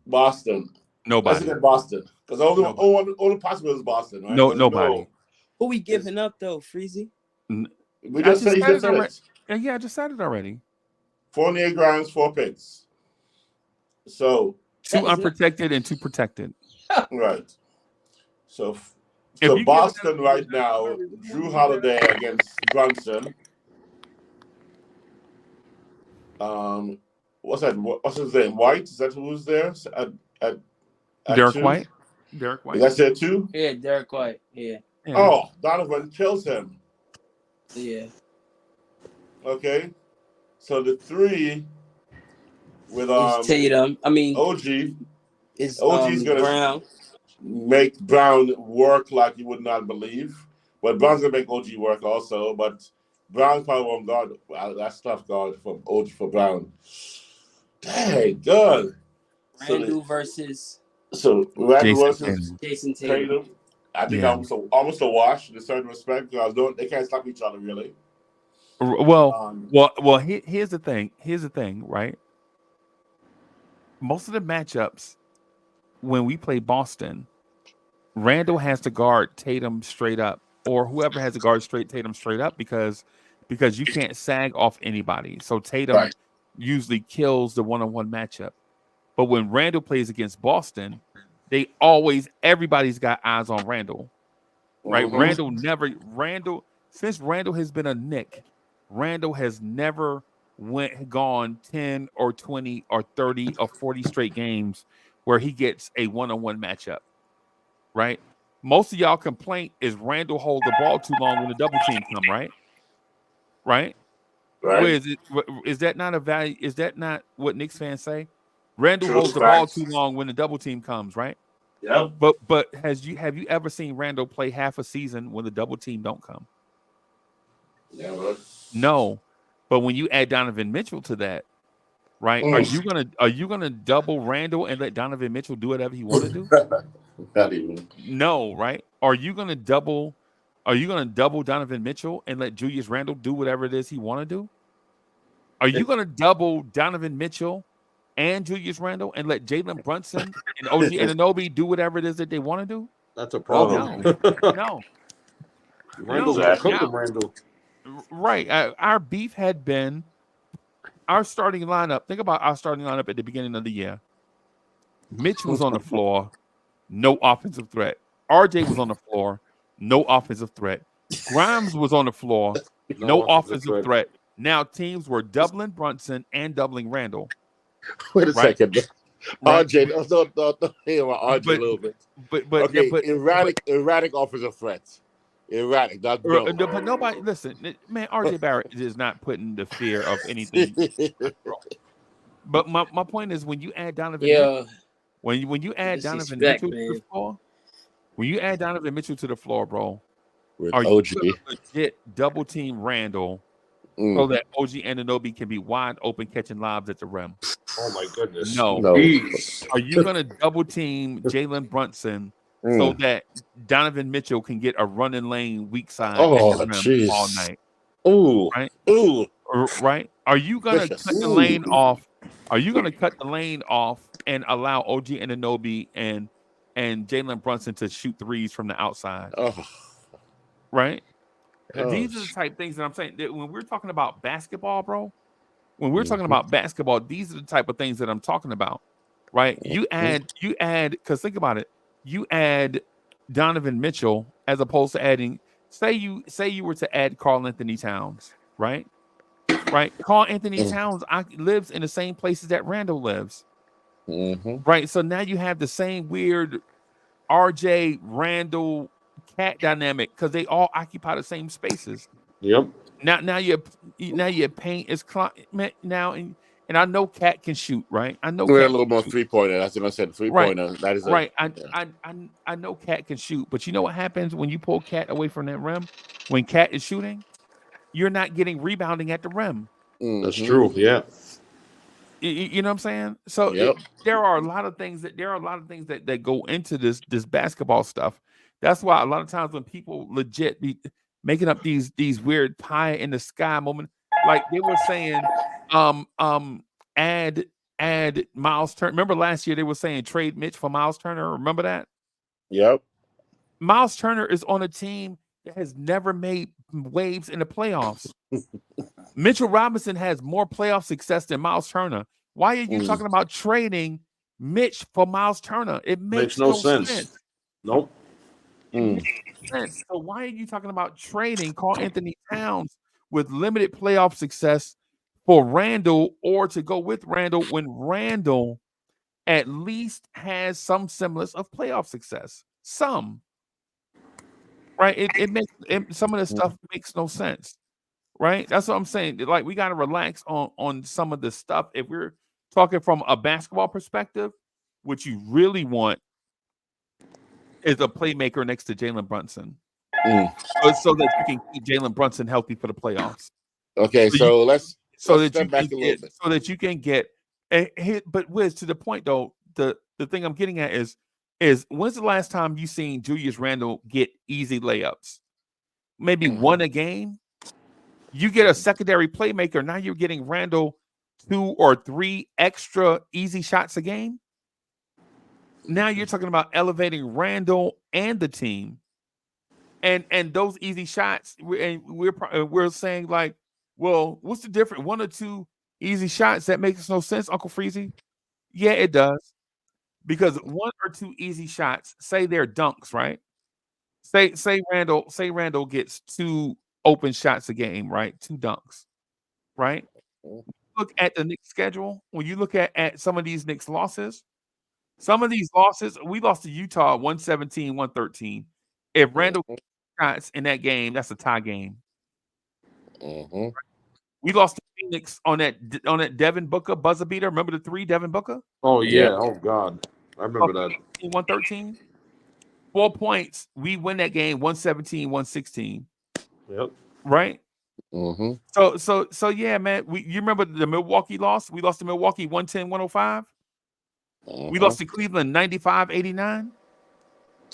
Boston. Nobody. Let's get Boston. Because only possible is Boston, right? Nobody. Who we giving up though, Freezy? We just said it already. Yeah, I just said it already. Fournier, Grimes, 4 picks. So 2 unprotected and 2 protected. Right. So Boston right now, Drew Holiday against Brunson. What's that? What's his name? White? Is that who's there? At Derek 2? White? Derek White. Is that said too? Yeah, Derek White. Yeah. Oh, Donovan kills him. Yeah. Okay. So the 3 with It's Tatum. I mean, OG. it's OG's gonna Brown. make Brown work like you would not believe. But Brown's gonna make OG work also. But Brown's probably won't guard. That's tough guard for OG for Brown. Dang, good. Randall versus Randall versus Jason Tatum. I think almost a wash in a certain respect because they can't stop each other really. Well. Here's the thing. Right? Most of the matchups when we play Boston, Randall has to guard Tatum straight up, or whoever has to guard Tatum straight up because you can't sag off anybody. So Tatum usually kills the one-on-one matchup. But when Randall plays against Boston, everybody's got eyes on Randall. Right? Mm-hmm. Since Randall has been a Knick, Randall has never gone 10 or 20 or 30 or 40 straight games where he gets a one-on-one matchup. Right? Most of y'all complaint is Randall hold the ball too long when the double team come, right? Right? Right. Where is it? Is that not a value? Is that not what Knicks fans say? Randall holds the ball too long when the double team comes, right? Yeah. But have you ever seen Randall play half a season when the double team don't come? Never. No. But when you add Donovan Mitchell to that, right? Are you gonna double Randall and let Donovan Mitchell do whatever he want to do? Not even. No, right? Are you gonna double Donovan Mitchell and let Julius Randle do whatever it is he want to do? Are you gonna double Donovan Mitchell and Julius Randle and let Jalen Brunson and OG Anunoby do whatever it is that they want to do? That's a problem. No. Randall's gonna cook them, Randall. Right. Our beef had been our starting lineup. Think about our starting lineup at the beginning of the year. Mitch was on the floor, no offensive threat. RJ was on the floor, no offensive threat. Grimes was on the floor, no offensive threat. Now teams were doubling Brunson and doubling Randall. Wait a second. Right. RJ, don't hear about RJ a little bit. But erratic offensive threats. Erratic. But nobody listen, man. RJ Barrett is not putting the fear of anything. But my point is when you add Donovan, when you add Donovan Mitchell to the floor, when you add Donovan Mitchell to the floor, bro, with are OG you legit double team Randall so that OG Anunoby can be wide open catching lobs at the rim? Oh my goodness! No. Are you gonna double team Jalen Brunson so that Donovan Mitchell can get a running lane weak side at the rim all night? Ooh, right? Ooh, right? Are you gonna cut the lane off? Are you gonna cut the lane off and allow OG Anunoby and Jalen Brunson to shoot threes from the outside? Right? These are the type of things that I'm saying that when we're talking about basketball, bro. When we're talking about basketball, these are the type of things that I'm talking about, right? You add, because think about it. You add Donovan Mitchell as opposed to adding, say you were to add Karl Anthony Towns, right? Right? Karl Anthony Towns lives in the same places that Randall lives, right? So now you have the same weird RJ Randall Cat dynamic because they all occupy the same spaces. Yep. Now your paint is now, and I know Cat can shoot, right? I know we're a little more 3-pointer. That's what I said. 3-pointer. That is right. I know Cat can shoot, but you know what happens when you pull Cat away from that rim? When Cat is shooting, you're not getting rebounding at the rim. That's true. Yeah. You know what I'm saying? So there are a lot of things that go into this basketball stuff. That's why a lot of times when people legit be making up these weird pie in the sky moment, like they were saying, add Miles Turner. Remember last year they were saying trade Mitch for Miles Turner. Remember that? Yep. Miles Turner is on a team that has never made waves in the playoffs. Mitchell Robinson has more playoff success than Miles Turner. Why are you talking about trading Mitch for Miles Turner? It makes no sense. Nope. Sense. So why are you talking about trading Karl Anthony Towns with limited playoff success for Randall or to go with Randall when Randall at least has some semblance of playoff success. Some, right? It makes some of this stuff makes no sense, right? That's what I'm saying. Like, we got to relax on some of this stuff. If we're talking from a basketball perspective, what you really want is a playmaker next to Jalen Brunson, so that you can keep Jalen Brunson healthy for the playoffs. Okay, so let's step back a little bit. So that you can get. But Wiz, to the point though, the thing I'm getting at is when's the last time you seen Julius Randle get easy layups? Maybe one a game. You get a secondary playmaker. Now you're getting Randle 2 or 3 extra easy shots a game. Now you're talking about elevating Randle and the team, and those easy shots. We're saying like, well, what's the difference? 1 or 2 easy shots, that makes no sense, Uncle Freezy. Yeah, it does, because 1 or 2 easy shots, say they're dunks, right? Say Randle gets 2 open shots a game, right? 2 dunks, right? Look at the Knicks schedule. When you look at some of these Knicks losses, we lost to Utah 117-113. If Randle shots in that game, that's a tie game. We lost to Phoenix on that Devin Booker buzzer beater. Remember the 3, Devin Booker? Oh yeah. Oh God, I remember that. 113. 4 points. We win that game 117-116. Yep. Right. So yeah, man. You remember the Milwaukee loss? We lost to Milwaukee 110-105. We lost to Cleveland 95-89.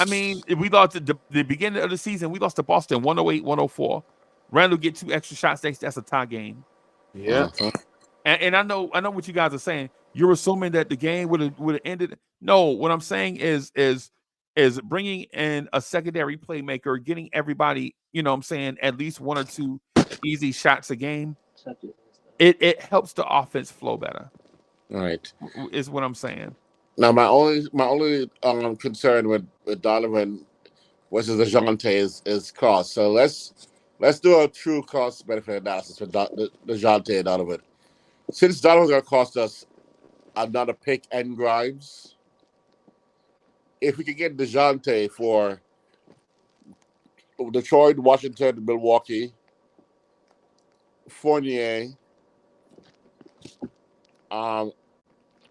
I mean, we lost at the beginning of the season. We lost to Boston 108-104. Randle get 2 extra shots. That's a tie game. Yeah. And I know what you guys are saying. You're assuming that the game would have ended. No, what I'm saying is bringing in a secondary playmaker, getting everybody, you know what I'm saying, at least 1 or 2 easy shots a game. It helps the offense flow better. All right. Is what I'm saying. Now, my only concern with Donovan versus DeJounte is cost. So let's do a true cost benefit analysis for DeJounte and Donovan. Since Donovan's going to cost us another pick and Grimes, if we can get DeJounte for Detroit, Washington, Milwaukee, Fournier,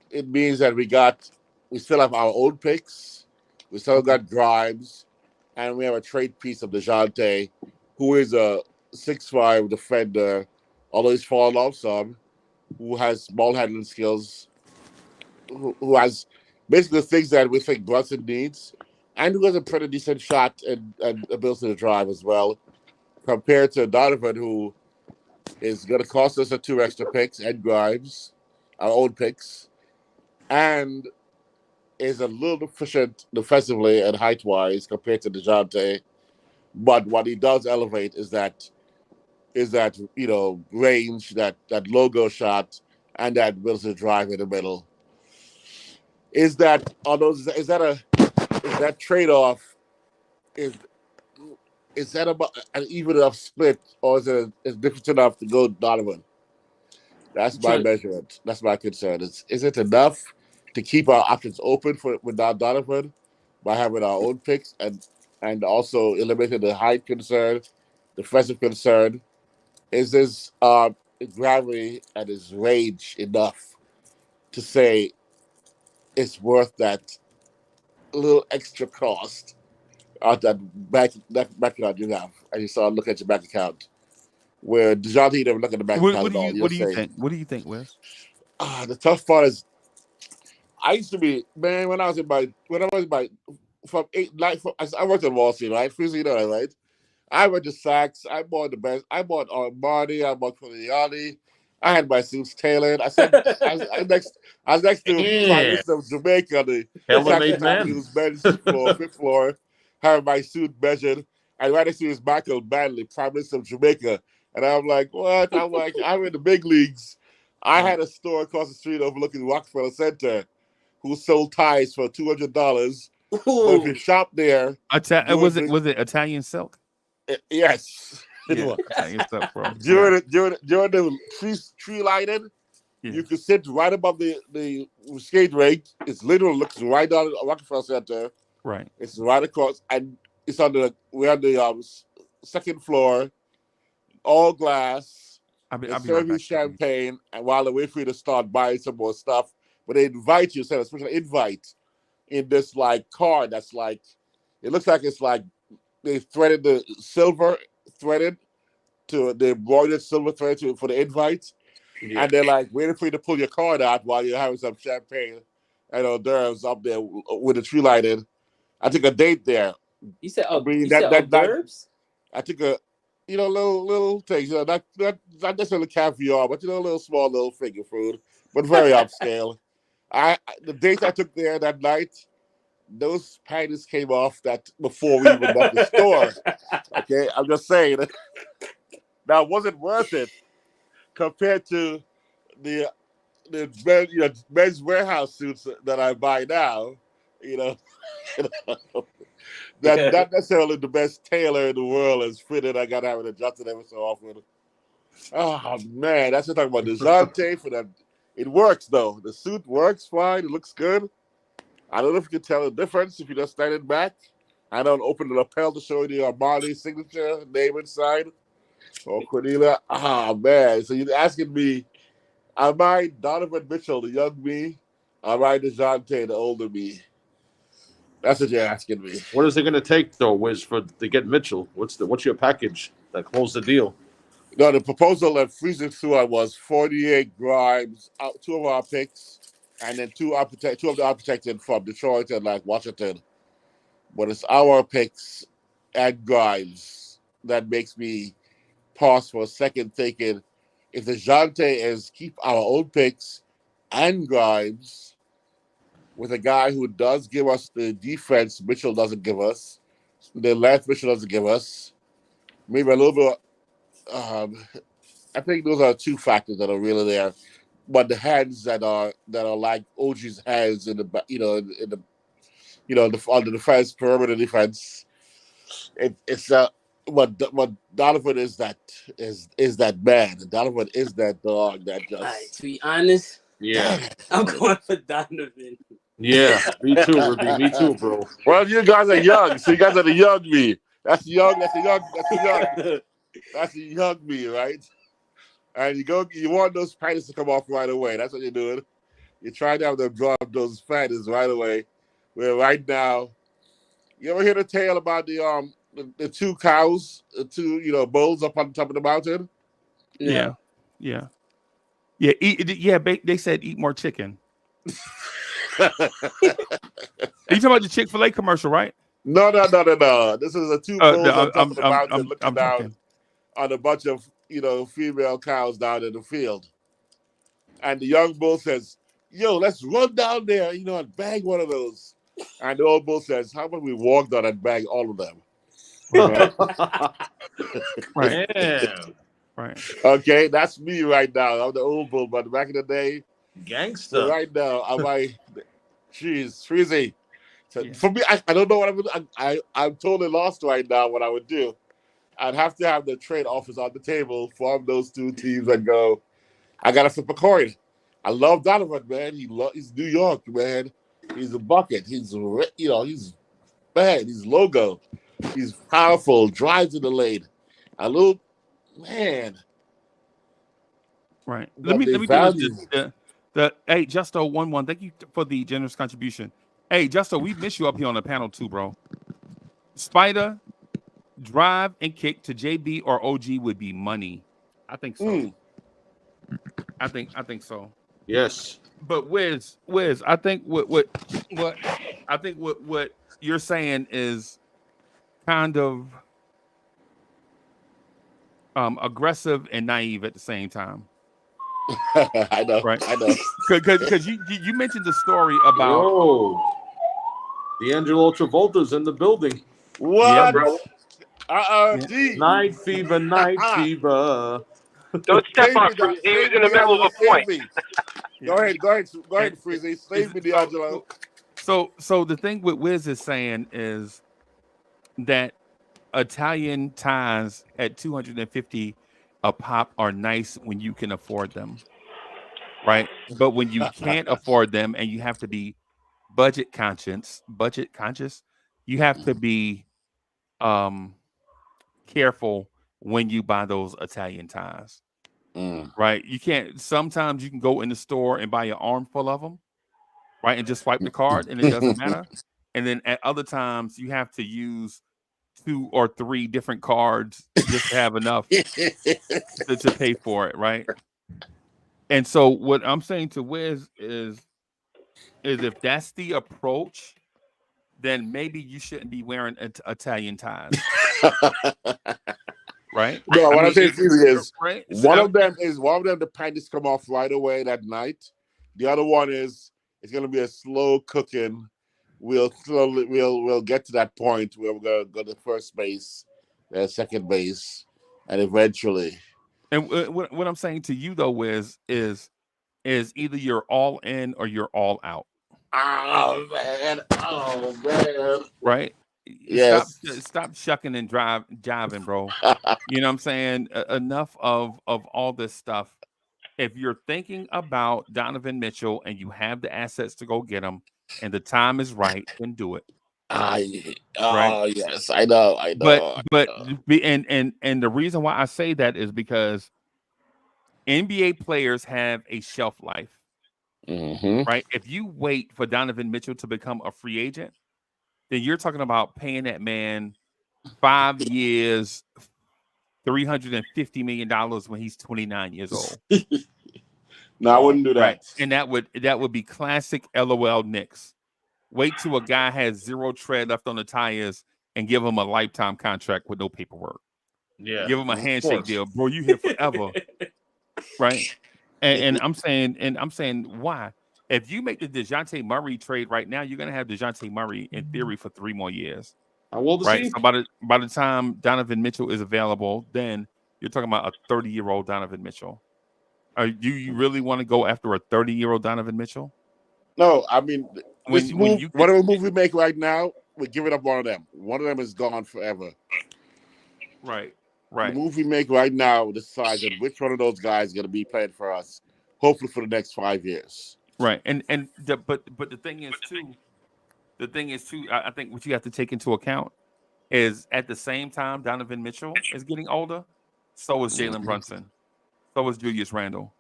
it means that we still have our own picks, we still got Grimes, and we have a trade piece of DeJounte, who is a 6'5" defender, although he's fallen off some, who has ball handling skills, who has basically the things that we think Brunson needs, and who has a pretty decent shot and ability to drive as well, compared to Donovan, who is going to cost us 2 extra picks and Grimes, our own picks, and is a little deficient defensively and height-wise compared to DeJounte. But what he does elevate is that range, that logo shot, and that ability to drive in the middle. Is that trade-off? Is that about an even enough split, or is it different enough to go Donovan? That's my measurement. That's my concern. Is it enough to keep our options open without Donovan by having our own picks and also eliminating the height concern, defensive concern? Is this gravity and his range enough to say it's worth that little extra cost out that bank account you have? And you saw look at your bank account. Where DeJounte never look at the bank account at all. What do you think? What do you think, Wes? The tough part is, I used to be, man, when I was in my from 8, 9, I worked at Wall Street, right? Freezy, you know that, right? I went to Saks. I bought the best. I bought Armani. I bought Fulio. I had my suits tailored. I was next to Prime Minister of Jamaica, the Elevate man. He was bench floor, 5th floor. Had my suit measured, and right next to his Michael Manley, Prime Minister of Jamaica. And I'm like, what? I'm like, I'm in the big leagues. I had a store across the street overlooking Rockefeller Center who sold ties for $200. But if you shop there, was it Italian silk? Yes. Yeah, Italian silk, bro. During the tree lighting, You can sit right above the skate rink. It's literally looks right down at Rockefeller Center. Right. It's right across, and it's we're on the second floor, all glass. I'll They be serve right you back. champagne, and while they wait for you to start buying some more stuff, but they invite you, send a special invite in this like card that's like, it looks like it's like they threaded the silver threaded to the embroidered silver thread for the invite. Yeah. And they're like waiting for you to pull your card out while you're having some champagne and hors d'oeuvres up there with the tree lighted. I took a date there. You said, I mean, you said hors d'oeuvres? I took a, little things, not necessarily caviar, but little small little finger food, but very upscale. The date I took there that night, those panties came off that before we even left the store. Okay, I'm just saying. Now, it wasn't worth it compared to the men's warehouse suits that I buy now. That not necessarily the best tailor in the world is fitted. I got to have it adjusted every so often. Oh man, that's what I'm talking about. The Dante for that. It works though. The suit works fine. It looks good. I don't know if you can tell the difference if you just stand it back. I don't open the lapel to show you the Armani signature name inside. Or Cornelia. Ah man. So you're asking me, am I Donovan Mitchell, the young me? Am I DeJounte, the older me? That's what you're asking me. What is it going to take though, Wiz, to get Mitchell? What's your package that closed the deal? No, the proposal that freezing through I was 48 Grimes, 2 of our picks, and then 2 of the unprotected from Detroit and like Washington. But it's our picks and Grimes that makes me pause for a second, thinking if the Jante is keep our own picks and Grimes with a guy who does give us the defense Mitchell doesn't give us, the length Mitchell doesn't give us, maybe a little bit. I think those are 2 factors that are really there, but the hands that are like OG's hands in the on the defense perimeter defense. It's what Donovan is that man. Donovan is that dog that just. All right, to be honest, Yeah, I'm going for Donovan. yeah, me too, Ruby. Me too, bro. Well, you guys are young, so you guys are the young me. That's the young. That's the young me, right? And you want those panties to come off right away. That's what you're doing. You're trying to have them drop those panties right away. Where right now, you ever hear the tale about the 2 cows, the 2 bulls up on top of the mountain? Yeah. They said eat more chicken. Are you talking about the Chick-fil-A commercial, right? No. This is a 2 bulls on top of the mountain looking down on a bunch of female cows down in the field. And the young bull says, "Yo, let's run down there, and bag one of those." And the old bull says, "How about we walk down and bag all of them?" Right. Damn. Right. Okay, that's me right now. I'm the old bull, but back in the day, Gangster. right now, jeez, Freezy. So for me, I don't know what I'm totally lost right now what I would do. I'd have to have the trade offers on the table, form those 2 teams and go, I got to flip a coin. I love Donovan, man. He's New York, man. He's a bucket. He's bad. He's logo. He's powerful. Drives in the lane. A little man. Right. But Let me do value. this. Hey, Justo 1-1. Thank you for the generous contribution. Hey, Justo, we miss you up here on the panel too, bro. Spider, drive and kick to JB or OG would be money. I think so. I think so. Yes. But Wiz, I think what you're saying is kind of aggressive and naive at the same time. I know, right? I know. Because you mentioned the story about D'Angelo Travolta's in the building. What? Yeah, bro. D. Night fever, night fever. Don't step on him. He was in the middle of a point. Go ahead, Freezy. Save me, D'Angelo. So the thing with Wiz is saying is that Italian ties at $250 a pop are nice when you can afford them. right? But when you can't afford them and you have to be budget conscious, you have to be careful when you buy those Italian ties, right? You can't. Sometimes you can go in the store and buy an armful of them, right, and just swipe the card, and it doesn't matter. And then at other times, you have to use 2 or 3 different cards just to have enough to pay for it, right? And so, what I'm saying to Wiz is if that's the approach, then maybe you shouldn't be wearing Italian ties. Right? No, what I'm saying is right? one of them the panties come off right away that night. The other one is it's gonna be a slow cooking. We'll get to that point where we're gonna go to first base, second base, and eventually. And what I'm saying to you though is either you're all in or you're all out. Oh man. Right? Yes. Stop shucking and jiving, bro. You know what I'm saying? Enough of all this stuff. If you're thinking about Donovan Mitchell and you have the assets to go get him and the time is right, then do it. Right? Yes, I know. But and the reason why I say that is because NBA players have a shelf life. Right? If you wait for Donovan Mitchell to become a free agent, then you're talking about paying that man 5 years, $350 million when he's 29 years old. No, I wouldn't do that. Right. And that would be classic LOL Knicks. Wait till a guy has 0 tread left on the tires and give him a lifetime contract with no paperwork. Yeah. Give him a handshake deal. Bro, you here forever. Right? And I'm saying why? If you make the DeJounte Murray trade right now, you're gonna have DeJounte Murray in theory for 3 more years. Right. So by the time Donovan Mitchell is available, then you're talking about a 30-year-old Donovan Mitchell. Do you really want to go after a 30-year-old Donovan Mitchell? No, I mean whatever move we make right now, we're giving up one of them. One of them is gone forever. Right. The move we make right now decides on which one of those guys is going to be playing for us, hopefully for the next 5 years. Right. But the thing is too, I think what you have to take into account is at the same time Donovan Mitchell is getting older, so is Jalen Brunson, so is Julius Randle.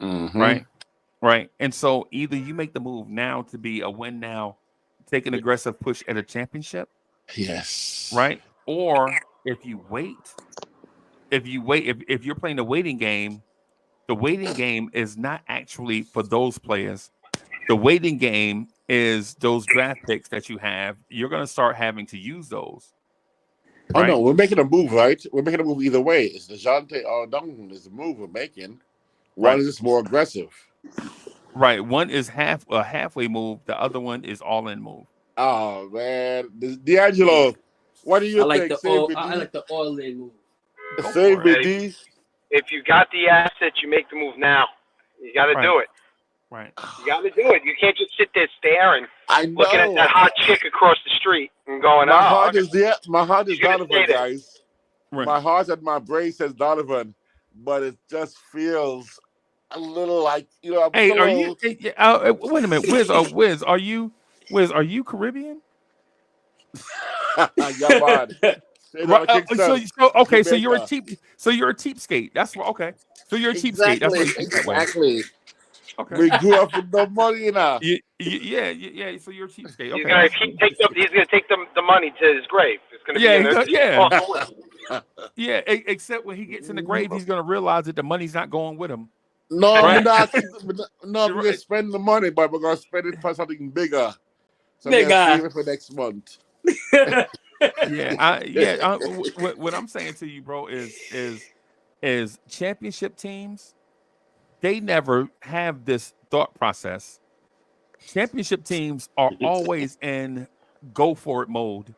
Right. And so either you make the move now to be a win now, take an aggressive push at a championship. Yes. Right. Or if you wait, if you're playing the waiting game is not actually for those players. The waiting game is those draft picks that you have. You're going to start having to use those. Right? Oh, no, we're making a move, right? We're making a move either way. It's DeJounte or Duncan is the move we're making. One is just more aggressive. Right. One is a halfway move. The other one is all-in move. Oh, man. D'Angelo, what do you think? I like the all-in move. Save me, D. If you got the assets, you make the move now. You got to do it. Right. You got to do it. You can't just sit there staring, looking at that hot chick across the street and going, my heart is Donovan, guys. Right. My heart and my brain says Donovan, but it just feels a little like, I'm wait a minute, Wiz, are you Caribbean? Yeah, man. So you're a cheapskate. That's what. Okay. So you're a cheapskate. Exactly. Okay. We grew up with no money now. Yeah. So you're a cheapskate. Okay. He's gonna take the money to his grave. It's gonna be Except when he gets in the grave, he's gonna realize that the money's not going with him. No, we're not. No, we're gonna spend the money, but we're gonna spend it for something bigger. So we're gonna save it for next month. What I'm saying to you, bro, is championship teams, they never have this thought process. Championship teams are always in go for it mode.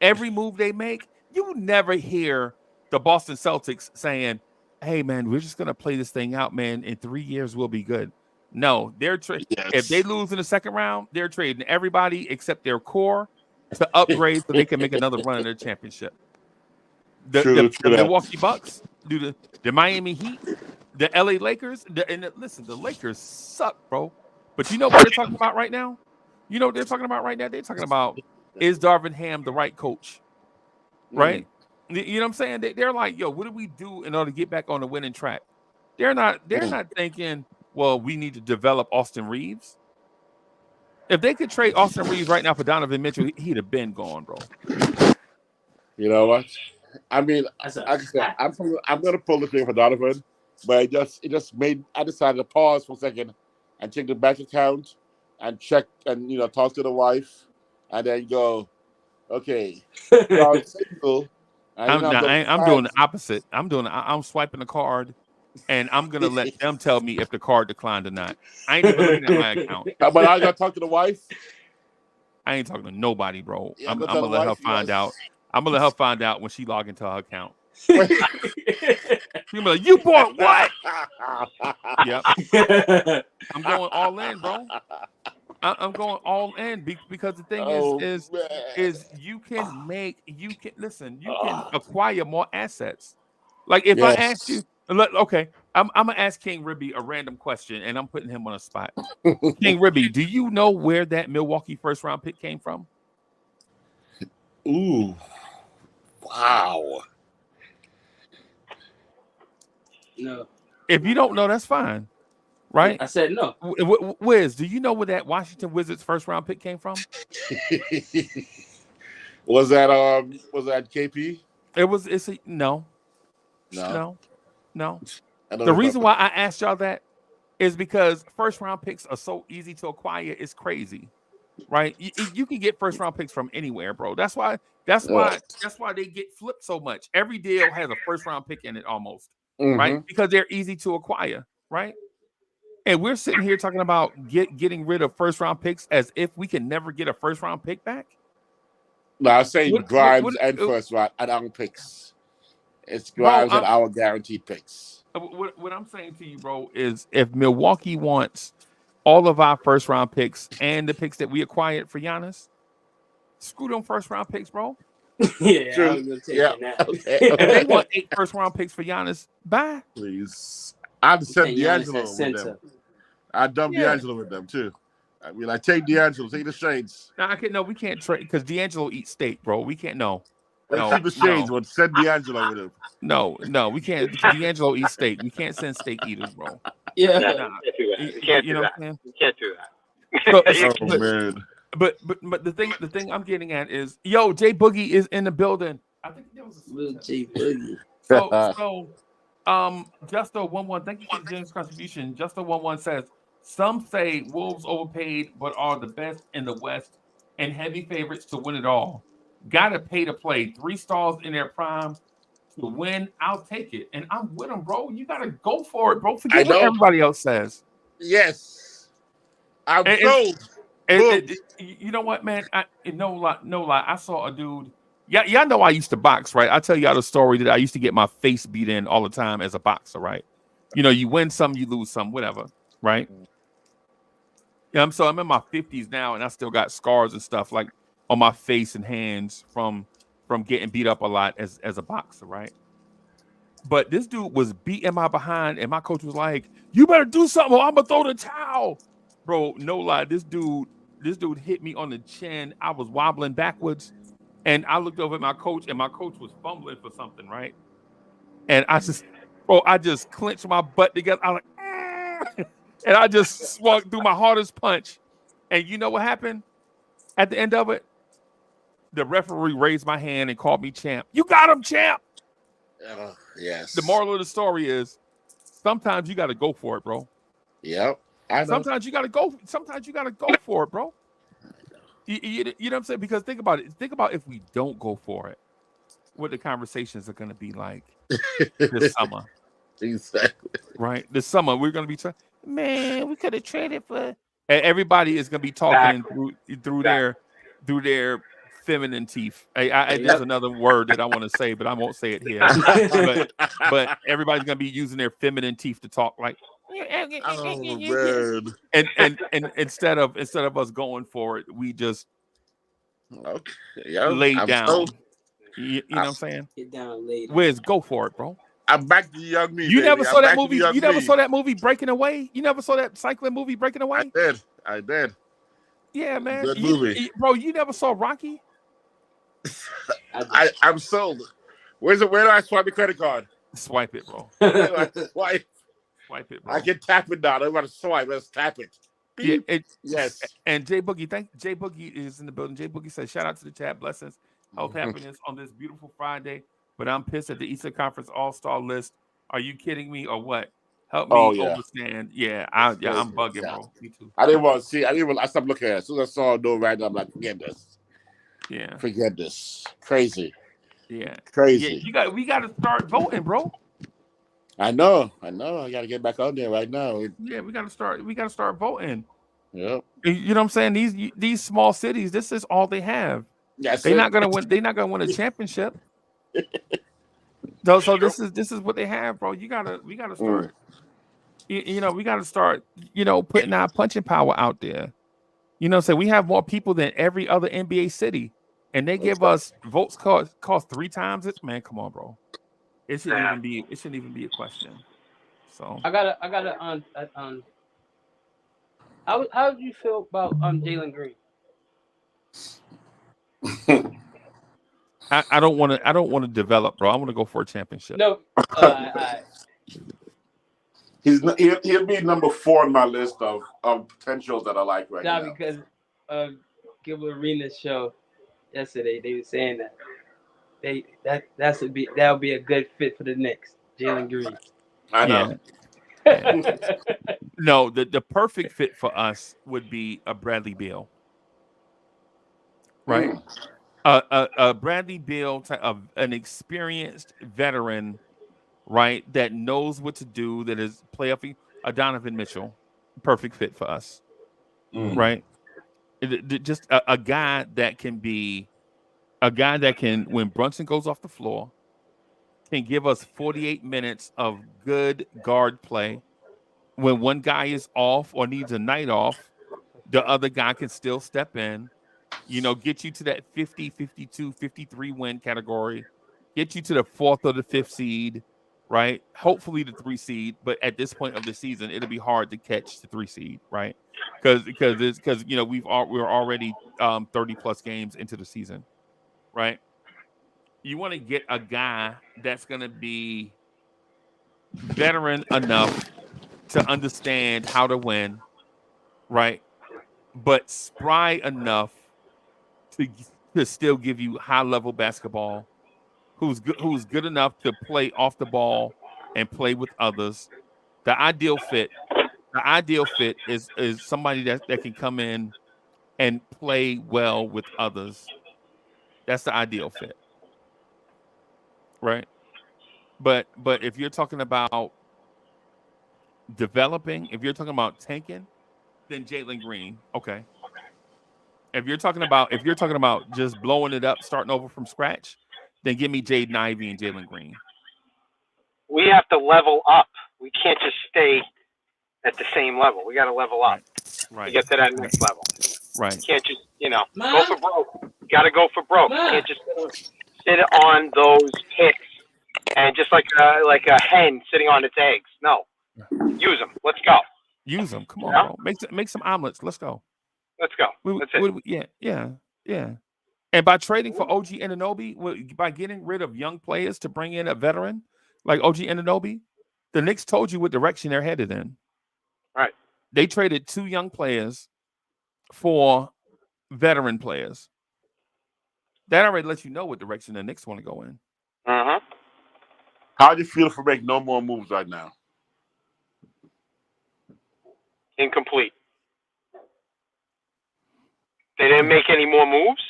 Every move they make, you never hear the Boston Celtics saying, "Hey man, we're just gonna play this thing out, man. In 3 years we'll be good." No, they're if they lose in the second round, they're trading everybody except their core to upgrade so they can make another run in their championship. The Milwaukee Bucks, the Miami Heat, The LA Lakers, listen, the Lakers suck, bro. But you know what they're talking about right now? You know what they're talking about right now? They're talking about, is Darvin Ham the right coach? Right? You know what I'm saying? They're like, yo, what do we do in order to get back on the winning track? They're not thinking, well, we need to develop Austin Reeves. If they could trade Austin Reeves right now for Donovan Mitchell, he'd have been gone, bro. You know what? I mean, like I said, I'm gonna pull the thing for Donovan, but it just made I decided to pause for a second and check the bank account and check and talk to the wife and then go, okay, I'm single. I'm doing the opposite. I'm swiping the card, and I'm gonna let them tell me if the card declined or not. I ain't even looking at my account. But I gotta talk to the wife. I ain't talking to nobody, bro. Yeah, I'm gonna let her find out. I'm gonna let her find out when she log into her account. She's gonna be like, you bought what? Yep. I'm going all in, bro. I'm going all in because the thing is you can acquire more assets. Like if I asked you, okay, I'm gonna ask King Ribby a random question, and I'm putting him on a spot. King Ribby, do you know where that Milwaukee first round pick came from? Ooh, wow. No. If you don't know, that's fine. Right? I said no. Wiz, do you know where that Washington Wizards first round pick came from? Was that KP? No. The The reason why I asked y'all that is because first round picks are so easy to acquire. It's crazy, right? You can get first round picks from anywhere, bro. That's why they get flipped so much. Every deal has a first round pick in it almost, right? Because they're easy to acquire, right? And we're sitting here talking about getting rid of first round picks as if we can never get a first round pick back. No, I'm saying Grimes and first round and our picks. It's Grimes and our guaranteed picks. What I'm saying to you, bro, is if Milwaukee wants all of our first round picks and the picks that we acquired for Giannis, screw them first round picks, bro. Yeah, I was gonna take that. Okay. If they want 8 first round picks for Giannis, bye. Please. I'd send D'Angelo with them. I'd dump D'Angelo with them too. I mean, I take D'Angelo, take the shades. No, we can't trade because D'Angelo eats steak, bro. We can't. Keep the shades, but send D'Angelo with him. No, we can't. D'Angelo eats steak. We can't send steak eaters, bro. Yeah, you can't do that. You can't do that. Man. But the thing I'm getting at is, yo, Jay Boogie is in the building. I think there was a Little Jay Boogie. So Justo11, thank you for the generous contribution. Justo11 says, some say Wolves overpaid but are the best in the West and heavy favorites to win it all. Gotta pay to play. 3 stars in their prime to win. I'll take it. And I'm with them, bro. You gotta go for it, bro. Forget what everybody else says. Yes. I'm sold. You know what, man? No lie. I saw a dude. Y'all know I used to box, right? I tell y'all the story that I used to get my face beat in all the time as a boxer, right? You win some, you lose some, whatever, right? Yeah, so I'm in my 50s now, and I still got scars and stuff like on my face and hands from getting beat up a lot as a boxer, right? But this dude was beating my behind, and my coach was like, "You better do something, or I'm gonna throw the towel." Bro, no lie, this dude hit me on the chin. I was wobbling backwards, and I looked over at my coach, and my coach was fumbling for something, right? And I just clenched my butt together. I was like, and I just swung through my hardest punch. And you know what happened? At the end of it, the referee raised my hand and called me champ. You got him, champ. Yes. The moral of the story is sometimes you got to go for it, bro. Yep. Sometimes you got to go. Sometimes you got to go for it, bro. You know what I'm saying? Because think about it. Think about if we don't go for it, what the conversations are going to be like this summer. Exactly. Right? This summer, we're going to be man, we could have traded for. And everybody is going to be talking through their feminine teeth. There's another word that I want to say, but I won't say it here. but everybody's going to be using their feminine teeth to talk like. Oh, and instead of us going for it, we just lay down. You know what I'm saying? Get down later. Wiz, go for it, bro. I'm back to young me. You baby. never saw I'm that back to movie. young You never me. saw that movie Breaking Away. You never saw that cycling movie Breaking Away. I did. Yeah, man. Good movie. Bro, you never saw Rocky? I'm sold. Where do I swipe the credit card? Swipe it, bro. Where do I swipe? Swipe it, bro. I can tap it now. I don't want to swipe. Let's tap it. Beep. Yeah, Yes. And Jay Boogie, Jay Boogie is in the building. Jay Boogie says, shout out to the chat, blessings, health, happiness on this beautiful Friday. But I'm pissed at the Eastern Conference All-Star list. Are you kidding me or what? Help me understand. Yeah, I'm bugging, bro. Me too. I didn't want to see. I stopped looking at it. As soon as I saw no right now, I'm like, forget this. Yeah. Forget this. Crazy. Yeah. Crazy. Yeah, we got to start voting, bro. I know. I got to get back on there right now. Yeah, we got to start voting. Yep. You know what I'm saying? These small cities, this is all they have. They're not gonna win. They're not gonna win a championship. So this is what they have, bro. We gotta start. We gotta start. Putting our punching power out there. So we have more people than every other NBA city, and they give us votes cost 3 times it. Man, come on, bro. It shouldn't even be a question. So I gotta how do you feel about Jalen Green? I don't want to develop, bro. I want to go for a championship. No, he'll be number 4 on my list of potentials that I like right now. Because Gilbert Arenas show yesterday, they were saying that that'll be a good fit for the Knicks. Jalen Green. I know. Yeah. No, the perfect fit for us would be a Bradley Beal. Right? A Bradley Beal type of an experienced veteran, right? That knows what to do, that is playoff. A Donovan Mitchell, perfect fit for us. Right? Just a guy that can when Brunson goes off the floor, can give us 48 minutes of good guard play. When one guy is off or needs a night off, the other guy can still step in, get you to that 50, 52, 53 win category, get you to the 4th or the 5th seed, right? Hopefully the 3 seed, but at this point of the season, it'll be hard to catch the 3 seed, right? Because we're already 30 plus games into the season, right? You want to get a guy that's going to be veteran enough to understand how to win, right? But spry enough to still give you high level basketball. Who's good enough to play off the ball and play with others. The ideal fit is somebody that can come in and play well with others. That's the ideal fit, right? But if you're talking about developing, if you're talking about tanking, then Jalen Green, okay. If you're talking about just blowing it up, starting over from scratch, then give me Jaden Ivey and Jalen Green. We have to level up. We can't just stay at the same level. We got to level up. Right. To get to that next level. Right. You can't just, go for broke. You got to go for broke. You can't just sit on those picks and just like a hen sitting on its eggs. No. Use them. Let's go. Use them. Come on, bro. Make some omelets. Let's go. Let's go. That's it. Yeah. And by trading for OG Anunoby, by getting rid of young players to bring in a veteran like OG Anunoby, the Knicks told you what direction they're headed in. Right. They traded 2 young players for veteran players. That already lets you know what direction the Knicks want to go in. How do you feel if we make no more moves right now? Incomplete. They didn't make any more moves,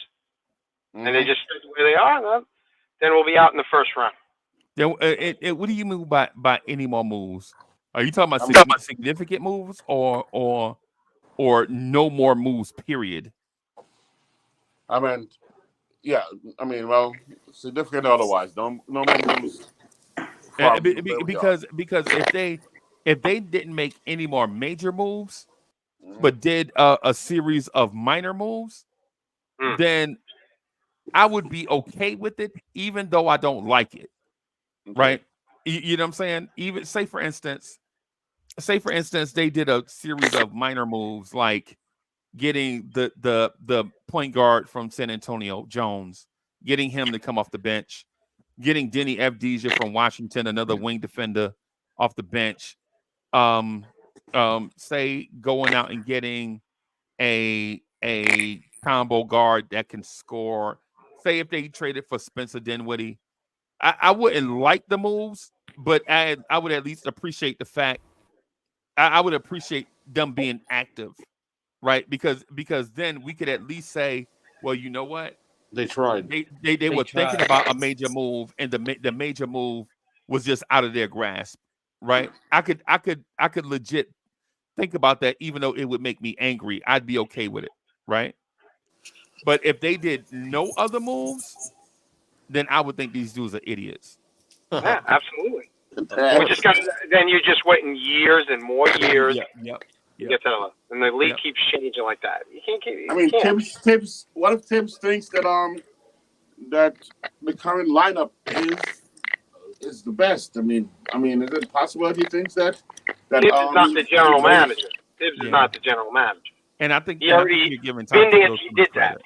and they just stayed where they are. Then we'll be out in the first round. Then, what do you mean by any more moves? Are you talking about significant moves or no more moves? Period. Significant otherwise. No more moves. Because if they didn't make any more major moves, but did a series of minor moves, then I would be okay with it, even though I don't like it. Okay. Right? You know what I'm saying? Even say for instance, they did a series of minor moves like getting the point guard from San Antonio, Jones, getting him to come off the bench, getting Denny Avdija from Washington, another wing defender, off the bench. Say going out and getting a combo guard that can score. Say if they traded for Spencer Dinwiddie, I wouldn't like the moves, but I would at least appreciate the fact. I would appreciate them being active, right? Because then we could at least say, well, you know what? They tried. They were thinking about a major move, and the major move was just out of their grasp, right? I could legit think about that, even though it would make me angry. I'd be okay with it, right? But if they did no other moves, then I would think these dudes are idiots. Yeah, absolutely. We just got. Then you're just waiting years and more years. Yep. to get to the level. And the league keeps changing like that. You can't keep. I mean, Tibbs. What if Tibbs thinks that that the current lineup is the best? I mean, is it possible that he thinks that Tibbs is not the general manager. Tibbs is not the general manager. And I think you're giving he did that.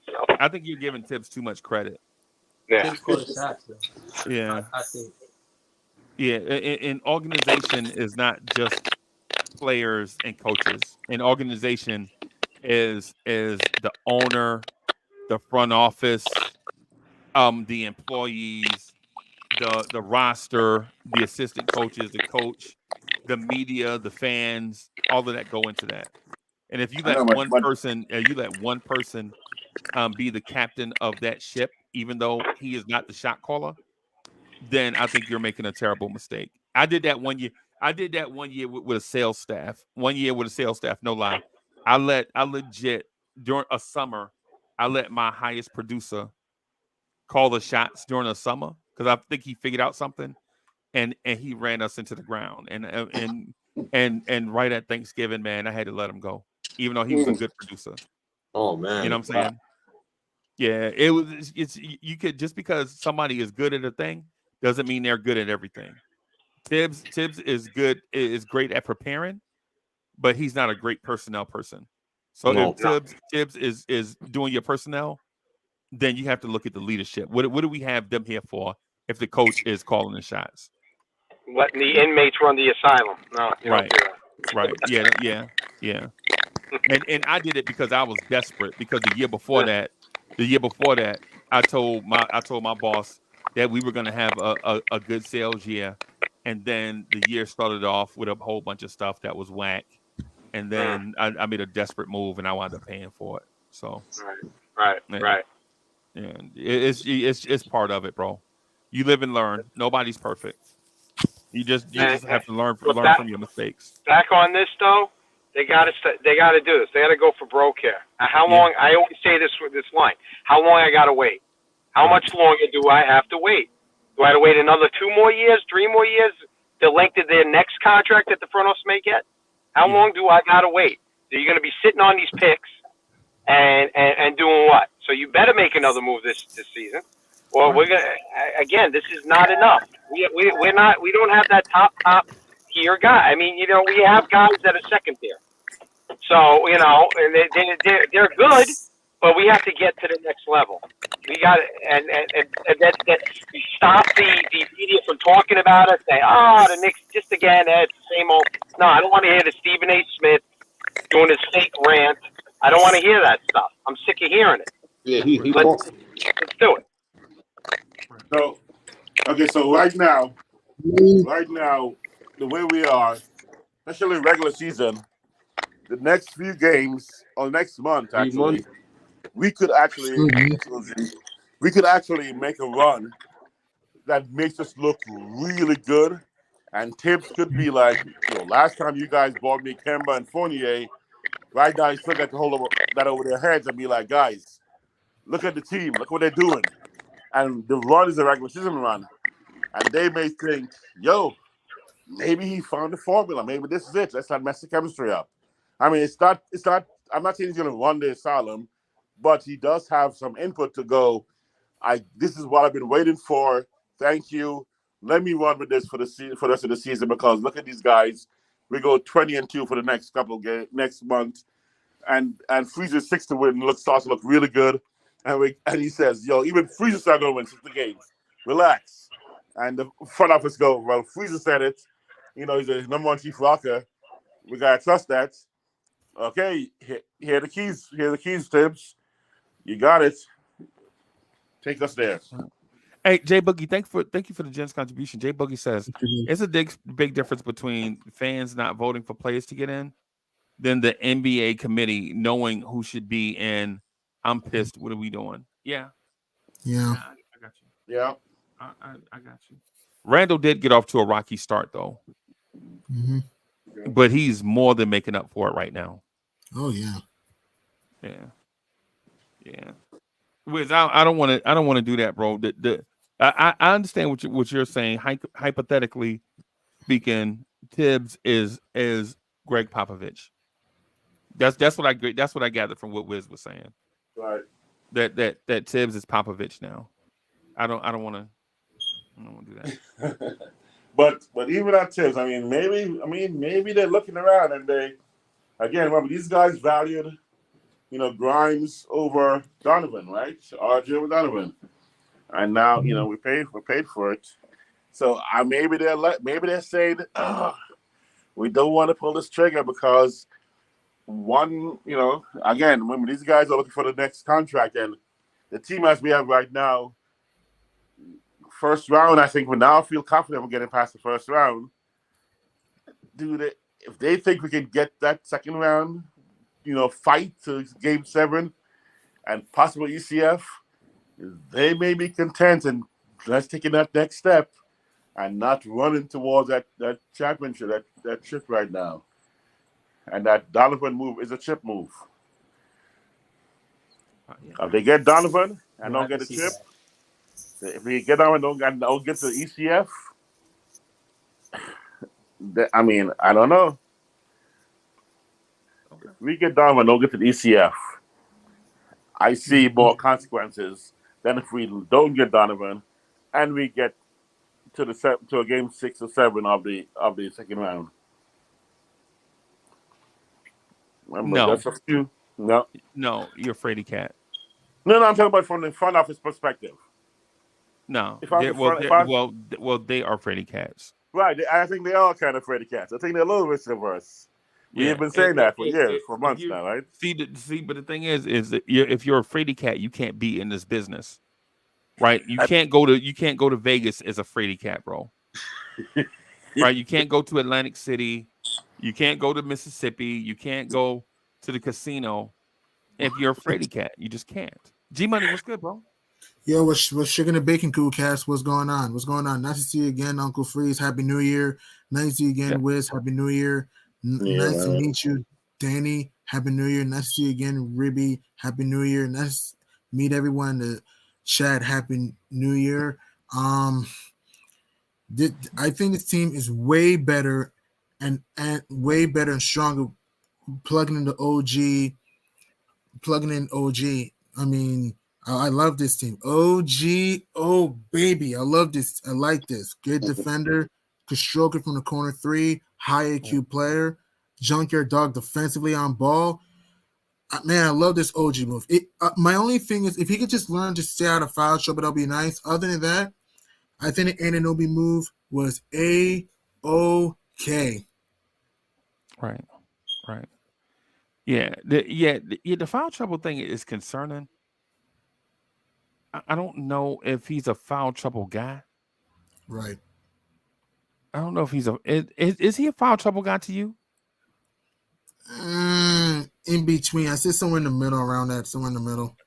So. I think you're giving Tibbs too much credit. Yeah. Yeah. I think. Yeah, an organization is not just players and coaches. An organization is the owner, the front office, the employees, the roster, the assistant coaches, the coach, the media, the fans, all of that go into that. And if you let one person be the captain of that ship, even though he is not the shot caller, then I think you're making a terrible mistake. I did that one year. With a sales staff. 1 year with a sales staff, no lie. I legit during a summer, I let my highest producer call the shots during the summer because I think he figured out something, and he ran us into the ground. And right at Thanksgiving, man, I had to let him go, even though he was a good producer. Oh man, you know what I'm saying? Yeah, it's you could, just because somebody is good at a thing doesn't mean they're good at everything. Tibbs is great at preparing, but he's not a great personnel person. So if Tibbs is doing your personnel, then you have to look at the leadership. What do we have them here for if the coach is calling the shots? Letting the inmates run the asylum. No, right. Yeah. And I did it because I was desperate, because the year before that, I told my boss that we were going to have a good sales year, and then the year started off with a whole bunch of stuff that was whack, and then I made a desperate move, and I wound up paying for it. So right. And it's part of it, bro. You live and learn. Nobody's perfect. You just have to learn from your mistakes. Back on this though, they got to do this. They got to go for broke here. How long? I always say this with this line. How long I got to wait? How much longer do I have to wait? Do I have to wait another 2 more years, 3 more years? The length of their next contract that the front office may get? How long do I got to wait? So you're going to be sitting on these picks and doing what? So you better make another move this season. Well, we're gonna again. This is not enough. We're not. We don't have that top tier guy. I mean, we have guys that are second tier. So and they're good, but we have to get to the next level. We got and that we stop the media from talking about it. Say, the Knicks just again. It's the same old. No, I don't want to hear the Stephen A. Smith doing his fake rant. I don't want to hear that stuff. I'm sick of hearing it. Yeah, let's do it. So right now, the way we are, especially regular season, the next few games or next month actually, we could actually make a run that makes us look really good, and Tibbs could be like, last time you guys bought me Kemba and Fournier, right now you still got to hold that over their heads and be like, guys, look at the team, look what they're doing. And the run is a regular season run. And they may think, maybe he found the formula. Maybe this is it. Let's not mess the chemistry up. I mean, it's not, I'm not saying he's going to run the asylum, but he does have some input to go, this is what I've been waiting for. Thank you. let me run with this for the rest of the season because look at these guys. We go 20-2 for the next couple games next month, and Freezer's 6 to win starts to look really good. And he says, "Yo, even Freezer's not going to win 60 games. Relax." And the front office go, "Well, Freezer said it. You know, he's the number one chief rocker. We gotta trust that." Okay, here are the keys. Here are the keys, Tibbs. You got it. Take us there. Hey, Jay Boogie, thank you for the gents contribution. Jay Boogie says it's a big difference between fans not voting for players to get in than the NBA committee knowing who should be in. I'm pissed. What are we doing? Yeah. I got you. Yeah. I got you. Randall did get off to a rocky start though. But he's more than making up for it right now. Oh yeah. Wiz, I don't want to do that, bro. I understand what you're saying. Hypothetically speaking, Tibbs is Greg Popovich. That's what I gathered from what Wiz was saying. Right. That Tibbs is Popovich now. I don't want to do that. But even at Tibbs, maybe they're looking around and they again remember these guys valued, Grimes over Donovan, right? RJ over Donovan, and now we paid for it. So maybe they're saying we don't want to pull this trigger because again, remember these guys are looking for the next contract, and the team as we have right now, first round, I think we now feel confident we're getting past the first round. If they think we can get that second round, fight to game 7 and possible ECF, they may be content and just taking that next step and not running towards that championship, that chip right now. And that Donovan move is a chip move. If they get Donovan and don't get a chip, if we get Donovan and don't get to ECF, I don't know. If we get Donovan and don't get to the ECF, I see more consequences than if we don't get Donovan and we get to a game 6 or 7 of the second round. Remember, that's a few. No, you're a fraidy cat. No, I'm talking about from the front office perspective. No, they are fraidy cats. Right, I think they are kind of fraidy cats. I think they're a little risk averse. We've been saying that for years, for months now, right? But the thing is that if you're a fraidy cat, you can't be in this business, right? You can't go to Vegas as a fraidy cat, bro. Right? You can't go to Atlantic City. You can't go to Mississippi. You can't go to the casino if you're a fraidy cat. You just can't. G Money, what's good, bro? Yo, what's Sugar and Bacon Cool Cast? What's going on? Nice to see you again, Uncle Freeze. Happy New Year. Nice to see you again, Wiz. Happy New Year. Nice to meet you, Danny. Happy New Year. Nice to see you again, Ribby. Happy New Year. Nice to meet everyone in the chat. Happy New Year. I think this team is way better and way better and stronger plugging in OG. I love this team. OG, oh baby, I love this. I like this. Good defender, could stroke it from the corner 3, high IQ player, junkyard dog defensively on ball. Man, I love this OG move. My only thing is if he could just learn to stay out of foul trouble, that'll be nice. Other than that, I think the Anunoby move was A-OK. Right. Yeah, the foul trouble thing is concerning. I don't know if he's a foul trouble guy. Right. I don't know if he's is he a foul trouble guy to you? In between. I said somewhere in the middle, around that, somewhere in the middle.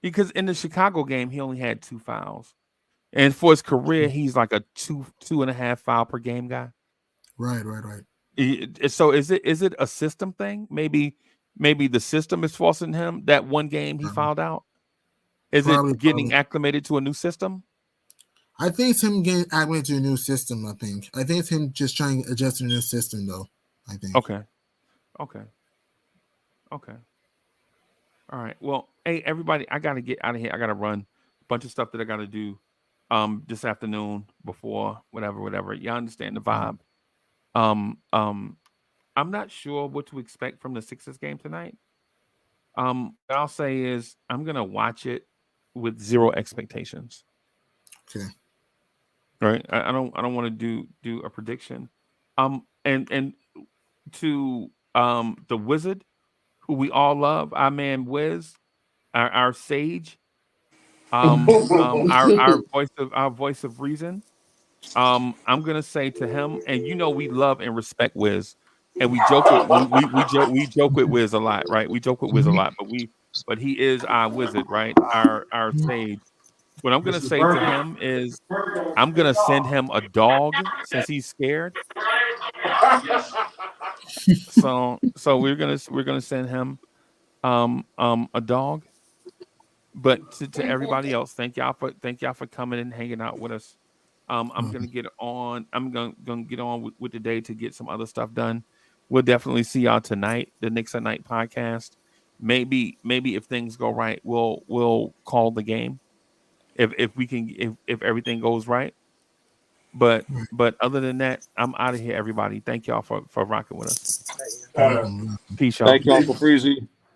Because in the Chicago game, he only had 2 fouls. And for his career, he's like a 2.5 foul per game guy. Right. So is it a system thing? Maybe the system is forcing him. That one game he fouled out. Is it getting acclimated to a new system? I think it's him getting acclimated to a new system. I think it's him just trying to adjust to a new system, though. I think. Okay. All right. Well, hey everybody, I gotta get out of here. I gotta run a bunch of stuff that I gotta do. this afternoon before whatever. Y'all understand the vibe. I'm not sure what to expect from the Sixers game tonight. What I'll say is I'm gonna watch it with zero expectations. Okay. Right. I don't want to do a prediction. And to the Wizard, who we all love, our man Wiz, our sage, our voice of reason. I'm gonna say to him, and we love and respect Wiz, and we joke with we joke with Wiz a lot, right? We joke with Wiz a lot, but he is our wizard, right? Our sage. What I'm gonna say to him is, I'm gonna send him a dog since he's scared. So we're gonna send him a dog. But to everybody else, thank y'all for coming and hanging out with us. I'm gonna get on. I'm gonna get on with the day to get some other stuff done. We'll definitely see y'all tonight. The Knicks at Night podcast. Maybe if things go right, we'll call the game. If we can, if everything goes right. But other than that, I'm out of here, everybody. Thank y'all for rocking with us. Peace, y'all. Thank you, Uncle Freezy.